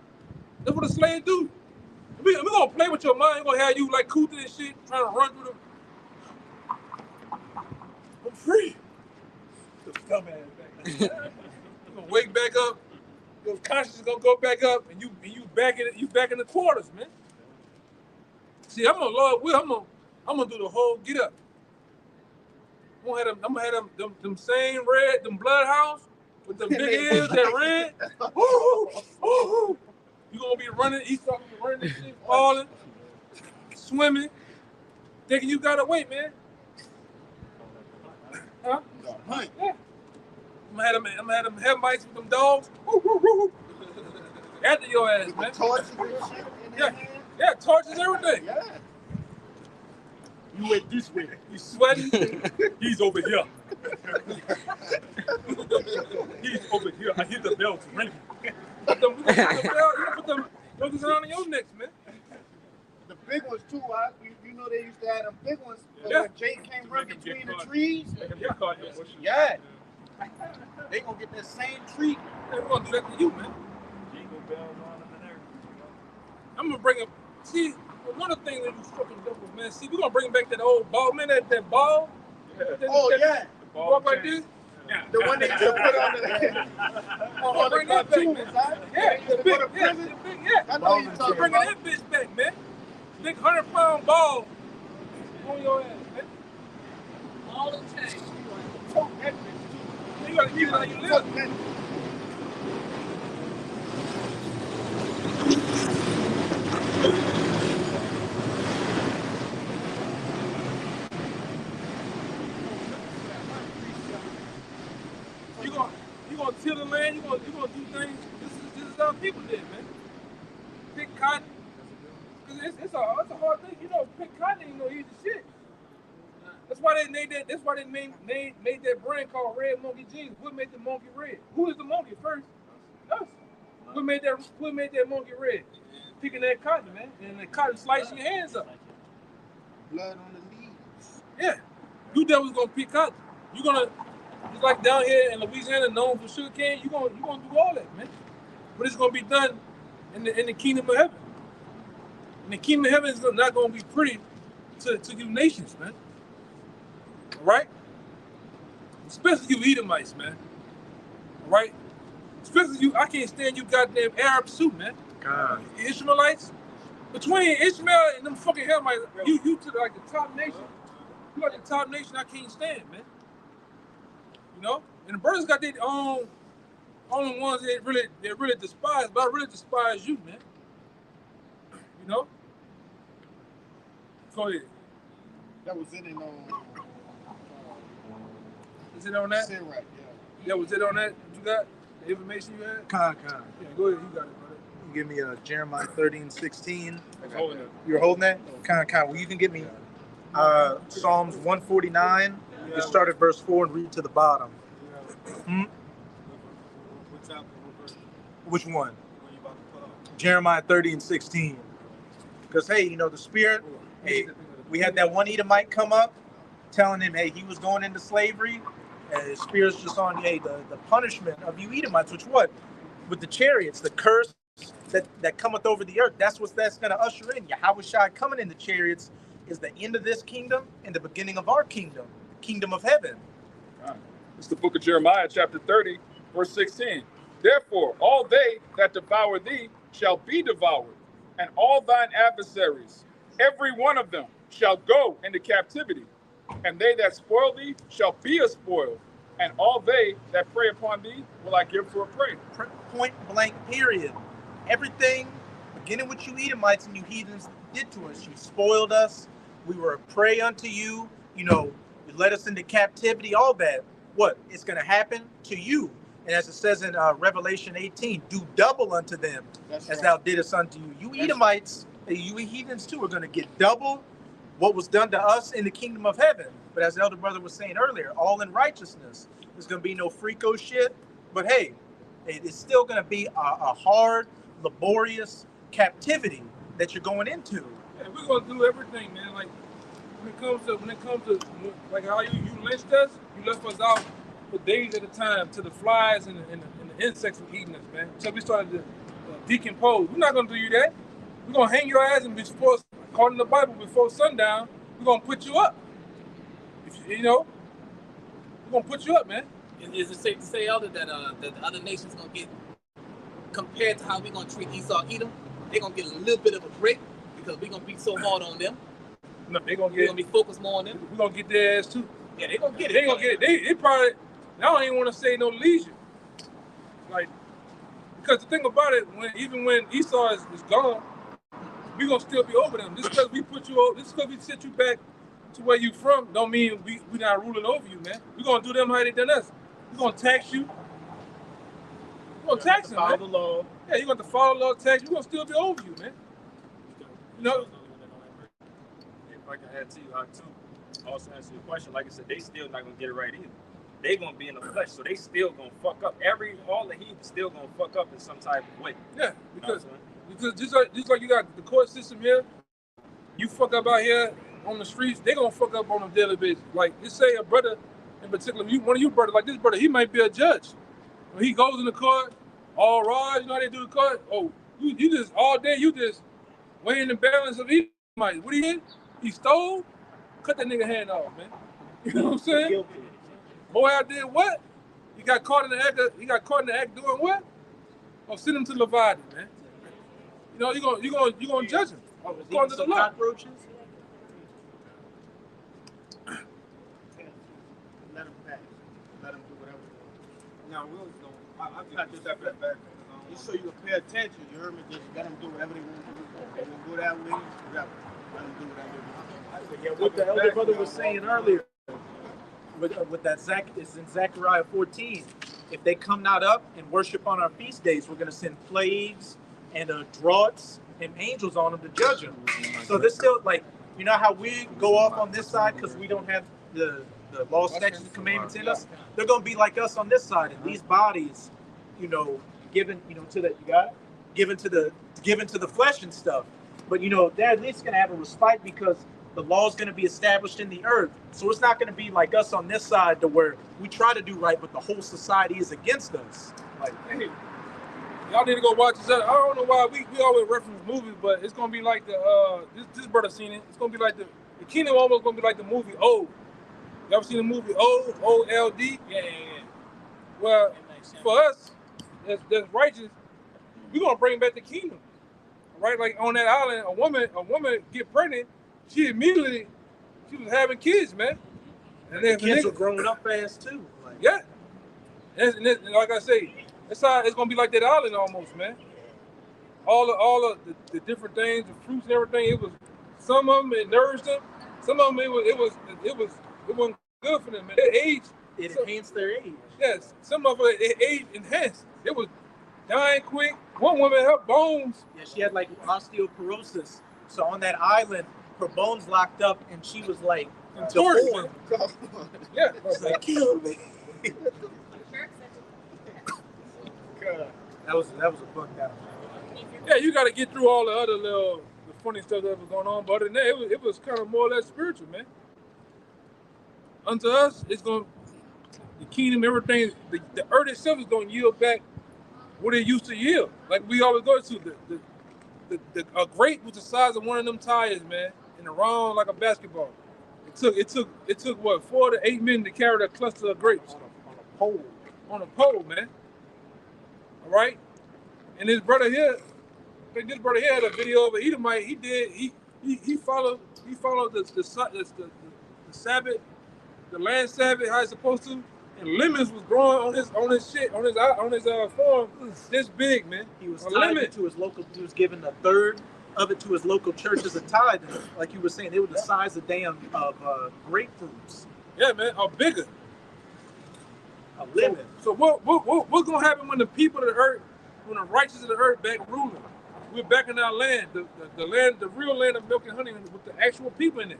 That's what a slave do. We're gonna play with your mind. We're gonna have you like cooting and shit, trying to run through them. I'm free. The dumbass back. You're gonna wake back up. Your conscience is gonna go back up, and you back in the quarters, man. See, I'm gonna do the whole get up. I'm gonna have them same red, them bloodhounds with them big ears, that red. Woo-hoo. You gonna be running, he's gonna be running this shit, falling, swimming, thinking you gotta wait, man. Huh? Yeah. I'm gonna have them headlights with them dogs. Woo. After your ass, man. Torches and shit in their hand? Yeah, torches, everything. Yeah. You went this way. You sweating? He's over here. He's over here. I hear the bells ringing. Put them bells around your necks, man. The big ones too, you know they used to have them big ones Yeah. when Jake came running between the trees. Yeah. They gonna get that same treatment. They're gonna do that to you, man. Jingle bells on them and everything. I'm gonna bring up. See, one of the things that you fucking devils, man. See, we're gonna bring back that old ball, man. That ball. Oh yeah, Walk like this. Yeah. the one they used to put on the on the Bring that back, cartoons, man. huh? Yeah, They used to the big, put a yeah, prison. the big, yeah. I know you're I'm talking bringing about. that bitch back, man. Big 100-pound ball on your ass, man. All the time. Choke that bitch You gotta keep it how you too. live. Fuck that. You gonna till the land. You gonna do things. This is how people did, man. Pick cotton. Cause it's a hard thing. You know, pick cotton ain't no easy shit. That's why they made that. That's why they made that brand called Red Monkey Jeans. What made the monkey red? Who is the monkey first? Us. What made that monkey red? Picking that cotton, man, and the cotton slicing your hands up. Blood on the leaves. Yeah, you devils gonna pick cotton. You gonna, just like down here in Louisiana, known for sugar cane. You gonna do all that, man. But it's gonna be done in the kingdom of heaven. And the kingdom of heaven is not gonna be pretty to you nations, man. All right? Especially you Edomites, man. All right? Especially you, I can't stand you goddamn Arabs too, man. God. Ishmaelites. Between Ishmael and them fucking Hamites, you to like the top nation. You like the top nation I can't stand, man. You know? And the brothers got their own ones they really despise, but I really despise you, man. You know? Go ahead. That was it in Is it on that? Sirach, yeah. Yeah, was it on that? You got the information you had? Con. Yeah, go ahead. You got it, brother. You give me Jeremiah 13:16. I'm holding it. You're holding that? Con. Well, you can get me Psalms 149. You can start at verse 4 and read to the bottom. What's up? Which one? What you about to put up? Jeremiah 30:16. Because, hey, you know, the Spirit, hey, we had that one Edomite come up telling him, hey, he was going into slavery. And the Spirit's just on, hey, the punishment of you Edomites, which what? With the chariots, the curse that cometh over the earth. That's going to usher in. Yahushua coming in the chariots is the end of this kingdom and the beginning of our kingdom. kingdom of heaven. It's the book of Jeremiah, chapter 30, verse 16. Therefore, all they that devour thee shall be devoured, and all thine adversaries, every one of them, shall go into captivity. And they that spoil thee shall be a spoil, and all they that prey upon thee will I give for a prey. Point blank, period. Everything, beginning with you Edomites and you heathens, did to us. You spoiled us. We were a prey unto you. You know, you led us into captivity, all that. What? It's going to happen to you. And as it says in Revelation 18, do double unto them as thou didst unto you. You Edomites, you heathens too, are going to get double what was done to us in the kingdom of heaven. But as the elder brother was saying earlier, all in righteousness. There's going to be no freako shit. But hey, it's still going to be a hard, laborious captivity that you're going into. Yeah, we're going to do everything, man. Like, when it comes to like how you lynched us, you left us out for days at a time to the flies and the insects were eating us, man. So we started to decompose. We're not going to do you that. We're going to hang your ass and before, according to the Bible, before sundown, we're going to put you up. You know, we're going to put you up, man. Is it safe to say, Elder, that the other nations going to get, compared to how we're going to treat Esau, Edom, they're going to get a little bit of a break because we're going to be so hard on them? No, they're going to be focused more on them? We're going to get their ass too. Yeah, they're going to get it. They going to get it. They probably, I don't even want to say no leisure. Like, because the thing about it, even when Esau is gone, we're going to still be over them. Just because we put you over, just because we set you back to where you from, don't mean we not ruling over you, man. We're going to do them how they done us. We're going to tax you. We're going to tax them, man. Follow the law. Yeah, you're going to follow the law, tax. We're going to still be over you, man. You know? If I can add to you, I too also answer your question. Like I said, they still not going to get it right either. They going to be in the flesh, so they still going to fuck up. All the heat still going to fuck up in some type of way. Yeah, because just like you got the court system here, you fuck up out here on the streets, they gonna fuck up on a daily basis. Like, just say a brother in particular, one of you brothers, like this brother, he might be a judge. When he goes in the court, all rise, you know how they do the court? Oh, you just, all day, you just weighing the balance of each might. What he did? He stole? Cut that nigga hand off, man. You know what I'm saying? Boy out there, what? He got caught in the act doing what? Oh, send him to Leviathan, man. You know, you gonna judge him according to the law. Cockroaches? Let them pass. Let them do whatever. Now, I'll cut this up back. Just so you can pay attention, you heard me? Just let them do whatever they want to do. They want to go that way, whatever. Let them do whatever they want. Yeah, what the elder brother was saying earlier, with that it's in Zechariah 14. If they come not up and worship on our feast days, we're going to send plagues and droughts and angels on them to judge them. So there's still, like, you know how we go off on this side because we don't have the law, statutes, and commandments in us? They're going to be like us on this side. And these bodies, you know, given, you know, to the, you got it? Given to the flesh and stuff. But, you know, they're at least going to have a respite because the law is going to be established in the earth. So it's not going to be like us on this side to where we try to do right, but the whole society is against us. Like, hey, y'all need to go watch this. I don't know why we always reference movies, but it's going to be like the, this brother seen it. It's going to be like the Kingdom almost going to be like the movie Old. You ever seen the movie Old? O-L-D? Yeah. Well, for us, that's righteous, we're going to bring back the kingdom. Right? Like on that island, a woman get pregnant, she was having kids, man. And then kids are growing up fast too. Like, yeah. And like I say, that's how it's gonna be like that island almost, man. All of the different things, the fruits and everything. It was some of them it nourished them. Some of them it wasn't good for them, man. Their age. It enhanced their age. Yes. Some of it age enhanced. It was dying quick. One woman, her bones. Yeah, she had like osteoporosis. So on that island, her bones locked up, and she was like deformed. Yeah, it's like kill me. That was a bug down. Yeah, you got to get through all the other the funny stuff that was going on, but other than that, it was kind of more or less spiritual, man. Unto us, it's going the kingdom, everything, the earth itself is going to yield back what it used to yield. Like we always go to a grape was the size of one of them tires, man, in the round like a basketball. It took what 4 to 8 men to carry that cluster of grapes on a pole, man. All right, and his brother here, I think this brother here had a video of an Edomite. He followed the Sabbath, the land Sabbath how it's supposed to, and lemons was growing on his farm this big, man. He was A tied lemon. to his local. He was giving a third of it to his local church as a tithe. Like you were saying, they were the size of grapefruits. Yeah, man, or bigger. A lemon. So what's gonna happen when the people of the earth, when the righteous of the earth back ruling? We're back in our land, the land, the real land of milk and honey with the actual people in it.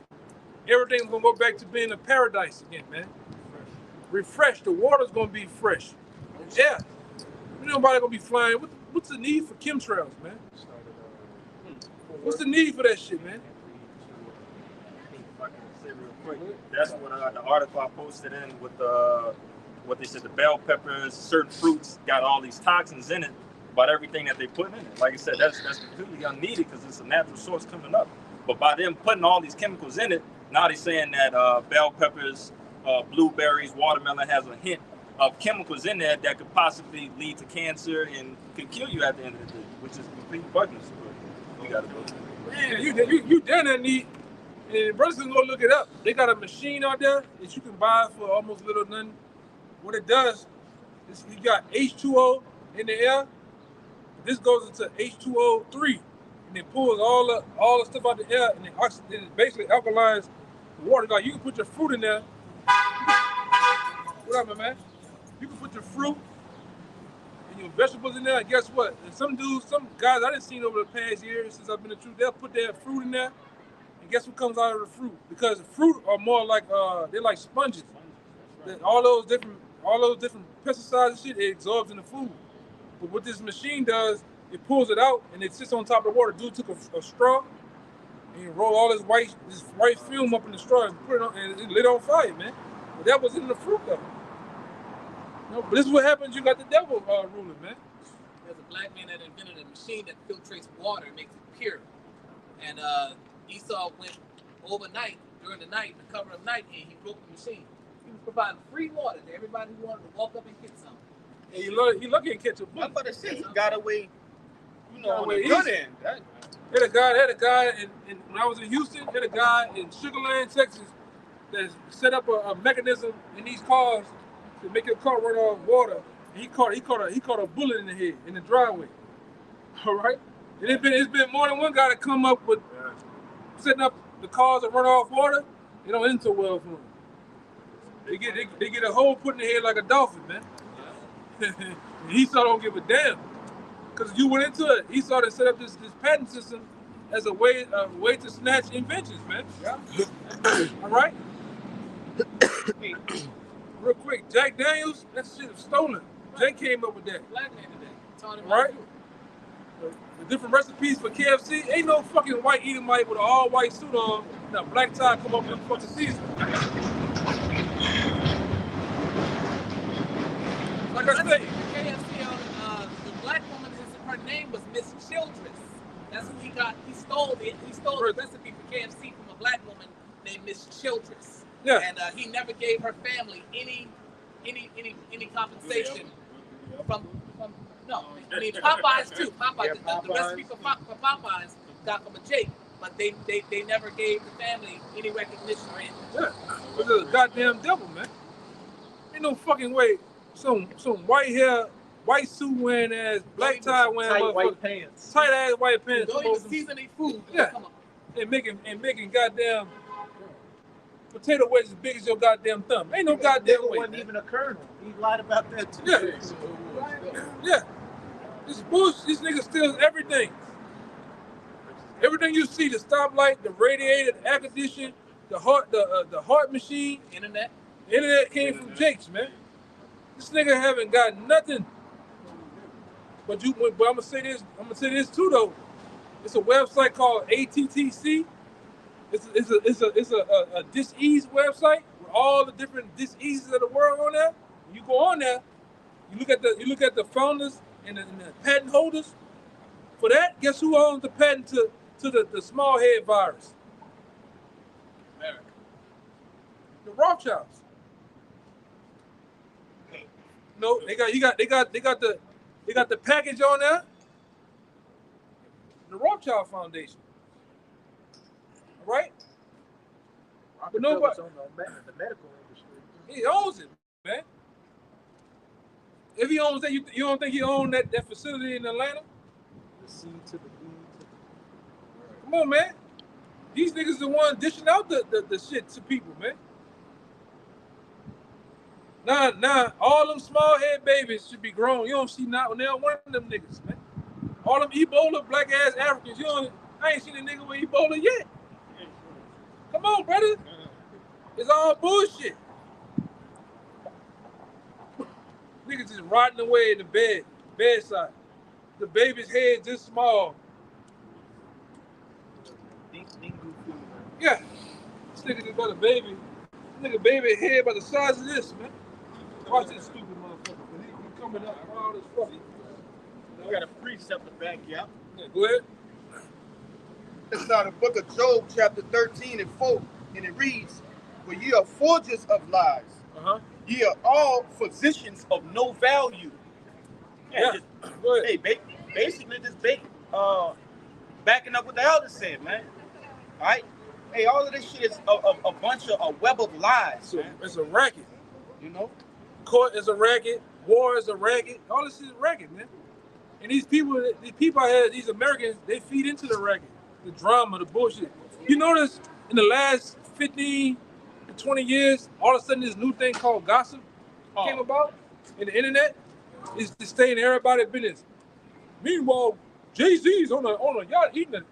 Everything's gonna go back to being a paradise again, man. Refreshed. The water's gonna be fresh. Yeah. Nobody gonna be flying. What's the need for chemtrails, man? What's the need for that shit, man? If I can say real quick, that's what the article I posted in with what they said the bell peppers, certain fruits got all these toxins in it, about everything that they put in it. Like I said, that's completely unneeded because it's a natural source coming up. But by them putting all these chemicals in it, now they're saying that bell peppers, blueberries, watermelon has a hint of chemicals in there that could possibly lead to cancer and could kill you at the end of the day, which is complete bugging. You gotta go. Man, you down there need, and brothers can go look it up. They got a machine out there that you can buy for almost little nothing. What it does is you got H2O in the air. This goes into H2O3, and it pulls all the stuff out the air, and it basically alkalines the water. Like you can put your fruit in there. What up, man? You can put your fruit and your vegetables in there, and guess what? And some guys I didn't see over the past years since I've been in the truth, they'll put their fruit in there, and guess what comes out of the fruit? Because the fruit are more like they're like sponges. All those different pesticides and shit, it absorbs in the food. But what this machine does, it pulls it out and it sits on top of the water. Dude took a straw and he rolled all this white film up in the straw and put it on, and it lit on fire, man. But that was in the fruit though. No, but this is what happens. You got the devil ruling, man. There's a black man that invented a machine that filtrates water and makes it pure. And Esau went overnight, during the night, the cover of night, and he broke the machine. He was providing free water to everybody who wanted to walk up and get some. And he lucky and catch a bullet. I'm about to say he got away, on the Easy. good end. Had a guy in when I was in Houston, had a guy in Sugar Land, Texas, that set up a mechanism in these cars to make your car run off water. And he caught a bullet in the head in the driveway. All right, and it's been more than one guy that come up with setting up the cars that run off water. They don't end so well for them. They get a hole put in the head like a dolphin, man. And Esau don't give a damn. Because you went into it, Esau to set up this patent system as a way to snatch inventions, man. Yeah. All right? Real quick, Jack Daniels, that shit was stolen. Jay came up with that. Black man today. Taught him right? The different recipes for KFC. Ain't no fucking white Edomite with an all-white suit on and a black tie come up with a fucking season. Like I say, KFC, the black woman, her name was Miss Childress. That's who he got. He stole it. He stole the recipe for KFC from a black woman named Miss Childress. Yeah. And he never gave her family any compensation from no. I mean Popeyes too. Popeyes, the recipe for Popeyes got from a Jake, but they never gave the family any recognition or anything. Yeah, it's a goddamn devil, man. Ain't no fucking way. Some white hair, white suit wearing ass, black tie wearing tight white pants, tight ass white pants. Don't even season their food. Yeah, and making goddamn potato wedges as big as your goddamn thumb. Ain't no goddamn way. Wasn't even a kernel. He lied about that too. Yeah, yeah. This bullshit. These niggas steals everything. Everything you see, the stoplight, the radiator, the air conditioner, the heart machine, internet. The internet came from Jake's, man. This nigga haven't got nothing. But I'm gonna say this too though. It's a website called ATTC. It's a dis-ease website with all the different dis-eases of the world on there. You go on there, you look at the founders and the patent holders. For that, guess who owns the patent to the small head virus? America. The Rothschilds. No, they got the package on there. The Rothschild Foundation. All right? But nobody. On the medical industry. He owns it, man. If he owns that, you don't think he owns that facility in Atlanta? The C to the B to Come on, man. These niggas the ones dishing out the shit to people, man. Nah, all them small head babies should be grown. You don't see not one of them niggas, man. All them Ebola black ass Africans, I ain't seen a nigga with Ebola yet. Come on, brother. It's all bullshit. Niggas just rotting away in the bedside. The baby's head this small. Yeah. This nigga just got a baby. This nigga baby head about the size of this, man. Watch this stupid motherfucker. He coming up wild as fuck. We got a precept to back you up. Yeah, go ahead. It's now the book of Job, chapter 13 and 4, and it reads, "For ye are forgers of lies. Ye are all physicians of no value." Yeah, go ahead. Hey, basically just backing up what the elder said, man. All right? Hey, all of this shit is a bunch of a web of lies, man. It's a racket. You know? Court is a racket. War is a racket. All this is a racket, man. And these people out here, these Americans, they feed into the racket, the drama, the bullshit. You notice in the last 15 to 20 years, all of a sudden this new thing called gossip came about in the internet. It's to stay in everybody's business. Meanwhile, Jay-Z's on a yacht eating a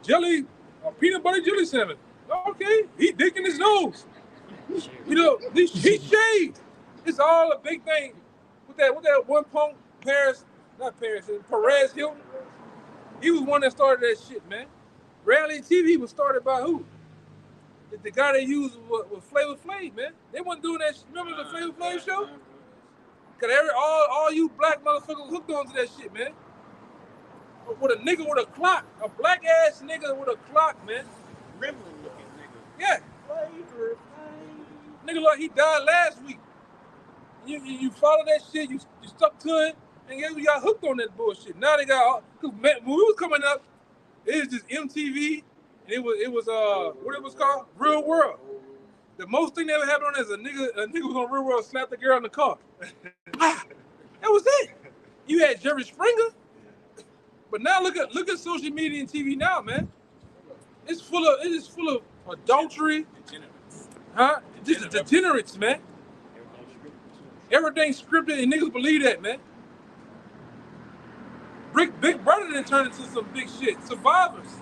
jelly, a peanut butter jelly sandwich. Okay, he dicking his nose. He shaved. It's all a big thing. With that one punk, Perez Hilton. He was one that started that shit, man. Reality TV was started by who? The guy they used was Flavor Flav, man. They wasn't doing that shit. Remember the Flavor Flav show? Cause all you black motherfuckers hooked onto that shit, man. With a nigga with a clock, a black ass nigga with a clock, man. Gremlin looking nigga. Yeah. Flavor Flav. Nigga like he died last week. You follow that shit, you stuck to it, and you got hooked on that bullshit. Now they got cause when we was coming up, it was just MTV, and it was what it was called? Real World. The most thing that ever happened on is a nigga was on Real World, slapped the girl in the car. That was it. You had Jerry Springer. But now look at social media and TV now, man. It is full of adultery. Degenerates. Huh? Just degenerates, man. Everything's scripted and niggas believe that, man. Big Brother didn't turn into some big shit. Survivors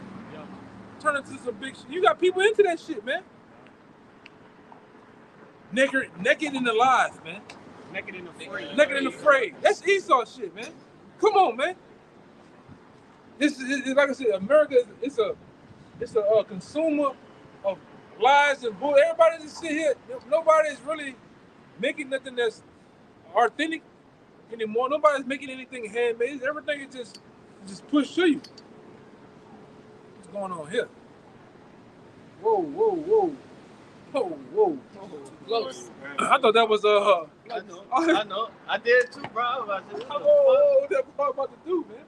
turn into some big shit. You got people into that shit, man. Naked and alive, man. Naked and afraid. Naked and afraid. That's Esau shit, man. Come on, man. It's like I said, America is a consumer of lies and bull. Everybody just sit here. Nobody's really making nothing that's authentic anymore. Nobody's making anything handmade. Everything is just pushed to you. What's going on here? Whoa. Close. I thought that was I know. I did too, bro. What that part about to do, man?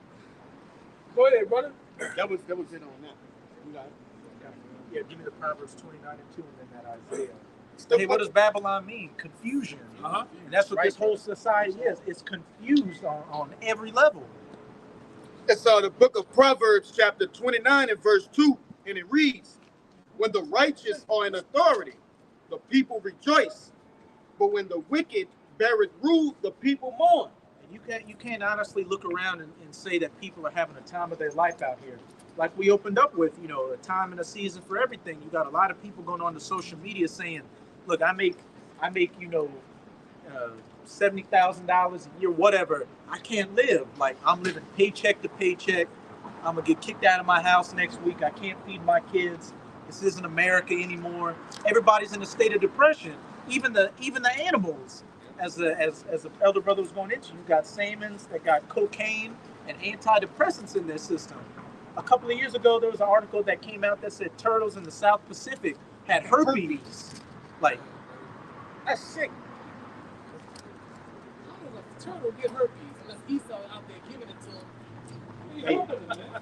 Go ahead, brother. That was it on that. You got it. Yeah, give me the Proverbs 29 and 2 and then that Isaiah. Hey, what does Babylon mean? Confusion. And that's what this whole society is. It's confused on every level. It's the book of Proverbs, chapter 29 and verse 2, and it reads, "When the righteous are in authority, the people rejoice. But when the wicked beareth rule, the people mourn." And you can't honestly look around and say that people are having a time of their life out here. Like we opened up with, a time and a season for everything. You got a lot of people going on to social media saying, look, I make $70,000 a year, whatever. I can't live. Like, I'm living paycheck to paycheck. I'm going to get kicked out of my house next week. I can't feed my kids. This isn't America anymore. Everybody's in a state of depression. Even the animals, as the elder brother was going into, you got salmons that got cocaine and antidepressants in their system. A couple of years ago, there was an article that came out that said turtles in the South Pacific had herpes. Like, that's sick. How does a turtle get herpes unless Esau out there giving it to him? He humping him, man.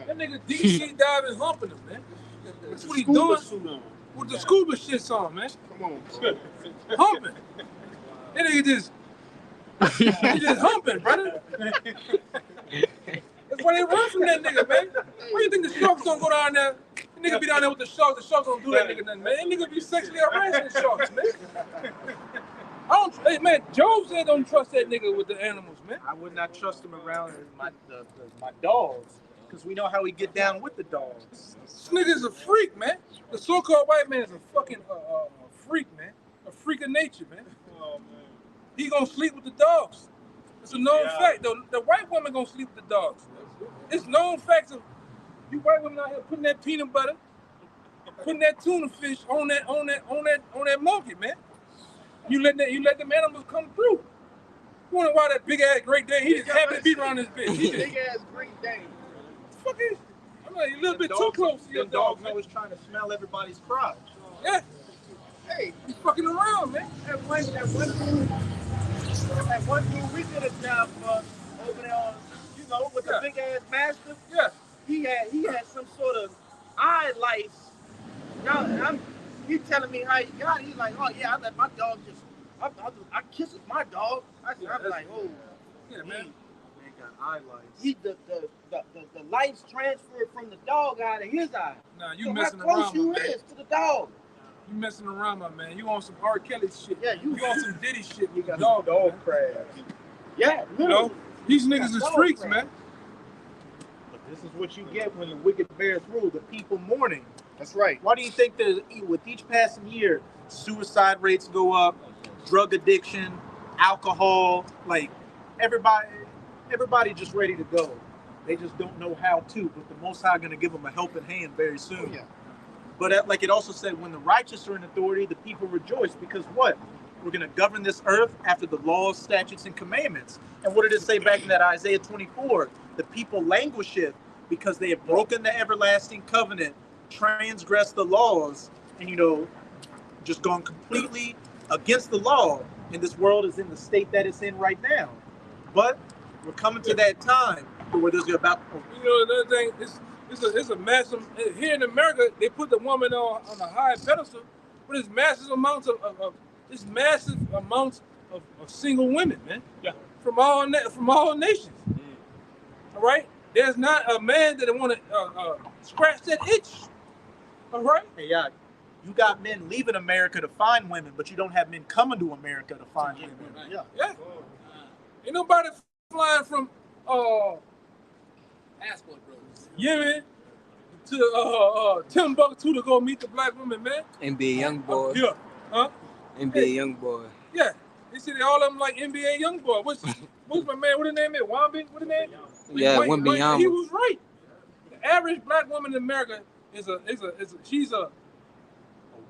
That nigga deep sea diving humping him, man. That's what he Scuba doing suit on. with the scuba shits on, man. Come on, bro. Humping. That nigga just humping, brother. That's why they run from that nigga, man. Why you think the sharks don't go down there? The nigga be down there with the sharks don't do that nigga nothing, man. That nigga be sexually harassing the sharks, man. Hey, man, Job said don't trust that nigga with the animals, man. I would not trust him around my dogs, because we know how he get down with the dogs. This nigga's a freak, man. The so-called white man is a fucking freak, man. A freak of nature, man. Oh, man. He gonna sleep with the dogs. It's a known fact. The white woman gonna sleep with the dogs. It's known facts of you white women out here putting that peanut butter, putting that tuna fish on that monkey, man. You let them animals come through. You wonder why that big ass Great Dane? He just happy to be around this bitch. He just Big ass Great Dane. fucking. I'm like a little bit too close to your The dog, dog's man. always trying to smell everybody's crotch. Yeah, Hey, he's fucking around, man. At one dude, we did a job over there on, with Yeah. a big ass mastiff. Yeah. He had some sort of eye lice. He telling me how he got it. He's like, oh yeah, I let my dog I kisses my dog. I'm like, oh, Yeah, man. Man got eye lice. the lights transferred from the dog eye to his eye. Nah, you So messing how close around, you my man. is to the dog? You messing around, my man. You on some R. Kelly shit. Yeah, You on some Diddy shit. You got dog, dog man. crabs. Yeah, You know, these niggas is dog freaks, crap. man. But this is what you get when the wicked bears rule. The people mourning. that's right. Why do you think that with each passing year, suicide rates go up, drug addiction, alcohol, like everybody just ready to go. They just don't know how to, but the Most High going to give them a helping hand very soon. Oh, yeah. But like it also said, when the righteous are in authority, the people rejoice because what? We're going to govern this earth after the laws, statutes, and commandments. And what did it say back in that Isaiah 24? The people languisheth because they have broken the everlasting covenant, transgressed the laws, and, just gone completely against the law. And this world is in the state that it's in right now. But we're coming to that time where there's about... You know, another thing, it's a massive, here in America, they put the woman on a high pedestal, but it's massive amounts of single women, man. Yeah. From all nations. All right? There's not a man that want to scratch that itch. All right? Hey, yeah, you got men leaving America to find women, but you don't have men coming to America to find women. Yeah. Ain't nobody flying from Passport bros. Yemen to Timbuktu to go meet the black woman, man. NBA young boy. Yeah. Huh? NBA young boy. Yeah. They said all of them like NBA young boy. What's my man? What his name is? Wambi? What his name? Yeah, Wait, Wembanyama. he was right. The average black woman in America she's a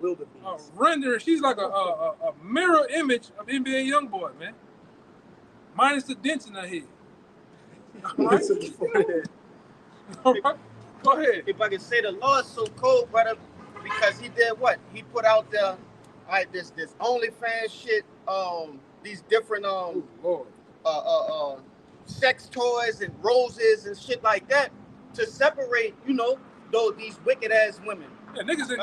wildebeest. rendering. She's like a mirror image of NBA young boy, man. Minus the dents in her head. All right? All right? Go ahead. If I can say, the Lord's so cold, brother, because he did what? He put out there, this OnlyFans shit, these different Lord. sex toys and roses and shit like that to separate, these wicked ass women. Yeah, niggas in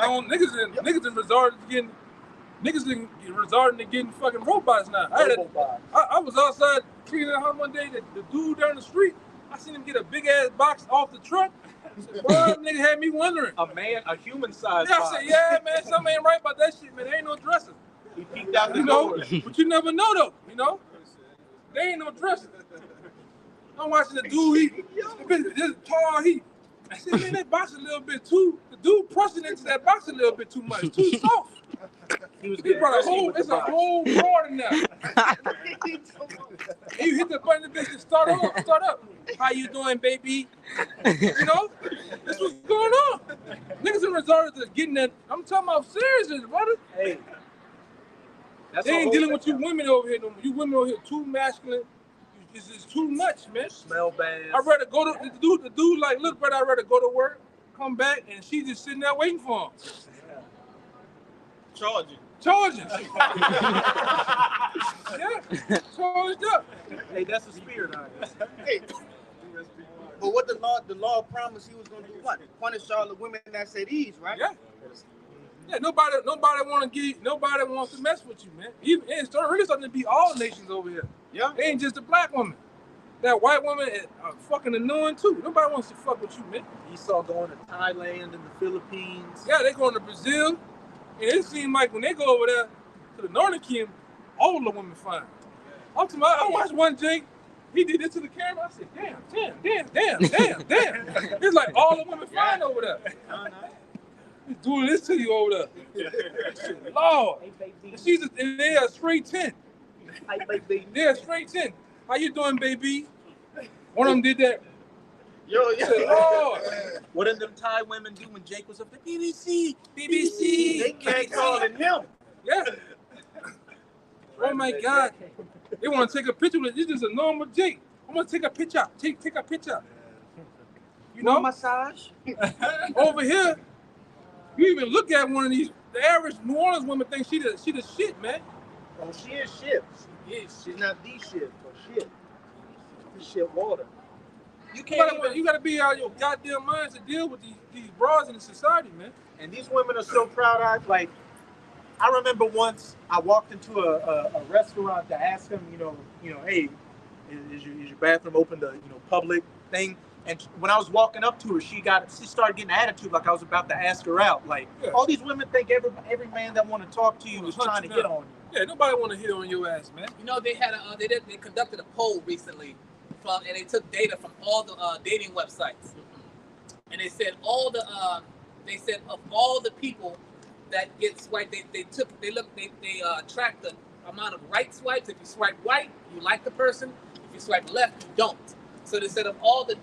resorting to getting fucking robots now. I was outside cleaning the house one day. The dude down the street, I seen him get a big ass box off the truck. Boy, that nigga had me wondering. A human size. Yeah, I said, yeah, man, something ain't right about that shit, man. There ain't no dresser. He peeked out the door. But you never know though, There ain't no dresser. I'm watching the dude, this tall, I said, man, that box a little bit too, the dude pressing into that box a little bit too much, too soft. He brought it's a whole board in there. You hit the button, the bitch and start up. How you doing, baby? This what's going on. Niggas in resorted to getting that. I'm talking about seriously, brother. Hey. They ain't dealing with you women over here no more. You women over here too masculine. It's too much, man. Smell bad. I'd rather go to the dude like, look, brother, I'd rather go to work, come back, and she just sitting there waiting for him. Charging. Charging. Yeah, charged up. Hey, that's the spirit out there. Hey, but what the law promised he was gonna do what? Punish all the women that said ease, right? Yeah. Yeah, nobody wants to mess with you, man. Even it's really starting to be all nations over here. Yeah. It ain't just the black woman. That white woman is fucking annoying too. Nobody wants to fuck with you, man. Esau going to Thailand and the Philippines. Yeah, they going to Brazil, and it seems like when they go over there to the Northern Kingdom, all the women fine. I watched one Jake. He did this to the camera. I said, damn. It's like all the women fine over there. He's doing this to you over there. Lord. And they are straight 10. They're straight 10. How you doing, baby? One of them did that. Yo, I said, Lord. What did them Thai women do when Jake was up there? BBC. They can't call it him. Yeah. Oh my God. They want to take a picture with it. This is a normal Jake. I'm gonna take a picture. Take a picture. You know? Massage. Over here, you even look at one of these. The average New Orleans woman thinks she the shit, man. Oh, she is shit. She's not the shit, but shit. This shit water. You gotta be out of your goddamn minds to deal with these bras in the society, man. And these women are so proud of. Like, I remember once I walked into a restaurant to ask them, hey, is your bathroom open to public thing? And when I was walking up to her, she started getting an attitude like I was about to ask her out. Like, all these women think every man that want to talk to you is trying to hit on you. Yeah, nobody want to hit on your ass, man. You know, they had they conducted a poll recently and they took data from all the dating websites, and they said of all the people that get swiped, they tracked the amount of right swipes. If you swipe right, you like the person. If you swipe left, you don't. So they said of all the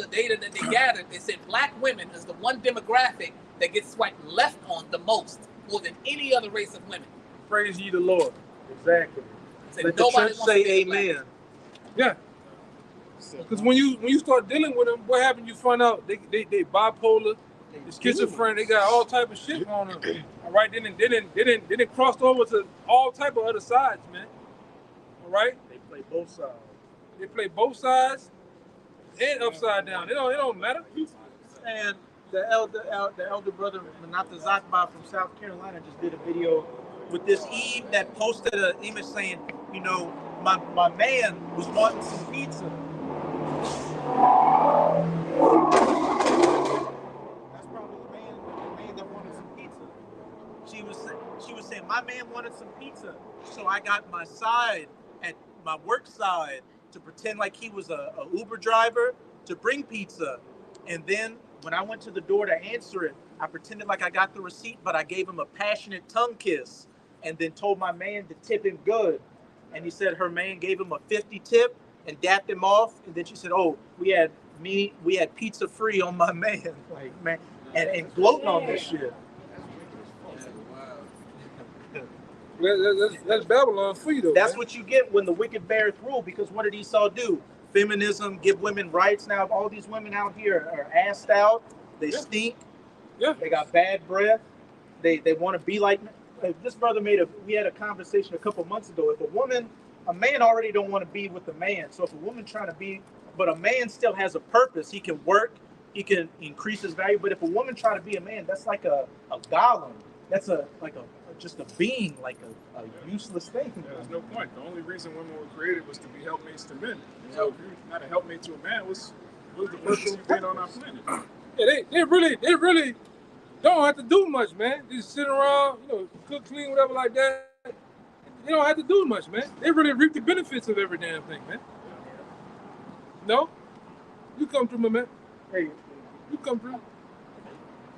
data that they gathered, they said black women is the one demographic that gets swiped left on the most, more than any other race of women. Praise ye the Lord. Exactly. Let the church say amen. Yeah. Because when you start dealing with them, what happens? You find out they bipolar, they schizophrenic, they got all type of shit on them. All right, then crossed over to all type of other sides, man. All right. They play both sides. They play both sides and upside down. It don't matter. And the elder brother Manata Zakba from South Carolina just did a video with this Eve that posted an image saying, my man was wanting some pizza. That's probably the man that wanted some pizza. She was saying, my man wanted some pizza, so I got my work side to pretend like he was a Uber driver to bring pizza. And then when I went to the door to answer it, I pretended like I got the receipt, but I gave him a passionate tongue kiss and then told my man to tip him good. And he said her man gave him a 50 tip and dapped him off. And then she said, oh, we had pizza free on my man. Like, man, and gloating on this shit. That's Babylon for you, though. That's what you get when the wicked beareth rule, because what did Esau do? Feminism, give women rights. Now all these women out here are assed out. They stink. Yeah. They got bad breath. They want to be like this brother we had a conversation a couple months ago. If a man already don't want to be with a man. So if a woman trying to be, but a man still has a purpose. He can work. He can increase his value. But if a woman trying to be a man, that's like a golem. That's just a being, like a useless thing. Yeah, there's no point. The only reason women were created was to be helpmates to men. So if you're not a helpmate to a man, what's the purpose you been on our planet? Yeah, they really don't have to do much, man. They just sit around, cook, clean, whatever like that. They don't have to do much, man. They really reap the benefits of every damn thing, man. No? You come through, my man. Hey, you come through.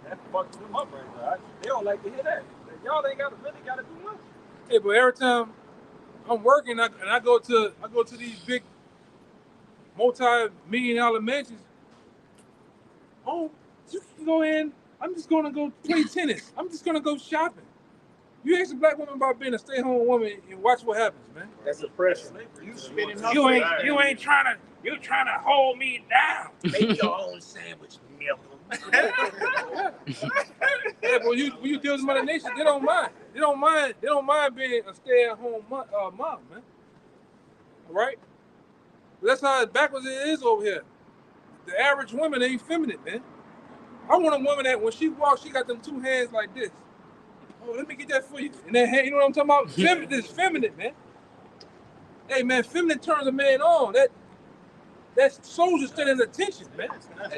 That fucks them up right now. They don't like to hear that. Y'all ain't really gotta do much. Hey, but every time I'm working and I go to these big multi-million-dollar mansions, you can go in. I'm just gonna go play tennis. I'm just gonna go shopping. You ask a black woman about being a stay-home woman and watch what happens, man. That's oppression. You ain't trying to hold me down. Make your own sandwich, milk. Yeah, but when you deal with Mother Nature, they don't mind. They don't mind being a stay-at-home mom, man. All right? But that's how backwards it is over here. The average woman ain't feminine, man. I want a woman that when she walks, she got them two hands like this. Oh, let me get that for you. And that hand, you know what I'm talking about? This is feminine, man. Hey, man, feminine turns a man on. That soldier standing at attention, man.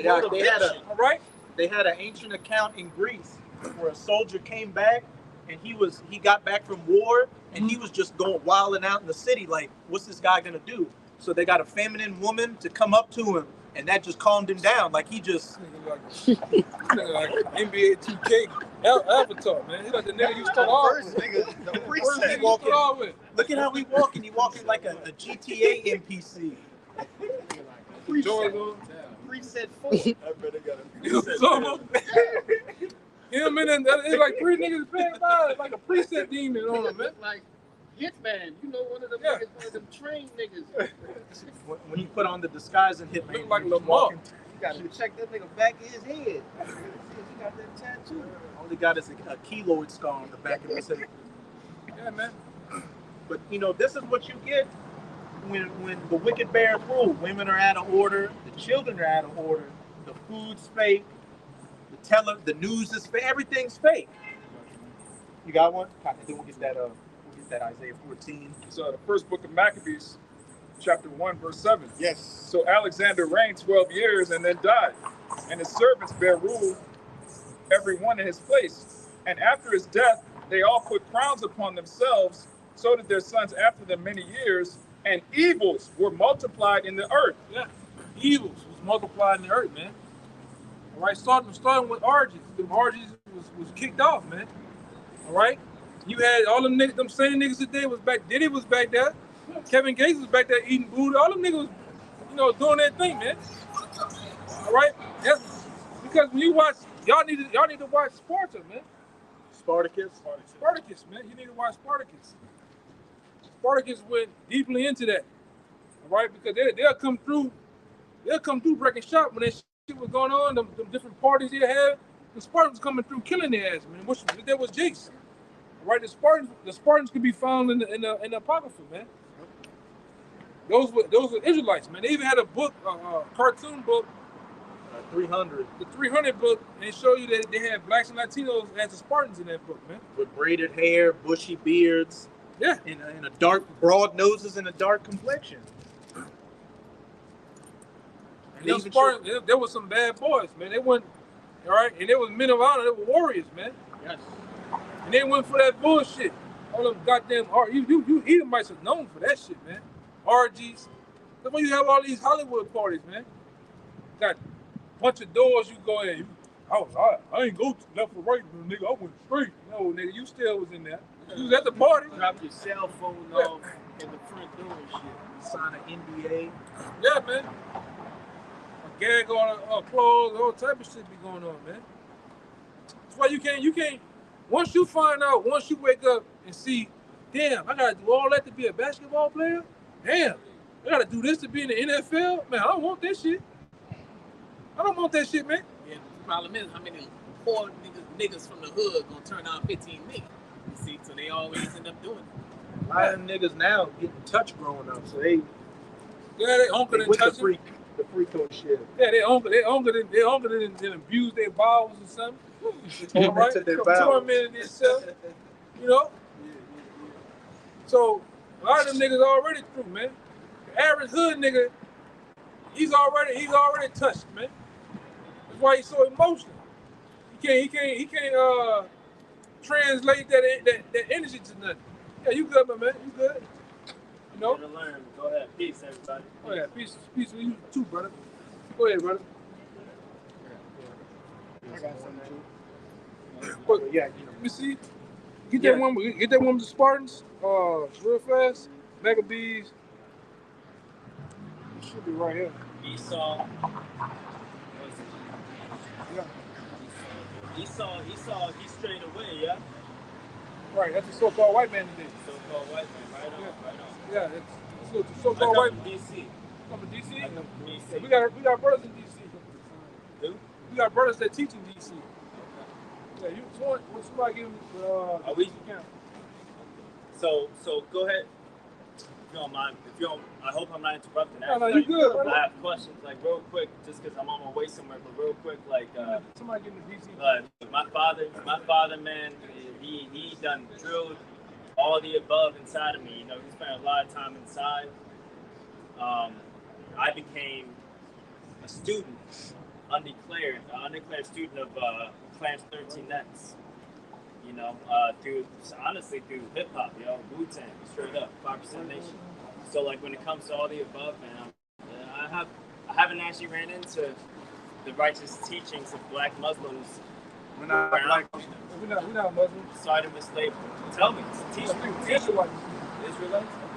All right? They had an ancient account in Greece where a soldier came back and he got back from war and he was just going wilding out in the city like, what's this guy gonna do? So they got a feminine woman to come up to him and that just calmed him down. Like he just like NBA 2K avatar, man. He like the nigga you start off with. The preset walking. Look at how he walking. He walking like a GTA NPC. Preset full. I better got a preset. Him and it's like three niggas paying by like a preset demon on him, man. Like Hitman, you know, one of them niggas, one of them trained niggas. When he put on the disguise and Hitman, look like Lamar. You gotta check that nigga back of his head. See if he got that tattoo. All he got is a keloid scar on the back of his head. Yeah, man. But you know, this is what you get when the wicked bears rule. Women are out of order, the children are out of order, the food's fake, the news is fake, everything's fake. You got one? Then we'll get that Isaiah 14. So the first book of Maccabees, chapter 1, verse 7. Yes. So Alexander reigned 12 years and then died, and his servants bare rule, every one in his place. And after his death, they all put crowns upon themselves, so did their sons after them many years, and evils were multiplied in the earth. Yeah, evils was multiplied in the earth, man. All right, starting with orgies. The orgies was kicked off, man. All right, you had all them niggas, them same niggas today was back. Diddy was back there. Kevin Gates was back there eating booty. All them niggas, was, doing their thing, man. All right, that's because when you watch, y'all need to watch Sparta, man. Spartacus, man. You need to watch Spartacus. Spartacus went deeply into that, all right? Because they'll come through breaking shop when that shit was going on. Them different parties they had, the Spartans coming through killing their ass, man. That was Jace, all right? The Spartans could be found in the Apocrypha, man. Those were Israelites, man. They even had a book, cartoon book. 300. The 300 book, and they show you that they had blacks and Latinos as the Spartans in that book, man. With braided hair, bushy beards. Yeah. In a dark, broad noses and a dark complexion. And those Spartans, there was some bad boys, man. They went, all right, and they was men of honor. They were warriors, man. Yes. And they went for that bullshit. All them goddamn, you Edomites are known for that shit, man. RGs. That's why you have all these Hollywood parties, man. Got a bunch of doors you go in. I ain't go to left or right, nigga. I went straight. No, nigga, you still was in there. You was at the party. Drop your cell phone off in the front door and shit. Sign an NDA. Yeah, man. A gag on clothes, all type of shit be going on, man. That's why you can't. Once you wake up and see, damn, I gotta do all that to be a basketball player. Damn, I gotta do this to be in the NFL. Man, I don't want that shit. I don't want that shit, man. Yeah, the problem is how many poor niggas from the hood gonna turn out 15 niggas. You see, so they always end up doing it. A lot of them niggas now getting touched growing up, so they uncle with the freako shit. Yeah, they uncle didn't abuse their bowels or something. All right, tormented themselves. So a lot of them niggas already through, man. The average hood nigga, he's already touched, man. That's why he's so emotional. He can't translate that energy to nothing. Yeah, you good, my man. You good. Go ahead. Peace, everybody. Oh yeah, peace to you too, brother. Go ahead, brother. I got something too. But yeah, let me see. Get that one with the Spartans. Real fast. Maccabees. It should be right here. Esau. Yeah. Esau, he strayed away, yeah? Right, that's the so-called white man today. So-called white man, right on. Yeah, it's the so-called white man. DC. From DC? DC. Yeah, we got brothers in DC. Who? We got brothers that teach in DC. Yeah, when somebody give them Are we? So go ahead. If you don't mind, I hope I'm not interrupting. No, you good, brother. I have questions, like real quick, just because I'm on my way somewhere. But real quick, like somebody getting the DC. My father, man, he done drilled all the above inside of me. You know, he spent a lot of time inside. I became a student, undeclared student of Clarence 13 Nets. You know, through hip hop, yo, Wu-Tang, straight up, 5% Nation. So like when it comes to all the above, man, I haven't actually ran into the righteous teachings of Black Muslims. We're not Black. We're not Muslims. Started with slavery. Tell me, teach me. Israelites.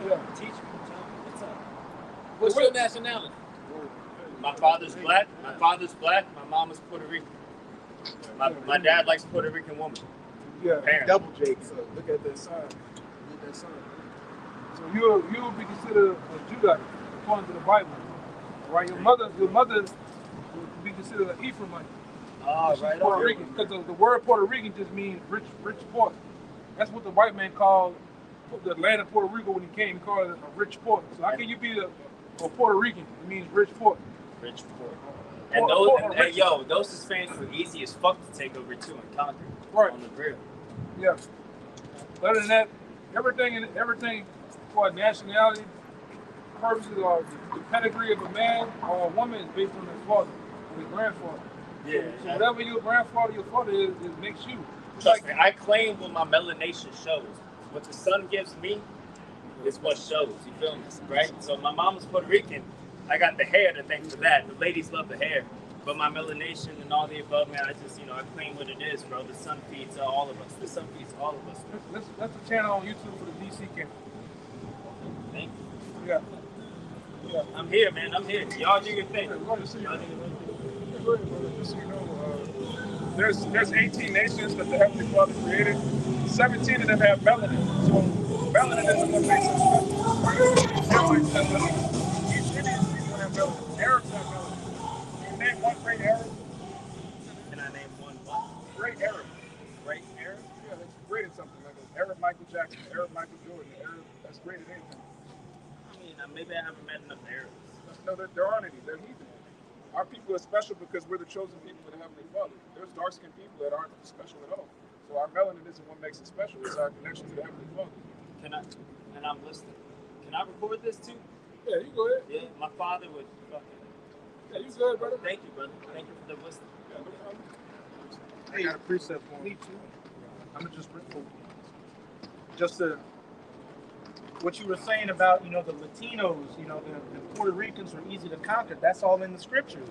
Yeah. Teach me. Tell me. What's up? What's your nationality? My father's black. My mom is Puerto Rican. My dad likes Puerto Rican woman. Yeah, Parents. Double Jake. So look at that sign. Look at that sign. So you will be considered a Judite according to the Bible, right? Your mother would be considered an Ephraimite. Right. Puerto Rican, because the word Puerto Rican just means rich port. That's what the white man called the land of Puerto Rico when he came. He called it a rich port. So how can you be a Puerto Rican? It means rich port. Rich port. And those Hispanics were easy as fuck to take over too and conquer. Right. On the real. Yeah. Other than that, everything for nationality purposes or the pedigree of a man or a woman is based on his father or his grandfather. Yeah. So whatever your grandfather, your father is, it makes you. Trust me, I claim what my melanation shows. What the sun gives me is what shows. You feel me? Right? So my mom was Puerto Rican. I got the hair to thank for that. The ladies love the hair. But my melanation and all the above, man, I just, I claim what it is, bro. The sun feeds all of us. The sun feeds all of us. That's the channel on YouTube for the DC camp. Thank you. Yeah. I'm here, man. I'm here. Y'all do your thing. There's 18 nations that the Heavenly Father created. 17 of them have melanin. So melanin is what makes us special. Israelites have melanin. Each Indian people have melanin. Arabs have melanin. Can you name one great Arab? Can I name one what? Great Arab. Great Arab? Yeah, that's great at something. Like an Arab Michael Jackson, Arab Michael Jordan, Arab that's great at anything. I mean, maybe I haven't met enough Arabs. No, there aren't any. They're heathen. Our people are special because we're the chosen people of the Heavenly Father. There's dark-skinned people that aren't special at all. So our melanin isn't what makes it special. It's our connection to the Heavenly Father. And I'm listening. Can I record this too? Yeah, you go ahead. Yeah, my father would fucking. Yeah, you good, brother. Thank you, brother. Thank you for the wisdom. Yeah, no problem. I got a precept for me too. I'm gonna just what you were saying about, the Latinos, the Puerto Ricans were easy to conquer. That's all in the scriptures.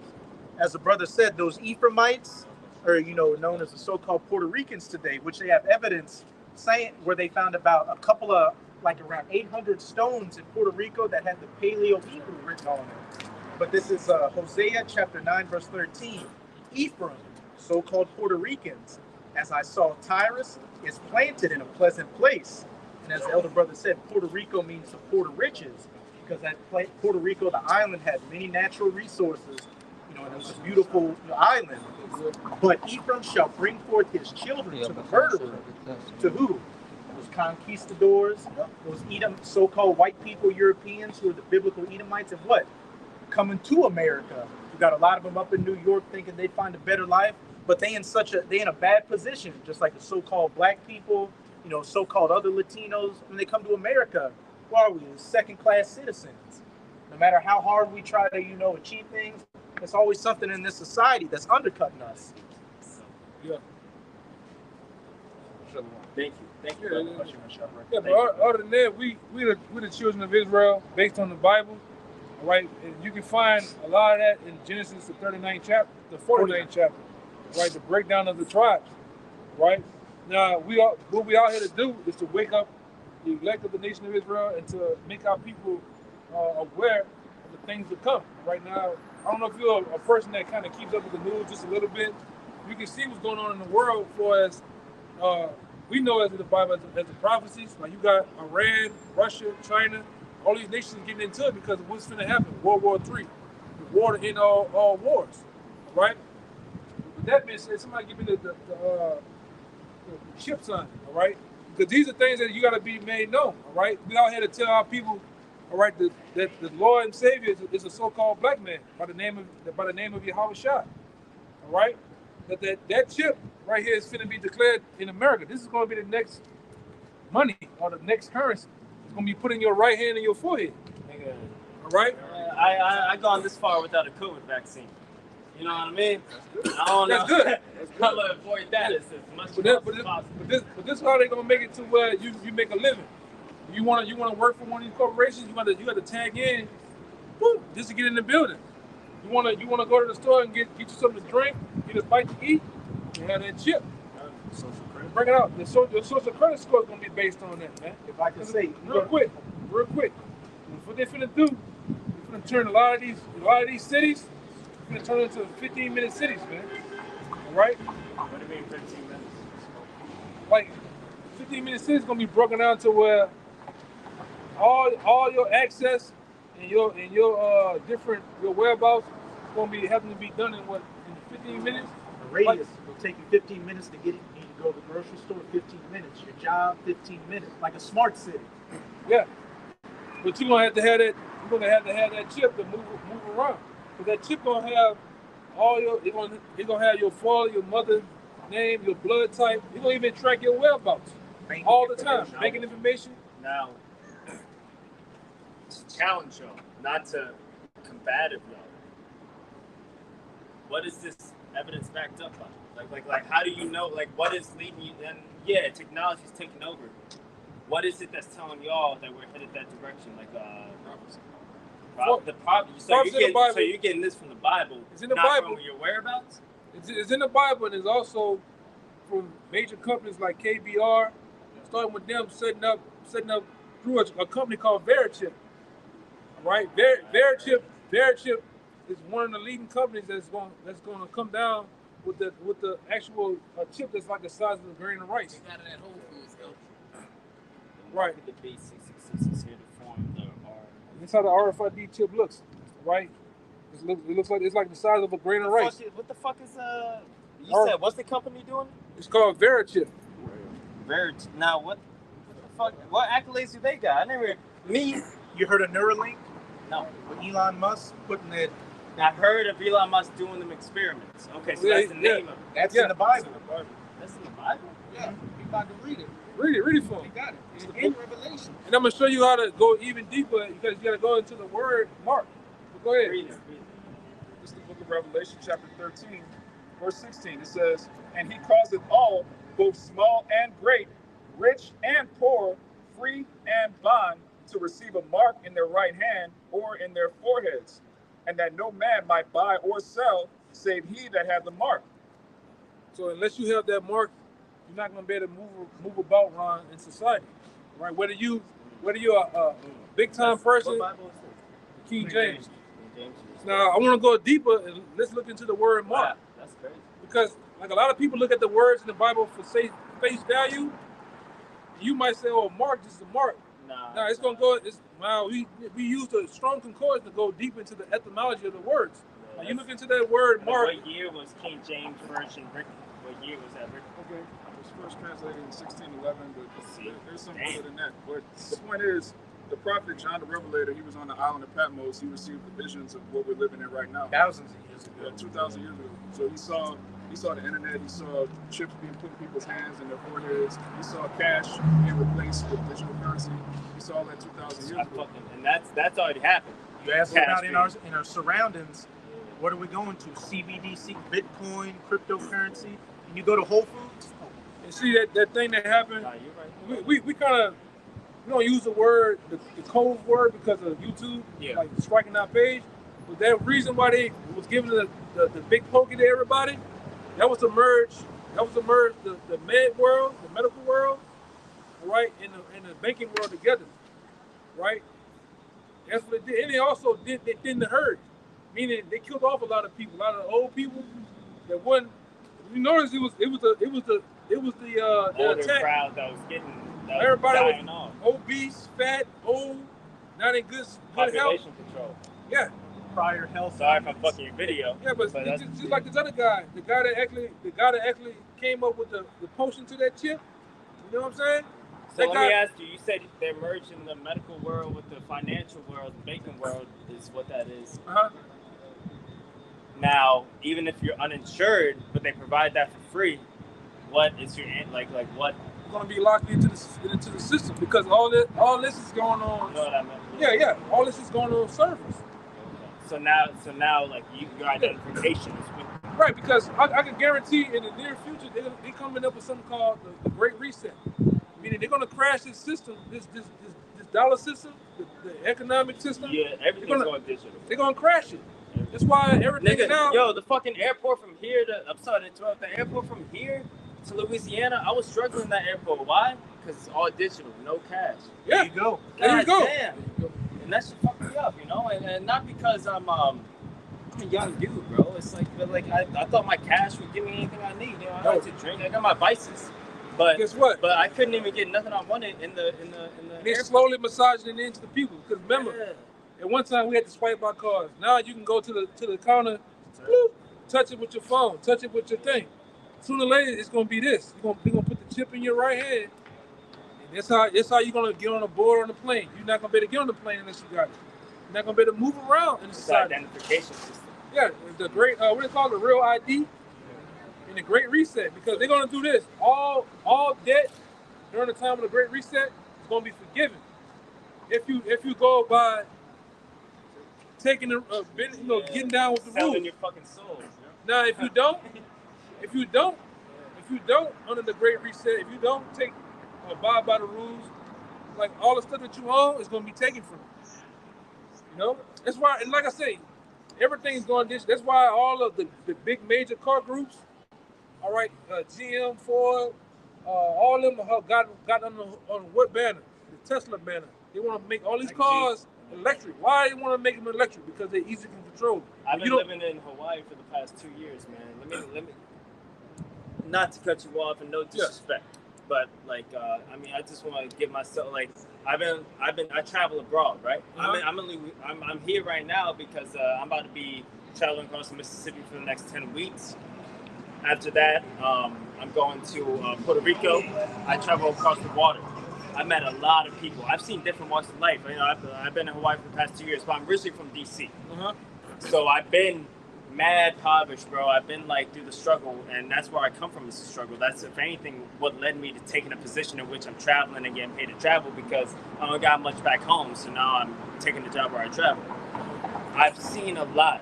As the brother said, those Ephraimites are, known as the so-called Puerto Ricans today, which they have evidence saying where they found about a couple of, like around 800 stones in Puerto Rico that had the Paleo Hebrew written on it. But this is Hosea chapter 9, verse 13. Ephraim, so-called Puerto Ricans, as I saw Tyrus, is planted in a pleasant place. And as the elder brother said, Puerto Rico means the Puerto riches, because at Puerto Rico, the island had many natural resources, and it was a beautiful island. But Ephraim shall bring forth his children to the murderer. To who? Those conquistadors, those Edom, so-called white people, Europeans, who are the biblical Edomites, and what? Coming to America. You got a lot of them up in New York thinking they'd find a better life, but they in a bad position, just like the so-called black people, so-called other Latinos. When they come to America, what are we? Second-class citizens. No matter how hard we try to, achieve things, there's always something in this society that's undercutting us. Yeah. Thank you. Yeah, but other than that, we're the children of Israel based on the Bible. All right, and you can find a lot of that in Genesis, the 39th chapter, the 49th chapter. Right, the breakdown of the tribes. Right. Now, what we out here to do is to wake up the elect of the nation of Israel and to make our people aware of the things to come. Right now, I don't know if you're a person that kind of keeps up with the news just a little bit. You can see what's going on in the world as we know as in the Bible as the prophecies. Like you got Iran, Russia, China, all these nations getting into it because of what's going to happen. World War III, the war to end all wars. Right? that being said, somebody give me the chips on it, all right? Because these are things that you got to be made known, all right? We out here to tell our people, all right, that the Lord and Savior is a so-called black man by the name of Yahweh Shah, all right? That chip right here is going to be declared in America. This is going to be the next money or the next currency. It's going to be put in your right hand and your forehead, all right? I gone this far without a COVID vaccine. You know what I mean? I don't know. That's good. I'll avoid that as much as possible. But this is how they're gonna make it to where you make a living. You wanna work for one of these corporations. You got to tag in, woo, just to get in the building. You wanna go to the store and get you something to drink, get a bite to eat, and have that chip. Social credit. Bring it out. The social credit score is gonna be based on that, man. If I can say, real quick. What they finna do? They finna turn a lot of these cities. We're gonna turn it into 15-minute cities, man. All right? What do you mean 15 minutes? Like 15-minute cities gonna be broken down to where all your access and your different your whereabouts is gonna be having to be done in 15 minutes. a radius. It'll take you 15 minutes to get it. You need to go to the grocery store, 15 minutes. Your job, 15 minutes. Like a smart city. Yeah. But you're gonna have to have that. You're gonna have to have that chip to move around. Because that chip gonna have all your. It's gonna have your father, your mother name, your blood type. It's gonna even track your whereabouts all the time. Banking information. Now, to challenge y'all, not to combative y'all. What is this evidence backed up by? Like, how do you know? Like, what is leading you? And yeah, technology's taking over. What is it that's telling y'all that we're headed that direction? Like, so you're getting this from the Bible. It's in the not Bible. From your whereabouts. It's in the Bible, and it's also from major companies like KBR, starting with them setting up through a company called Verichip. All right, Verichip is one of the leading companies that's going to come down with the actual chip that's like the size of a grain of rice. They got it at Whole Foods, though. Right. The B666 is here to form the R. That's how the RFID chip looks, right? It looks like it's like the size of a grain of rice. What the fuck is you said? What's the company doing? It's called Verichip. Now what the fuck? What accolades do they got? You heard of Neuralink? No. With Elon Musk putting it. I heard of Elon Musk doing them experiments. Okay, so that's the name of it. That's in the Bible. That's in the Bible? Yeah, you about to read it. Read it for me. You got it. It's in Revelation. And I'm gonna show you how to go even deeper because you gotta go into the word Mark. But go ahead. Read it. This is the book of Revelation, chapter 13, verse 16. It says, "And he causeth all, both small and great, rich and poor, free and bond, to receive a mark in their right hand or in their foreheads, and that no man might buy or sell, save he that had the mark." So unless you have that mark, you're not gonna be able to move about around in society, right? Whether you're a big time person, What Bible is this? King James. Now I want to go deeper and let's look into the word mark. Wow, that's crazy. Because like a lot of people look at the words in the Bible for face value. You might say, "Oh, mark, this is a mark." Nah, it's gonna go. We used a strong concordance to go deep into the etymology of the words. Yeah, now you look into that word mark. What year was King James Version written? What year was that written? Okay. It was first translated in 1611, but there's something other than that. But the point is, the prophet John the Revelator, he was on the island of Patmos. He received the visions of what we're living in right now. Thousands of years ago. Yeah, 2,000 years ago. So he saw the internet. He saw chips being put in people's hands and their foreheads. He saw cash being replaced with digital currency. He saw all that 2,000 years ago. And that's already happened. You ask about in our surroundings, what are we going to? CBDC, Bitcoin, cryptocurrency. And you go to Whole Foods. And see that thing that happened. Nah, you're right. We kind of we don't use the word the code word because of YouTube, like striking our page. But that reason why they was giving the big pokey to everybody, that was to merge the med world, the medical world, right, and the banking world together, right? That's what it did. And they also did the herd, meaning they killed off a lot of people, a lot of old people that wasn't. You notice it was the older attack. crowd that was Everybody was obese, fat, old, not in good health. population control. Yeah, prior health. Sorry if I'm fucking your video. Yeah, but that's just like this other guy, the guy that actually came up with the potion to that chip. You know what I'm saying? So let me ask you. You said they're merging the medical world with the financial world, the banking world is what that is. Uh-huh. Now, even if you're uninsured, but they provide that for free, what is your like what? You're gonna be locked into the system because all this is going on. You know what I mean? Yeah. All this is going on servers. So now, like your identification is with. Right, because I can guarantee in the near future they're coming up with something called the Great Reset. Meaning they're gonna crash this system, this dollar system, the economic system. Yeah, everything's going digital. They're gonna crash it. That's why everything Nigga, now. yo, the fucking airport from here to the airport from here to Louisiana, I was struggling in that airport. Why? Because it's all digital, no cash. Yeah. There you go. There you go. Damn. And that shit fucked me up, you know? And not because I'm a young dude, bro. It's like, but like I thought my cash would give me anything I need. You know, I like to drink. I got my vices. But guess what? But I couldn't even get nothing I wanted in the They're slowly massaging it into the people. Because remember, at one time we had to swipe our cards. Now you can go to the counter, bloop, touch it with your phone, touch it with your thing. Sooner or later, it's gonna be this. They're gonna put the chip in your right hand. And that's how you're gonna get on a board on the plane. You're not gonna be able to get on the plane unless you got it. You're not gonna be able to move around in the society. Identification system. Yeah, the great what they call the real ID and the Great Reset, because they're gonna do this. All debt during the time of the Great Reset is gonna be forgiven. If you go by taking getting down with the rules. Selling your fucking soul. Now, if you don't under the Great Reset, if you don't abide by the rules, like all the stuff that you own is gonna be taken from you. You know, that's why, and like I say, everything's going digital. That's why all of the big major car groups, all right, GM, Ford, all of them got on what banner? The Tesla banner. They want to make all these cars electric. Why do they want to make them electric? Because they're easy to control. I've been living in Hawaii for the past 2 years, man. Let me not to cut you off and no disrespect, but like I just want to give myself like I travel abroad, right? I'm here right now because I'm about to be traveling across Mississippi for the next 10 weeks. After that, I'm going to Puerto Rico. I travel across the water. I met a lot of people. I've seen different walks of life. You know, I've been in Hawaii for the past 2 years, but I'm originally from DC. So I've been mad impoverished, bro. I've been like through the struggle, and that's where I come from is the struggle. That's, if anything, what led me to taking a position in which I'm traveling and getting paid to travel, because I don't got much back home, so now I'm taking the job where I travel. I've seen a lot.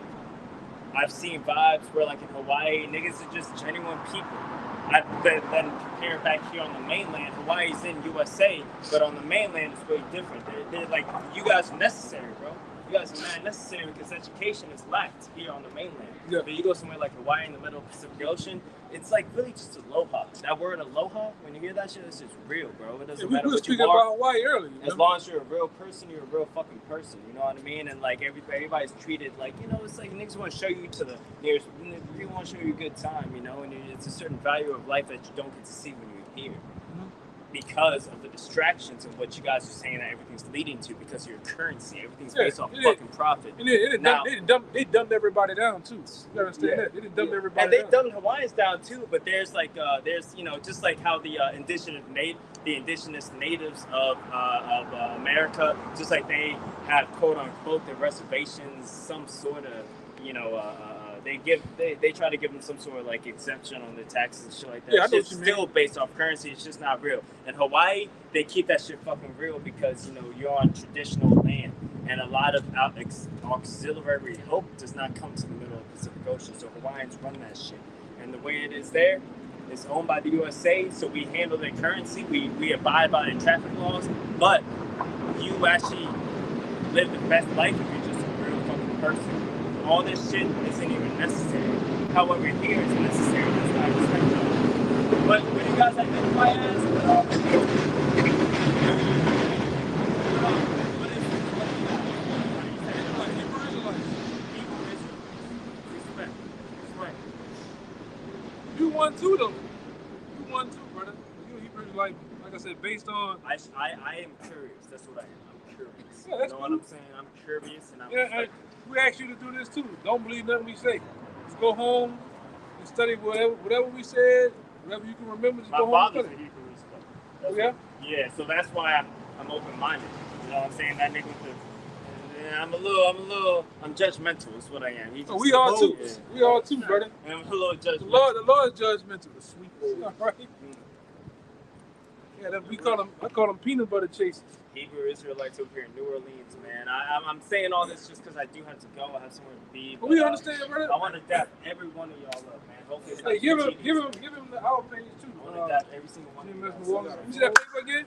I've seen vibes where, like in Hawaii, niggas are just genuine people. I've been compared back here on the mainland. Hawaii's in USA, but on the mainland it's way different. They're like, you guys are necessary, bro. You guys are mad necessary because education is lacked here on the mainland. Yeah. But you go somewhere like Hawaii in the middle of the Pacific Ocean, it's like really just aloha. That word aloha, when you hear that shit, it's just real, bro. It doesn't matter what you are. About Hawaii earlier. As long as you're a real person, you're a real fucking person. You know what I mean? And like everybody's treated like, you know, it's like niggas want to show you to the nearest, you want to show you a good time, you know, and it's a certain value of life that you don't get to see when you're here. Because of the distractions and what you guys are saying that everything's leading to, because of your currency, everything's based off fucking profit. And they dumbed everybody down too. You understand that? They done dumbed everybody down. And they dumbed dumbed Hawaiians down too, but there's like you know, just like how the indigenous natives of America, just like they have quote unquote their reservations, some sort of, you know, they try to give them some sort of like exemption on their taxes and shit like that. Yeah, It's still based off currency. It's just not real. In Hawaii, they keep that shit fucking real because, you know, you're on traditional land, and a lot of auxiliary help does not come to the middle of the Pacific Ocean. So Hawaiians run that shit, and the way it is there, it's owned by the USA. So we handle their currency. We abide by their traffic laws, but you actually live the best life if you're just a real fucking person. All this shit isn't even necessary. However, here it's necessary. That's why I respect it. But when you guys identify as, what is respect. You won too, though. You won too, brother. You Hebrew, like I said, it based on. I am curious. That's what I am. I'm curious. Yeah, that's you know what cool. I'm saying? I'm curious, and I'm. Yeah, we ask you to do this too. Don't believe nothing we say. Just go home and study whatever we said, whatever you can remember. Just My go home and father's a study. Hebrew Israelite. Oh, yeah? Yeah, so that's why I'm open-minded. You know what I'm saying? That nigga with the. Yeah, I'm judgmental. Is what I am. Oh, we are too. Yeah. We are too, brother. And I'm a little judgmental. The Lord is judgmental. The sweet Lord, right? Yeah, I call them peanut butter chasers. Hebrew Israelites over here in New Orleans, man. I'm saying all this just because I do have to go. I have somewhere to be. But we understand, brother. I want to dap every one of y'all up, man. Hopefully, hey, give him the our page too. I want to dap every single one of you. You see that paper again?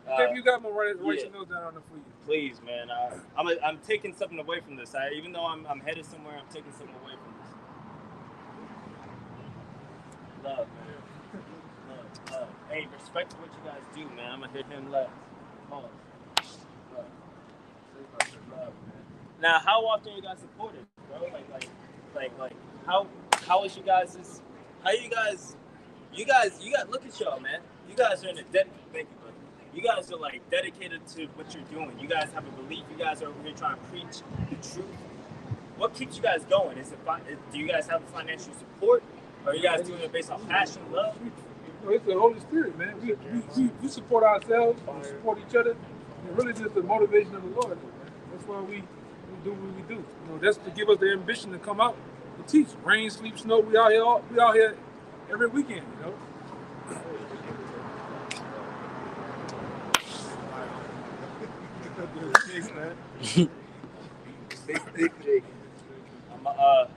Paper you got, I'm gonna write some notes down on it for you. Please, man. I'm taking something away from this. Even though I'm headed somewhere, I'm taking something away from this. Love, man. Love. Hey, respect to what you guys do, man. I'm gonna hit him left. Love. Love, man. Now, how often you guys support it, bro? Like, how is you guys? You guys, look at y'all, man. You guys are in a thank you, brother. You guys are like dedicated to what you're doing. You guys have a belief. You guys are over here trying to preach the truth. What keeps you guys going? Do you guys have financial support? Or are you guys doing it based on passion, love? It's the Holy Spirit, man. We support ourselves, we support each other. It's really just the motivation of the Lord. That's why we do what we do. You know, that's to give us the ambition to come out and teach. Rain, sleep, snow. We out here every weekend. You know.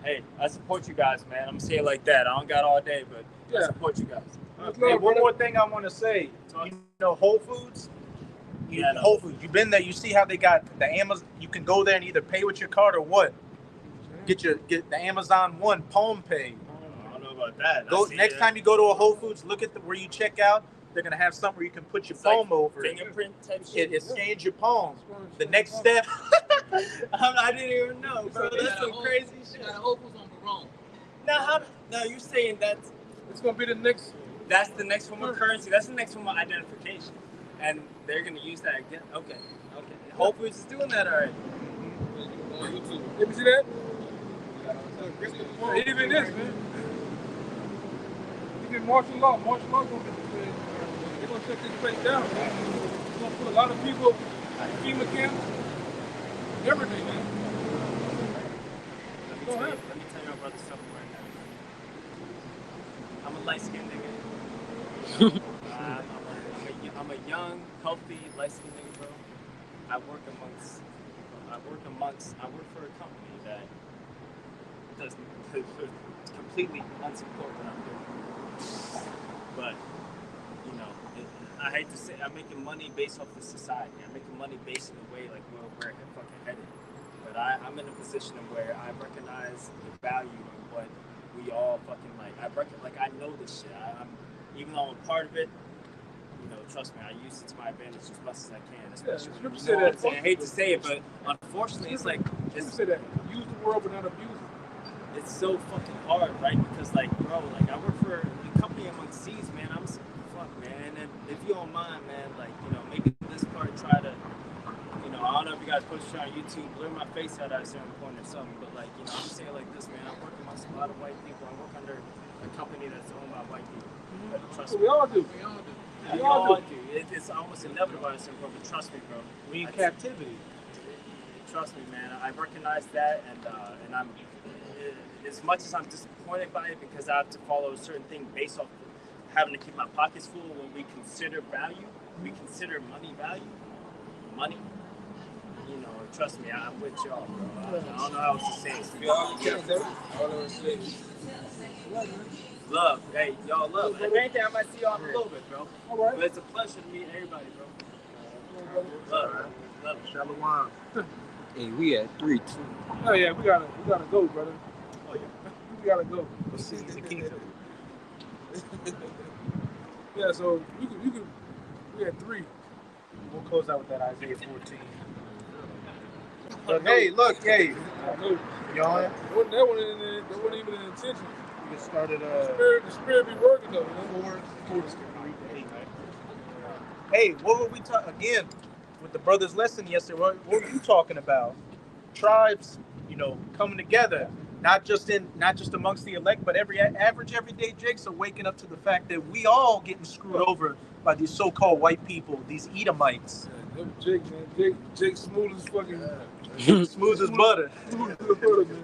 Hey, I support you guys, man. I'm gonna say it like that. I don't got all day, but I support you guys. Hey, one more thing I want to say. You know, Whole Foods. Whole Foods. You've been there. You see how they got the Amazon. You can go there and either pay with your card or what. Get the Amazon One Palm Pay. I don't know about that. Next time you go to a Whole Foods, look at where you check out. They're gonna have something where you can put your palm over it. Fingerprint type shit. It scans your palm. The next step. I didn't even know, bro. That's some crazy shit. Got a Whole Foods on Barone. Now you're saying that's gonna be the next. That's the next form of currency. That's the next form of identification, and they're gonna use that again. Okay. Whole Foods is doing that already. Let me see that. Even this, man. Even martial law gonna be. They're gonna shut this place down, man. They're gonna put a lot of people at FEMA camps. Everything, man. Let me tell you about something right now. I'm a light-skinned nigga. I'm a young, healthy, light-skinned nigga, bro. I work for a company that does completely unsupport what I'm doing. But, you know, I hate to say I'm making money based off the society. I'm making money based on the way like we're fucking headed. But I'm in a position where I recognize the value of what we all fucking like. I know this shit. Even though I'm a part of it, you know, trust me, I use it to my advantage as much as I can. Especially, you know what I'm saying? I hate to say it, but unfortunately, it's like say that. Use the world but not abuse it. It's so fucking hard, right? Because like, bro, like I work for a company among seas, man. I'm saying, fuck, man. And if you don't mind, man, like, you know, maybe this part try to, you know, I don't know if you guys post it on YouTube, blur my face out at a certain point or something, but like, you know, I'm saying like this, man. I'm working amongst a lot of white people. I work under a company that's owned by white people. But trust me. We all do. We all do. It's almost inevitable at a certain point, but trust me, bro. We in captivity. Trust me, man. I recognize that, and I'm, as much as I'm disappointed by it because I have to follow a certain thing based off of having to keep my pockets full when we consider value, we consider money value, money. You know, trust me, I'm with y'all, bro. I don't know how else to say it. Love, hey, y'all love. If anything, I might see y'all in a little bit, bro. All right. But it's a pleasure to meet everybody, bro. Love. Shalom. Hey, we at 3-2. Oh yeah, we gotta go, brother. Oh yeah. We gotta go. Yeah, so you can we had 3. We'll close out with that Isaiah 14. But hey, look, hey. Y'all. That wasn't even an intention. We can start at The spirit be working though, you know? 4 to 8, right? hey, what were we talking again with the brothers' lesson yesterday? What were you talking about? Tribes, coming together, not just amongst the elect, but every average everyday Jakes are waking up to the fact that we all getting screwed over by these so-called white people, these Edomites. Jake, man, Jake smooth as fucking. Smooth as butter. Smooth as butter, man.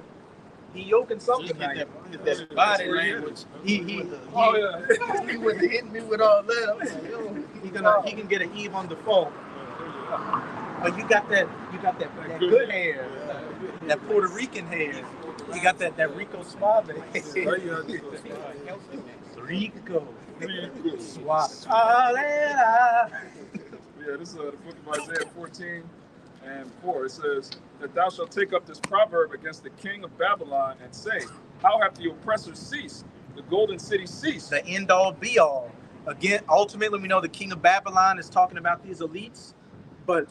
He yoking something like that body language. He was hitting me with all that. I'm like, yo, he can get an Eve on default. But you got that good hair, that Puerto Rican hair. You got that Rico Suave. Rico. Suave. Yeah, this is the book of Isaiah 14:4. It says that thou shalt take up this proverb against the king of Babylon and say, how have the oppressors ceased? The golden city ceased. The end all be all. Again, ultimately, we know the king of Babylon is talking about these elites, but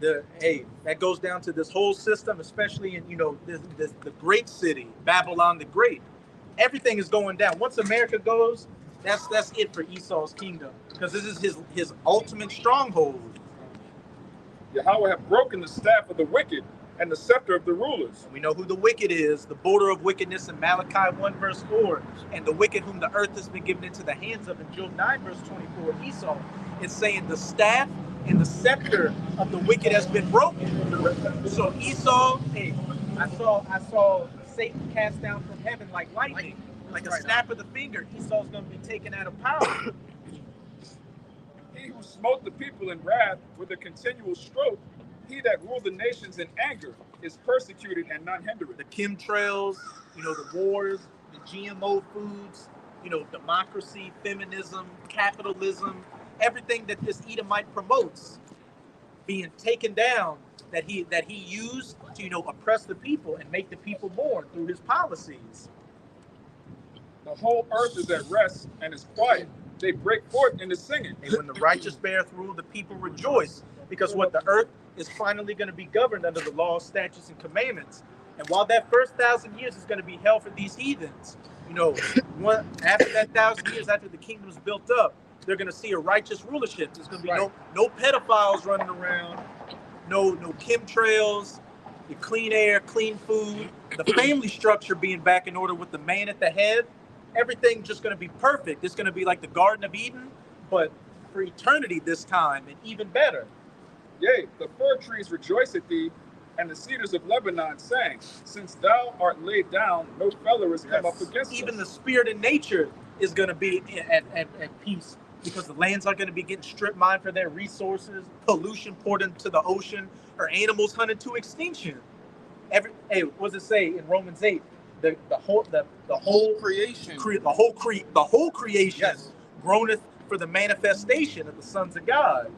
that goes down to this whole system, especially in the great city, Babylon the Great. Everything is going down. Once America goes, that's it for Esau's kingdom, because this is his ultimate stronghold. Yahweh have broken the staff of the wicked and the scepter of the rulers. We know who the wicked is, the border of wickedness in Malachi 1 verse 4, and the wicked whom the earth has been given into the hands of in Job 9 verse 24. Esau is saying the staff and the scepter of the wicked has been broken. So Esau, I saw Satan cast down from heaven like lightning, like a snap of the finger. Esau's going to be taken out of power. He who smote the people in wrath with a continual stroke, he that ruled the nations in anger, is persecuted and none hindereth. The chemtrails, the wars, the GMO foods, democracy, feminism, capitalism, everything that this Edomite promotes being taken down, that he used to oppress the people and make the people mourn through his policies. The whole earth is at rest and is quiet. They break forth into singing. And when the righteous beareth rule, the people rejoice, because the earth is finally going to be governed under the laws, statutes, and commandments. And while that first 1,000 years is going to be hell for these heathens, after that 1,000 years, after the kingdom's built up, they're going to see a righteous rulership. There's going to be no pedophiles running around, no chemtrails, the clean air, clean food, the family structure being back in order with the man at the head. Everything just going to be perfect. It's going to be like the Garden of Eden, but for eternity this time, and even better. Yea, the fir trees rejoice at thee, and the cedars of Lebanon sang, since thou art laid down, no fellow has come up against us. Even the spirit in nature is going to be at peace, because the lands are going to be getting strip mined for their resources, pollution poured into the ocean, or animals hunted to extinction. What does it say in Romans 8? The whole creation yes, groaneth for the manifestation of the sons of God.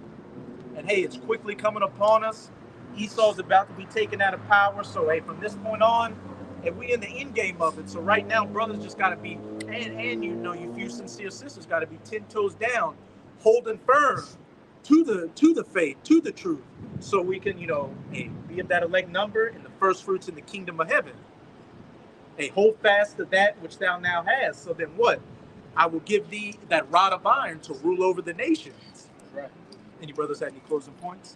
And it's quickly coming upon us. Esau's about to be taken out of power. So from this point on, we in the end game of it. So right now, brothers just got to be, and you few sincere sisters got to be 10 toes down, holding firm to the faith, to the truth, so we can be of that elect number and the first fruits in the kingdom of heaven. Hold fast to that which thou now hast. So then what? I will give thee that rod of iron to rule over the nations. Right. Any brothers have any closing points?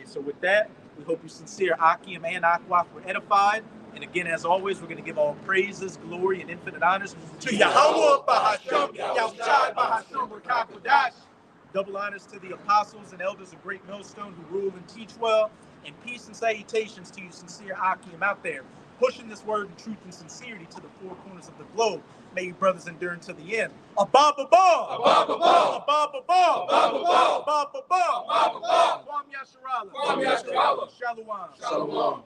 So with that, we hope you sincere Akim and Akwaf were edified. And again, as always, we're going to give all praises, glory, and infinite honors to Yahweh Bahasham, Yahushai Bahasham Rakakodash. Double honors to the apostles and elders of Great Millstone who rule and teach well. And peace and salutations to you sincere Akim out there, pushing this word in truth and sincerity to the four corners of the globe. May you brothers endure until the end. Abba-ba-ba! Abba-ba-ba! Abba-ba-ba! Abba-ba-ba! Abba-ba-ba! Kwam Yasharala! Shalom! Shalom.